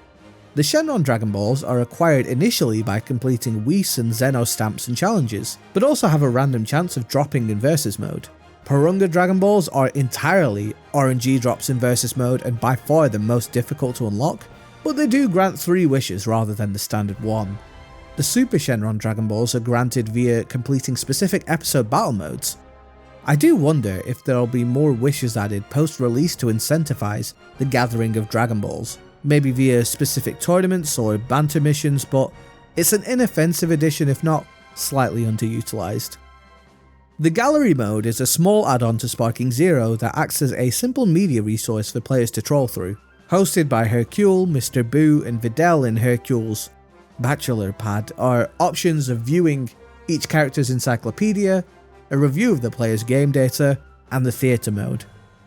The Shenron Dragon Balls are acquired initially by completing Whis and Zeno stamps and challenges, but also have a random chance of dropping in Versus mode. Porunga Dragon Balls are entirely RNG drops in Versus mode and by far the most difficult to unlock, but they do grant 3 wishes rather than the standard 1. The Super Shenron Dragon Balls are granted via completing specific episode battle modes. I do wonder if there will be more wishes added post-release to incentivize the gathering of Dragon Balls, maybe via specific tournaments or banter missions, but it's an inoffensive addition if not slightly underutilized. The Gallery mode is a small add-on to Sparking Zero that acts as a simple media resource for players to troll through. Hosted by Hercule, Mr. Boo, and Videl in Hercule's Bachelor Pad are options of viewing each character's encyclopedia, a review of the player's game data, and the theatre mode.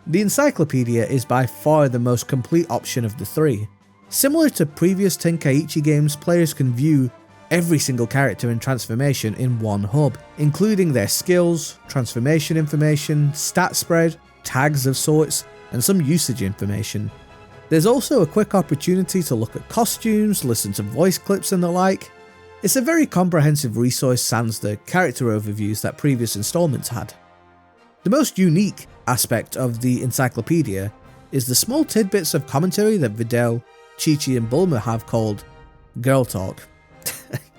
The encyclopedia is by far the most complete option of the 3. Similar to previous Tenkaichi games, players can view every single character and transformation in one hub, including their skills, transformation information, stat spread, tags of sorts, and some usage information. There's also a quick opportunity to look at costumes, listen to voice clips and the like. It's a very comprehensive resource sans the character overviews that previous installments had. The most unique aspect of the encyclopedia is the small tidbits of commentary that Videl, Chi-Chi and Bulma have called Girl Talk.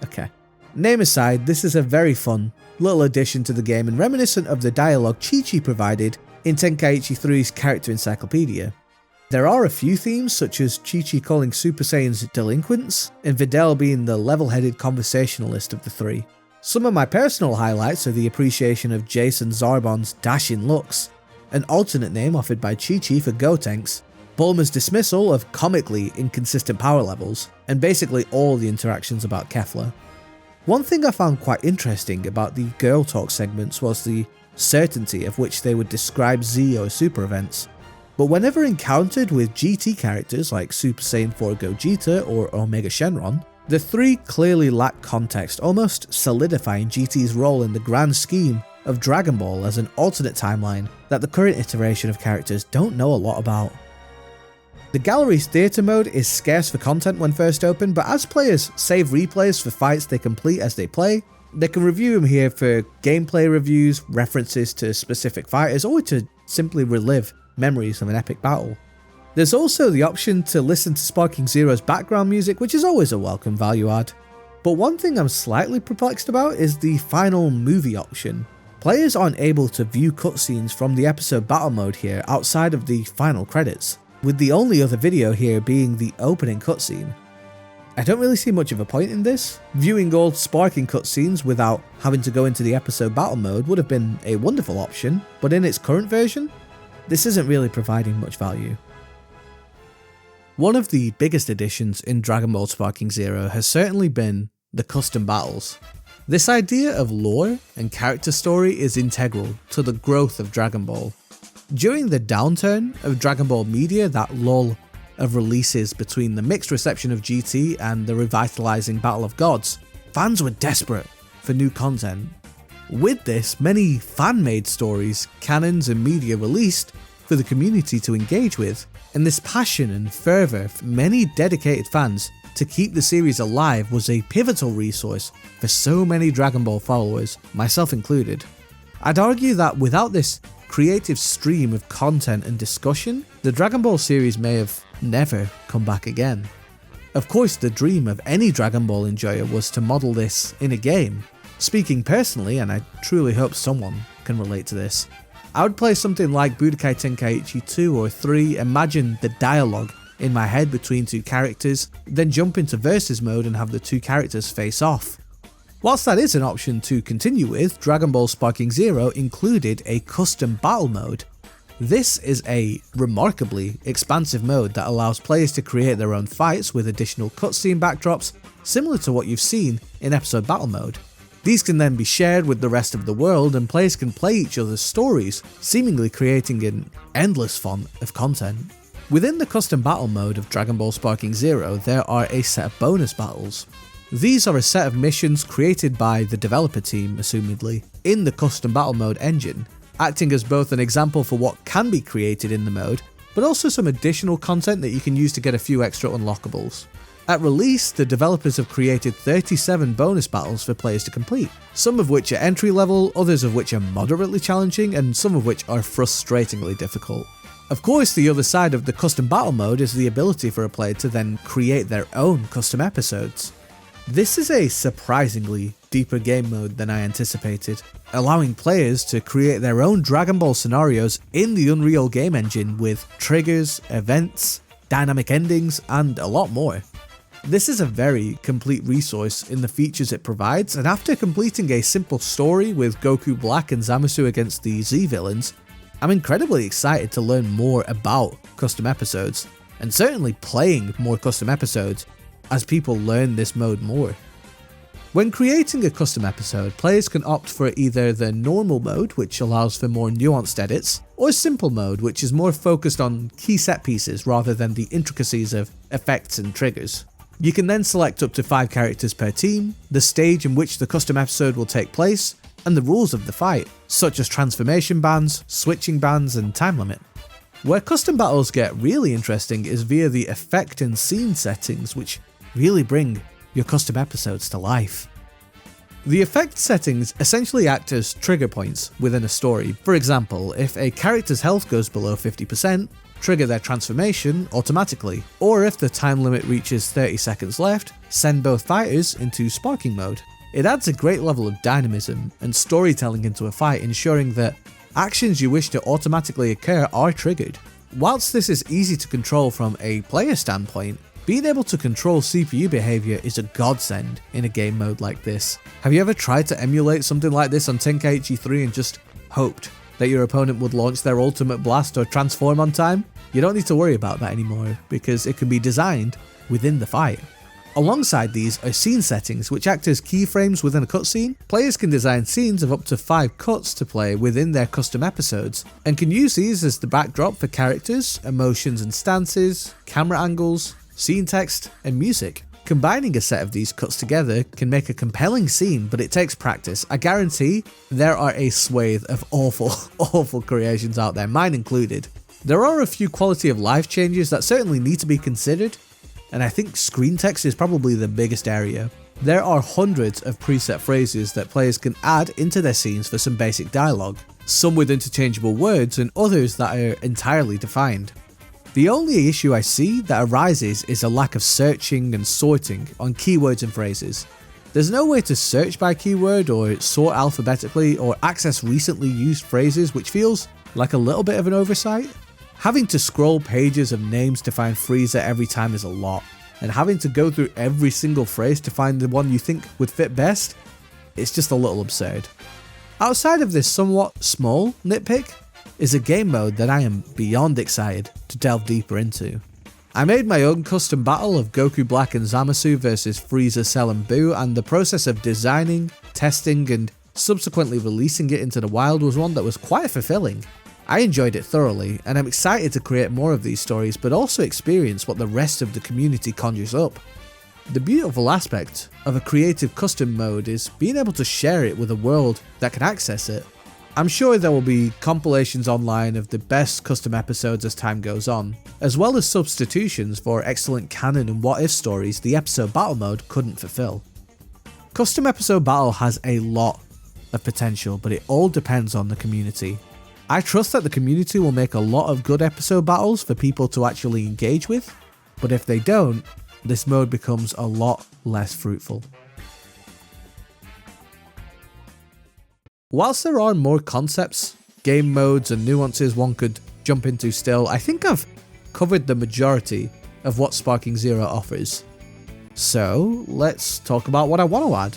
Okay. Name aside, this is a very fun little addition to the game and reminiscent of the dialogue Chi-Chi provided in Tenkaichi 3's character encyclopedia. There are a few themes, such as Chi-Chi calling Super Saiyans delinquents, and Videl being the level-headed conversationalist of the 3. Some of my personal highlights are the appreciation of Jason Zarbon's dashing looks, an alternate name offered by Chi-Chi for Gotenks, Bulma's dismissal of comically inconsistent power levels, and basically all the interactions about Kefla. One thing I found quite interesting about the Girl Talk segments was the certainty of which they would describe Z or Super events. But whenever encountered with GT characters like Super Saiyan 4 Gogeta or Omega Shenron, the 3 clearly lack context, almost solidifying GT's role in the grand scheme of Dragon Ball as an alternate timeline that the current iteration of characters don't know a lot about. The Gallery's theatre mode is scarce for content when first opened, but as players save replays for fights they complete as they play, they can review them here for gameplay reviews, references to specific fighters, or to simply relive memories of an epic battle. There's also the option to listen to Sparking Zero's background music, which is always a welcome value add. But one thing I'm slightly perplexed about is the final movie option. Players aren't able to view cutscenes from the episode battle mode here outside of the final credits, with the only other video here being the opening cutscene. I don't really see much of a point in this. Viewing old Sparking cutscenes without having to go into the episode battle mode would have been a wonderful option, but in its current version, this isn't really providing much value. One of the biggest additions in Dragon Ball Sparking Zero has certainly been the custom battles. This idea of lore and character story is integral to the growth of Dragon Ball. During the downturn of Dragon Ball media, that lull of releases between the mixed reception of GT and the revitalizing Battle of Gods, fans were desperate for new content. With this, many fan-made stories, canons and media released for the community to engage with, and this passion and fervour from many dedicated fans to keep the series alive was a pivotal resource for so many Dragon Ball followers, myself included. I'd argue that without this creative stream of content and discussion, the Dragon Ball series may have never come back again. Of course, the dream of any Dragon Ball enjoyer was to model this in a game, Speaking personally, and I truly hope someone can relate to this, I would play something like Budokai Tenkaichi 2 or 3, imagine the dialogue in my head between two characters, then jump into versus mode and have the two characters face off. Whilst that is an option to continue with, Dragon Ball Sparking Zero included a custom battle mode. This is a remarkably expansive mode that allows players to create their own fights with additional cutscene backdrops, similar to what you've seen in episode battle mode. These can then be shared with the rest of the world and players can play each other's stories, seemingly creating an endless font of content. Within the custom battle mode of Dragon Ball Sparking Zero, there are a set of bonus battles. These are a set of missions created by the developer team, assumedly, in the custom battle mode engine, acting as both an example for what can be created in the mode, but also some additional content that you can use to get a few extra unlockables. At release, the developers have created 37 bonus battles for players to complete, some of which are entry level, others of which are moderately challenging, and some of which are frustratingly difficult. Of course, the other side of the custom battle mode is the ability for a player to then create their own custom episodes. This is a surprisingly deeper game mode than I anticipated, allowing players to create their own Dragon Ball scenarios in the Unreal game engine with triggers, events, dynamic endings, and a lot more. This is a very complete resource in the features it provides, and after completing a simple story with Goku Black and Zamasu against the Z villains, I'm incredibly excited to learn more about custom episodes, and certainly playing more custom episodes as people learn this mode more. When creating a custom episode, players can opt for either the normal mode, which allows for more nuanced edits, or simple mode, which is more focused on key set pieces rather than the intricacies of effects and triggers. You can then select up to 5 characters per team, the stage in which the custom episode will take place, and the rules of the fight, such as transformation bans, switching bans, and time limit. Where custom battles get really interesting is via the effect and scene settings, which really bring your custom episodes to life. The effect settings essentially act as trigger points within a story. For example, if a character's health goes below 50%, trigger their transformation automatically, or if the time limit reaches 30 seconds left, send both fighters into sparking mode. It adds a great level of dynamism and storytelling into a fight, ensuring that actions you wish to automatically occur are triggered. Whilst this is easy to control from a player standpoint, being able to control CPU behavior is a godsend in a game mode like this. Have you ever tried to emulate something like this on Tenkaichi 3 and just hoped that your opponent would launch their ultimate blast or transform on time? You don't need to worry about that anymore, because it can be designed within the fight. Alongside these are scene settings, which act as keyframes within a cutscene. Players can design scenes of up to 5 cuts to play within their custom episodes, and can use these as the backdrop for characters, emotions and stances, camera angles, scene text, and music. Combining a set of these cuts together can make a compelling scene, but it takes practice. I guarantee there are a swathe of awful creations out there, mine included. There are a few quality of life changes that certainly need to be considered, and I think screen text is probably the biggest area. There are hundreds of preset phrases that players can add into their scenes for some basic dialogue, some with interchangeable words and others that are entirely defined. The only issue I see that arises is a lack of searching and sorting on keywords and phrases. There's no way to search by keyword or sort alphabetically or access recently used phrases, which feels like a little bit of an oversight. Having to scroll pages of names to find Frieza every time is a lot, and having to go through every single phrase to find the one you think would fit best, it's just a little absurd. Outside of this somewhat small nitpick, is a game mode that I am beyond excited to delve deeper into. I made my own custom battle of Goku Black and Zamasu versus Frieza, Cell and Buu, and the process of designing, testing, and subsequently releasing it into the wild was one that was quite fulfilling. I enjoyed it thoroughly, and I'm excited to create more of these stories, but also experience what the rest of the community conjures up. The beautiful aspect of a creative custom mode is being able to share it with a world that can access it. I'm sure there will be compilations online of the best custom episodes as time goes on, as well as substitutions for excellent canon and what-if stories the episode battle mode couldn't fulfill. Custom episode battle has a lot of potential, but it all depends on the community. I trust that the community will make a lot of good episode battles for people to actually engage with, but if they don't, this mode becomes a lot less fruitful. Whilst there are more concepts, game modes and nuances one could jump into still, I think I've covered the majority of what Sparking Zero offers. So let's talk about what I want to add.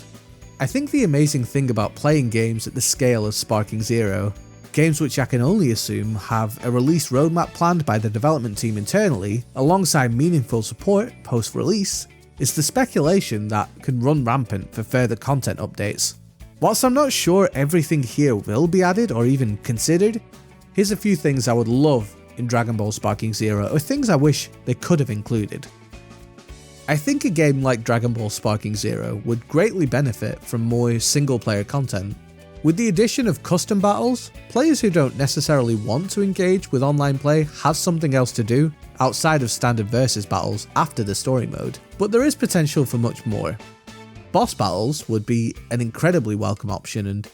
I think the amazing thing about playing games at the scale of Sparking Zero, games which I can only assume have a release roadmap planned by the development team internally, alongside meaningful support post-release, is the speculation that can run rampant for further content updates. Whilst I'm not sure everything here will be added or even considered, here's a few things I would love in Dragon Ball Sparking Zero, or things I wish they could have included. I think a game like Dragon Ball Sparking Zero would greatly benefit from more single player content. With the addition of custom battles, players who don't necessarily want to engage with online play have something else to do outside of standard versus battles after the story mode, but there is potential for much more. Boss battles would be an incredibly welcome option, and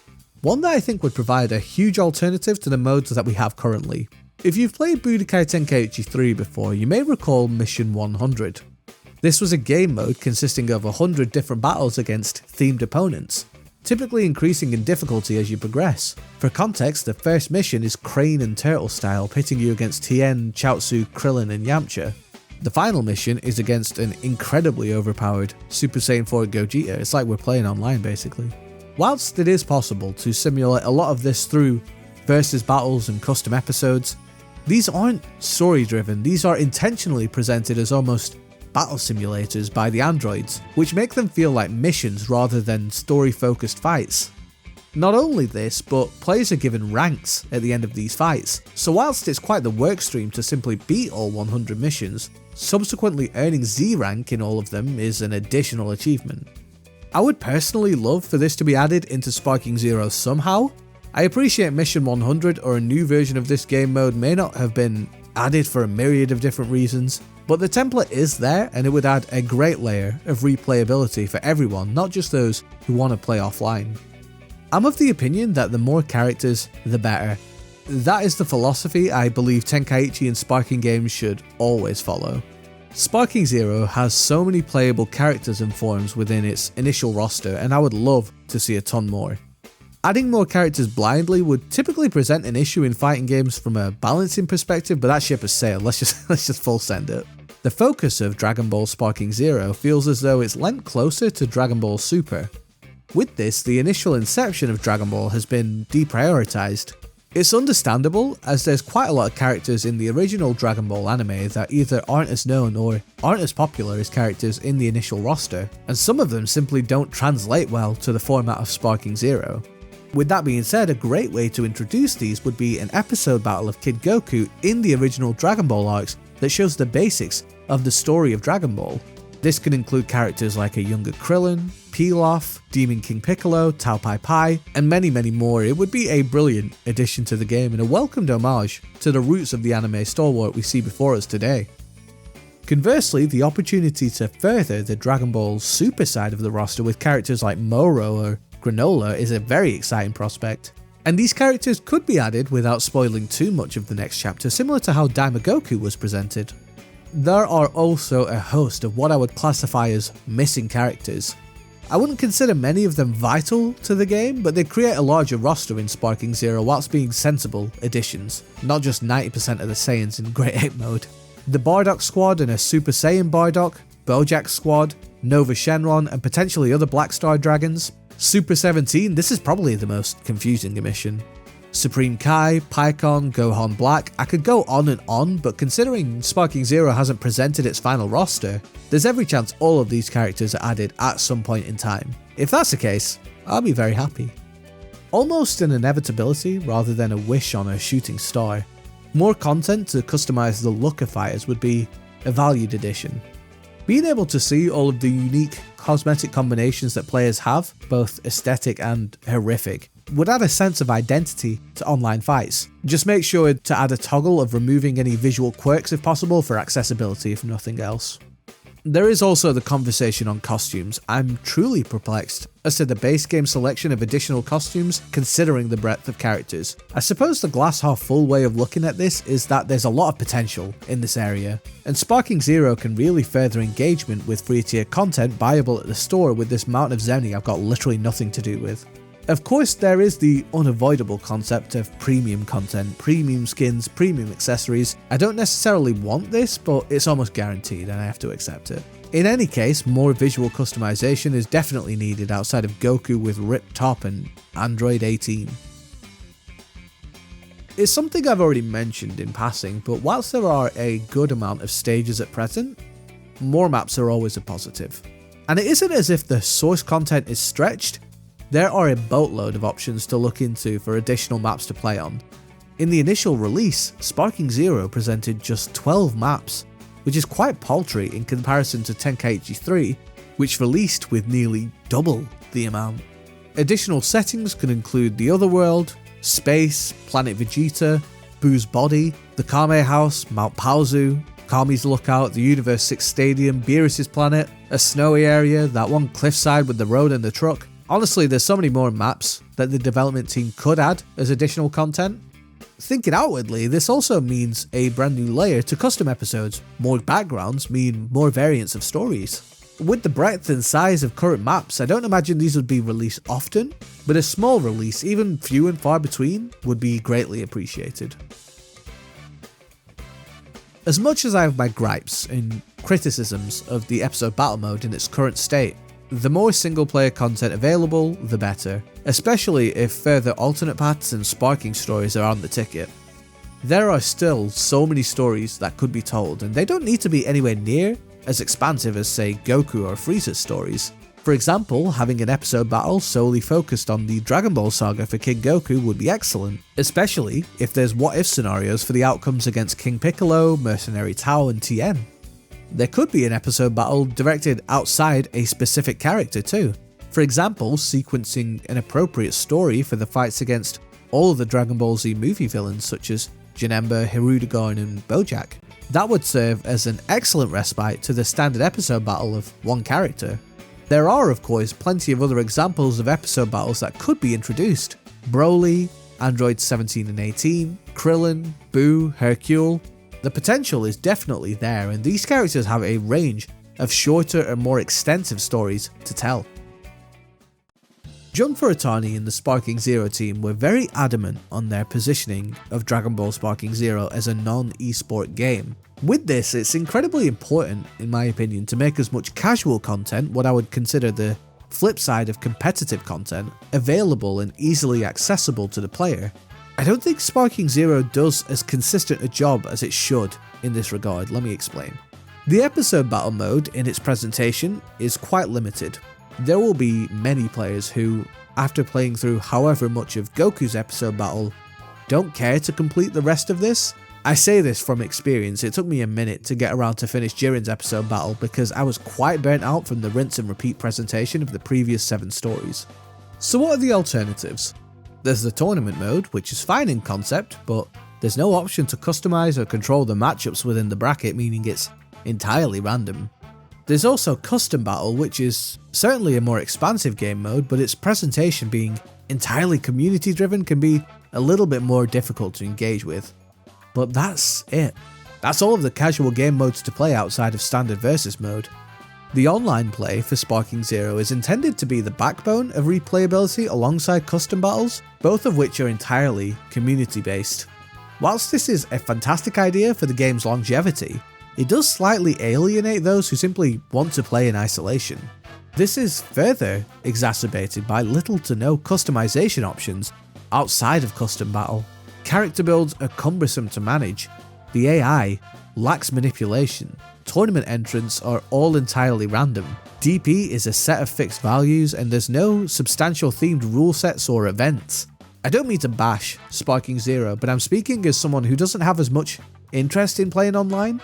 one that I think would provide a huge alternative to the modes that we have currently. If you've played Budokai Tenkaichi 3 before, you may recall Mission 100. This was a game mode consisting of 100 different battles against themed opponents, typically increasing in difficulty as you progress. For context, the first mission is Crane and Turtle style, pitting you against Tien, Chaozu, Krillin and Yamcha. The final mission is against an incredibly overpowered Super Saiyan 4 Gogeta. It's like we're playing online basically. Whilst it is possible to simulate a lot of this through versus battles and custom episodes, these aren't story driven, these are intentionally presented as almost battle simulators by the androids, which make them feel like missions rather than story-focused fights. Not only this, but players are given ranks at the end of these fights, so whilst it's quite the workstream to simply beat all 100 missions, subsequently earning Z rank in all of them is an additional achievement. I would personally love for this to be added into Sparking Zero somehow. I appreciate Mission 100 or a new version of this game mode may not have been added for a myriad of different reasons, but the template is there and it would add a great layer of replayability for everyone, not just those who want to play offline. I'm of the opinion that the more characters, the better. That is the philosophy I believe Tenkaichi and Sparking games should always follow. Sparking Zero has so many playable characters and forms within its initial roster, and I would love to see a ton more. Adding more characters blindly would typically present an issue in fighting games from a balancing perspective, but that ship has sailed, let's just full send it. The focus of Dragon Ball Sparking Zero feels as though it's lent closer to Dragon Ball Super. With this, the initial inception of Dragon Ball has been deprioritized. It's understandable, as there's quite a lot of characters in the original Dragon Ball anime that either aren't as known or aren't as popular as characters in the initial roster, and some of them simply don't translate well to the format of Sparking Zero. With that being said, a great way to introduce these would be an episode battle of Kid Goku in the original Dragon Ball arcs that shows the basics of the story of Dragon Ball. This could include characters like a younger Krillin, Pilaf, Demon King Piccolo, Tao Pai Pai, and many more. It would be a brilliant addition to the game and a welcomed homage to the roots of the anime stalwart we see before us today. Conversely, the opportunity to further the Dragon Ball Super side of the roster with characters like Moro or Granola is a very exciting prospect. And these characters could be added without spoiling too much of the next chapter, similar to how Daima Goku was presented. There are also a host of what I would classify as missing characters. I wouldn't consider many of them vital to the game, but they create a larger roster in Sparking Zero whilst being sensible additions, not just 90% of the Saiyans in Great Ape mode. The Bardock Squad and a Super Saiyan Bardock, Bojack Squad, Nova Shenron, and potentially other Black Star Dragons. Super 17, this is probably the most confusing omission. Supreme Kai, Piccolo, Gohan Black, I could go on and on, but considering Sparking Zero hasn't presented its final roster, there's every chance all of these characters are added at some point in time. If that's the case, I'll be very happy. Almost an inevitability rather than a wish on a shooting star. More content to customize the look of fighters would be a valued addition. Being able to see all of the unique cosmetic combinations that players have, both aesthetic and horrific, would add a sense of identity to online fights. Just make sure to add a toggle of removing any visual quirks if possible for accessibility if nothing else. There is also the conversation on costumes. I'm truly perplexed as to the base game selection of additional costumes considering the breadth of characters. I suppose the glass half full way of looking at this is that there's a lot of potential in this area, and Sparking Zero can really further engagement with free tier content buyable at the store with this mountain of Zeni I've got literally nothing to do with. Of course, there is the unavoidable concept of premium content, premium skins, premium accessories. I don't necessarily want this, but it's almost guaranteed and I have to accept it. In any case, more visual customization is definitely needed outside of Goku with ripped top and Android 18. It's something I've already mentioned in passing, but whilst there are a good amount of stages at present, more maps are always a positive. And it isn't as if the source content is stretched. There are a boatload of options to look into for additional maps to play on. In the initial release, Sparking Zero presented just 12 maps, which is quite paltry in comparison to Tenkaichi 3, which released with nearly double the amount. Additional settings can include the Otherworld, Space, Planet Vegeta, Boo's Body, the Kame House, Mount Paozu, Kami's Lookout, the Universe 6 Stadium, Beerus' Planet, a snowy area, that one cliffside with the road and the truck. Honestly, there's so many more maps that the development team could add as additional content. Thinking outwardly, this also means a brand new layer to custom episodes. More backgrounds mean more variants of stories. With the breadth and size of current maps, I don't imagine these would be released often, but a small release, even few and far between, would be greatly appreciated. As much as I have my gripes and criticisms of the episode battle mode in its current state, the more single player content available, the better, especially if further alternate paths and sparking stories are on the ticket. There are still so many stories that could be told, and they don't need to be anywhere near as expansive as, say, Goku or Frieza's stories. For example, having an episode battle solely focused on the Dragon Ball Saga for King Goku would be excellent, especially if there's what-if scenarios for the outcomes against King Piccolo, Mercenary Tao, and Tien. There could be an episode battle directed outside a specific character too. For example, sequencing an appropriate story for the fights against all of the Dragon Ball Z movie villains such as Janemba, Hirudegarn, and Bojack. That would serve as an excellent respite to the standard episode battle of one character. There are, of course, plenty of other examples of episode battles that could be introduced. Broly, Androids 17 and 18, Krillin, Boo, Hercule. The potential is definitely there, and these characters have a range of shorter and more extensive stories to tell. Jun Furitani and the Sparking Zero team were very adamant on their positioning of Dragon Ball Sparking Zero as a non-esport game. With this, it's incredibly important, in my opinion, to make as much casual content, what I would consider the flip side of competitive content, available and easily accessible to the player. I don't think Sparking Zero does as consistent a job as it should in this regard. Let me explain. The episode battle mode in its presentation is quite limited. There will be many players who, after playing through however much of Goku's episode battle, don't care to complete the rest of this. I say this from experience, it took me a minute to get around to finish Jiren's episode battle because I was quite burnt out from the rinse and repeat presentation of the previous 7 stories. So what are the alternatives? There's the tournament mode, which is fine in concept, but there's no option to customize or control the matchups within the bracket, meaning it's entirely random. There's also Custom Battle, which is certainly a more expansive game mode, but its presentation being entirely community driven can be a little bit more difficult to engage with. But that's it. That's all of the casual game modes to play outside of standard versus mode. The online play for Sparking Zero is intended to be the backbone of replayability alongside custom battles, both of which are entirely community based. Whilst this is a fantastic idea for the game's longevity, it does slightly alienate those who simply want to play in isolation. This is further exacerbated by little to no customization options outside of custom battle. Character builds are cumbersome to manage, the AI lacks manipulation, tournament entrants are all entirely random, DP is a set of fixed values, and there's no substantial themed rule sets or events. I don't mean to bash Sparking Zero, but I'm speaking as someone who doesn't have as much interest in playing online.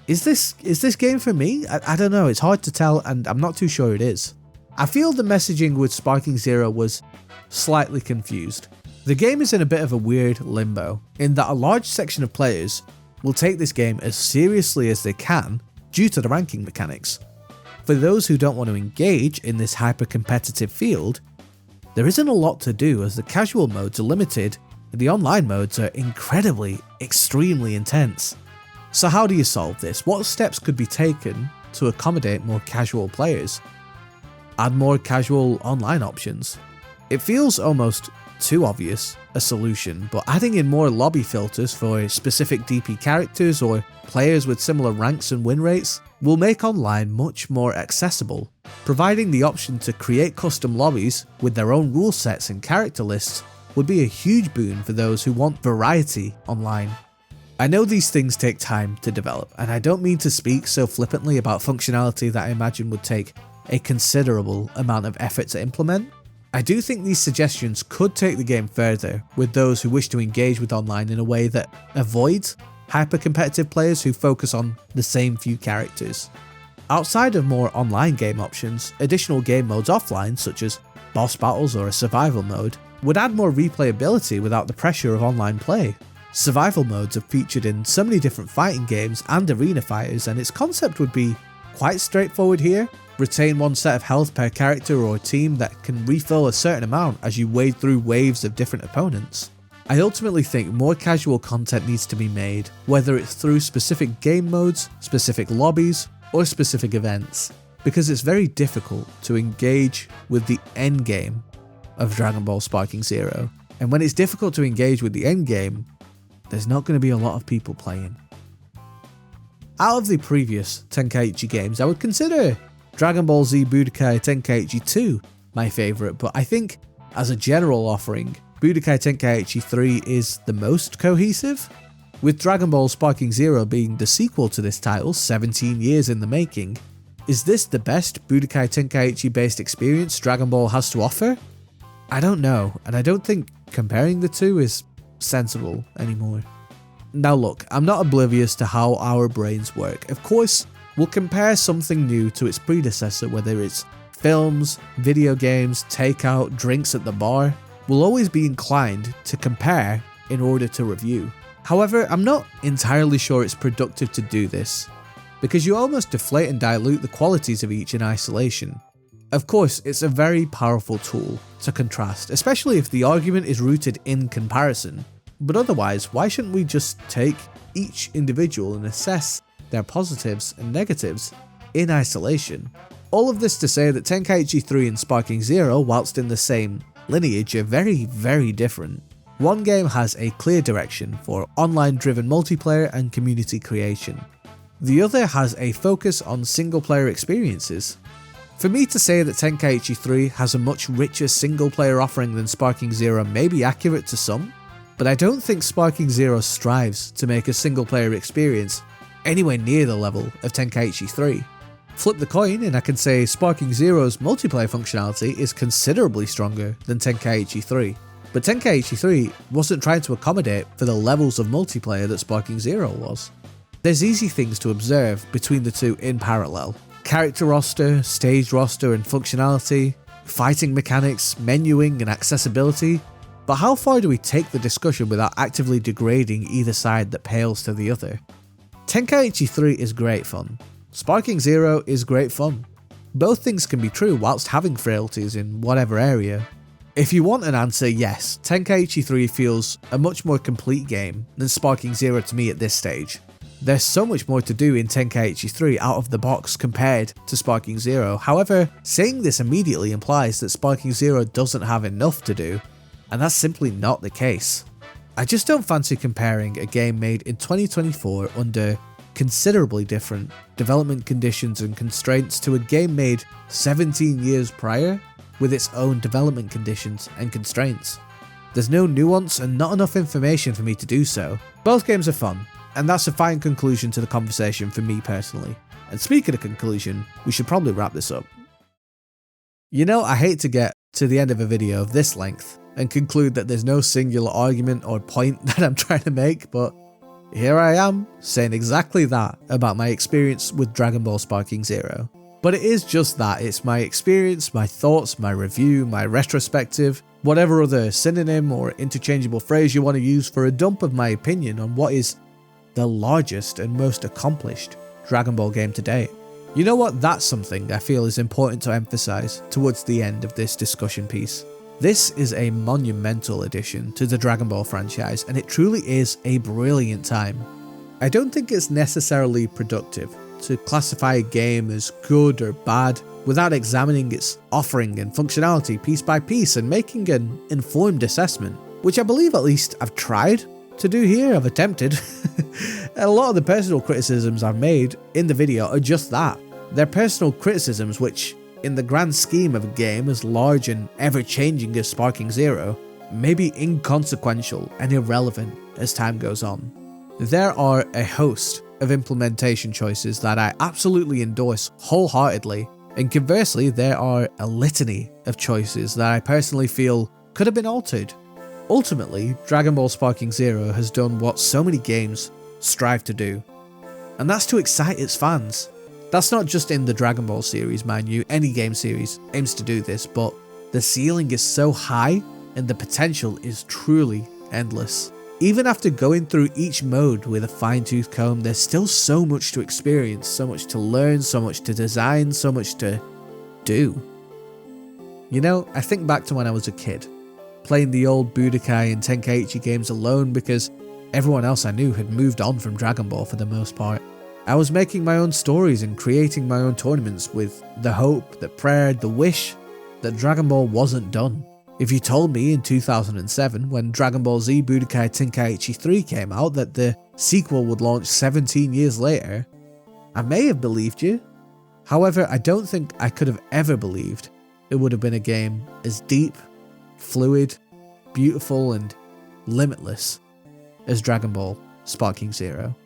Is this game for me? I don't know, it's hard to tell and I'm not too sure it is. I feel the messaging with Sparking Zero was slightly confused. The game is in a bit of a weird limbo, in that a large section of players will take this game as seriously as they can due to the ranking mechanics. For those who don't want to engage in this hyper-competitive field, there isn't a lot to do as the casual modes are limited and the online modes are incredibly, extremely intense. So how do you solve this? What steps could be taken to accommodate more casual players? Add more casual online options. It feels almost too obvious a solution, but adding in more lobby filters for specific DP characters or players with similar ranks and win rates will make online much more accessible. Providing the option to create custom lobbies with their own rule sets and character lists would be a huge boon for those who want variety online. I know these things take time to develop, and I don't mean to speak so flippantly about functionality that I imagine would take a considerable amount of effort to implement. I do think these suggestions could take the game further with those who wish to engage with online in a way that avoids hyper-competitive players who focus on the same few characters. Outside of more online game options, additional game modes offline, such as boss battles or a survival mode, would add more replayability without the pressure of online play. Survival modes are featured in so many different fighting games and arena fighters, and its concept would be quite straightforward here. Retain one set of health per character or team that can refill a certain amount as you wade through waves of different opponents. I ultimately think more casual content needs to be made, whether it's through specific game modes, specific lobbies, or specific events, because it's very difficult to engage with the endgame of Dragon Ball Sparking Zero. And when it's difficult to engage with the endgame, there's not going to be a lot of people playing. Out of the previous Tenkaichi games, I would consider Dragon Ball Z Budokai Tenkaichi 2 my favourite, but I think as a general offering, Budokai Tenkaichi 3 is the most cohesive. With Dragon Ball Sparking Zero being the sequel to this title 17 years in the making, is this the best Budokai Tenkaichi based experience Dragon Ball has to offer? I don't know, and I don't think comparing the two is sensible anymore. Now look, I'm not oblivious to how our brains work. Of course, we'll compare something new to its predecessor, whether it's films, video games, takeout, drinks at the bar. We'll always be inclined to compare in order to review. However, I'm not entirely sure it's productive to do this, because you almost deflate and dilute the qualities of each in isolation. Of course, it's a very powerful tool to contrast, especially if the argument is rooted in comparison. But otherwise, why shouldn't we just take each individual and assess their positives and negatives in isolation? All of this to say that Tenkaichi 3 and Sparking Zero, whilst in the same lineage, are very, very different. One game has a clear direction for online-driven multiplayer and community creation. The other has a focus on single-player experiences. For me to say that Tenkaichi 3 has a much richer single-player offering than Sparking Zero may be accurate to some, but I don't think Sparking Zero strives to make a single-player experience anywhere near the level of Tenkaichi 3. Flip the coin and I can say Sparking Zero's multiplayer functionality is considerably stronger than Tenkaichi 3. But Tenkaichi 3 wasn't trying to accommodate for the levels of multiplayer that Sparking Zero was. There's easy things to observe between the two in parallel. Character roster, stage roster and functionality, fighting mechanics, menuing and accessibility. But how far do we take the discussion without actively degrading either side that pales to the other? Tenkaichi 3 is great fun. Sparking Zero is great fun. Both things can be true whilst having frailties in whatever area. If you want an answer, yes, Tenkaichi 3 feels a much more complete game than Sparking Zero to me at this stage. There's so much more to do in Tenkaichi 3 out of the box compared to Sparking Zero. However, saying this immediately implies that Sparking Zero doesn't have enough to do, and that's simply not the case. I just don't fancy comparing a game made in 2024 under considerably different development conditions and constraints to a game made 17 years prior with its own development conditions and constraints. There's no nuance and not enough information for me to do so. Both games are fun, and that's a fine conclusion to the conversation for me personally. And speaking of conclusion, we should probably wrap this up. You know, I hate to get to the end of a video of this length and conclude that there's no singular argument or point that I'm trying to make, but here I am, saying exactly that about my experience with Dragon Ball Sparking Zero. But it is just that, it's my experience, my thoughts, my review, my retrospective, whatever other synonym or interchangeable phrase you want to use for a dump of my opinion on what is the largest and most accomplished Dragon Ball game to date. You know what, that's something I feel is important to emphasize towards the end of this discussion piece. This is a monumental addition to the Dragon Ball franchise, and it truly is a brilliant time. I don't think it's necessarily productive to classify a game as good or bad without examining its offering and functionality piece by piece and making an informed assessment, which I believe at least I've tried to do here. I've attempted. A lot of the personal criticisms I've made in the video are just that. They're personal criticisms which, in the grand scheme of a game as large and ever-changing as Sparking Zero, may be inconsequential and irrelevant as time goes on. There are a host of implementation choices that I absolutely endorse wholeheartedly, and conversely there are a litany of choices that I personally feel could have been altered. Ultimately, Dragon Ball Sparking Zero has done what so many games strive to do, and that's to excite its fans. That's not just in the Dragon Ball series, mind you, any game series aims to do this, but the ceiling is so high and the potential is truly endless. Even after going through each mode with a fine-tooth comb, there's still so much to experience, so much to learn, so much to design, so much to do. You know, I think back to when I was a kid, playing the old Budokai and Tenkaichi games alone because everyone else I knew had moved on from Dragon Ball for the most part. I was making my own stories and creating my own tournaments with the hope, the prayer, the wish that Dragon Ball wasn't done. If you told me in 2007, when Dragon Ball Z Budokai Tenkaichi 3 came out, that the sequel would launch 17 years later, I may have believed you. However, I don't think I could have ever believed it would have been a game as deep, fluid, beautiful, and limitless as Dragon Ball Sparking Zero.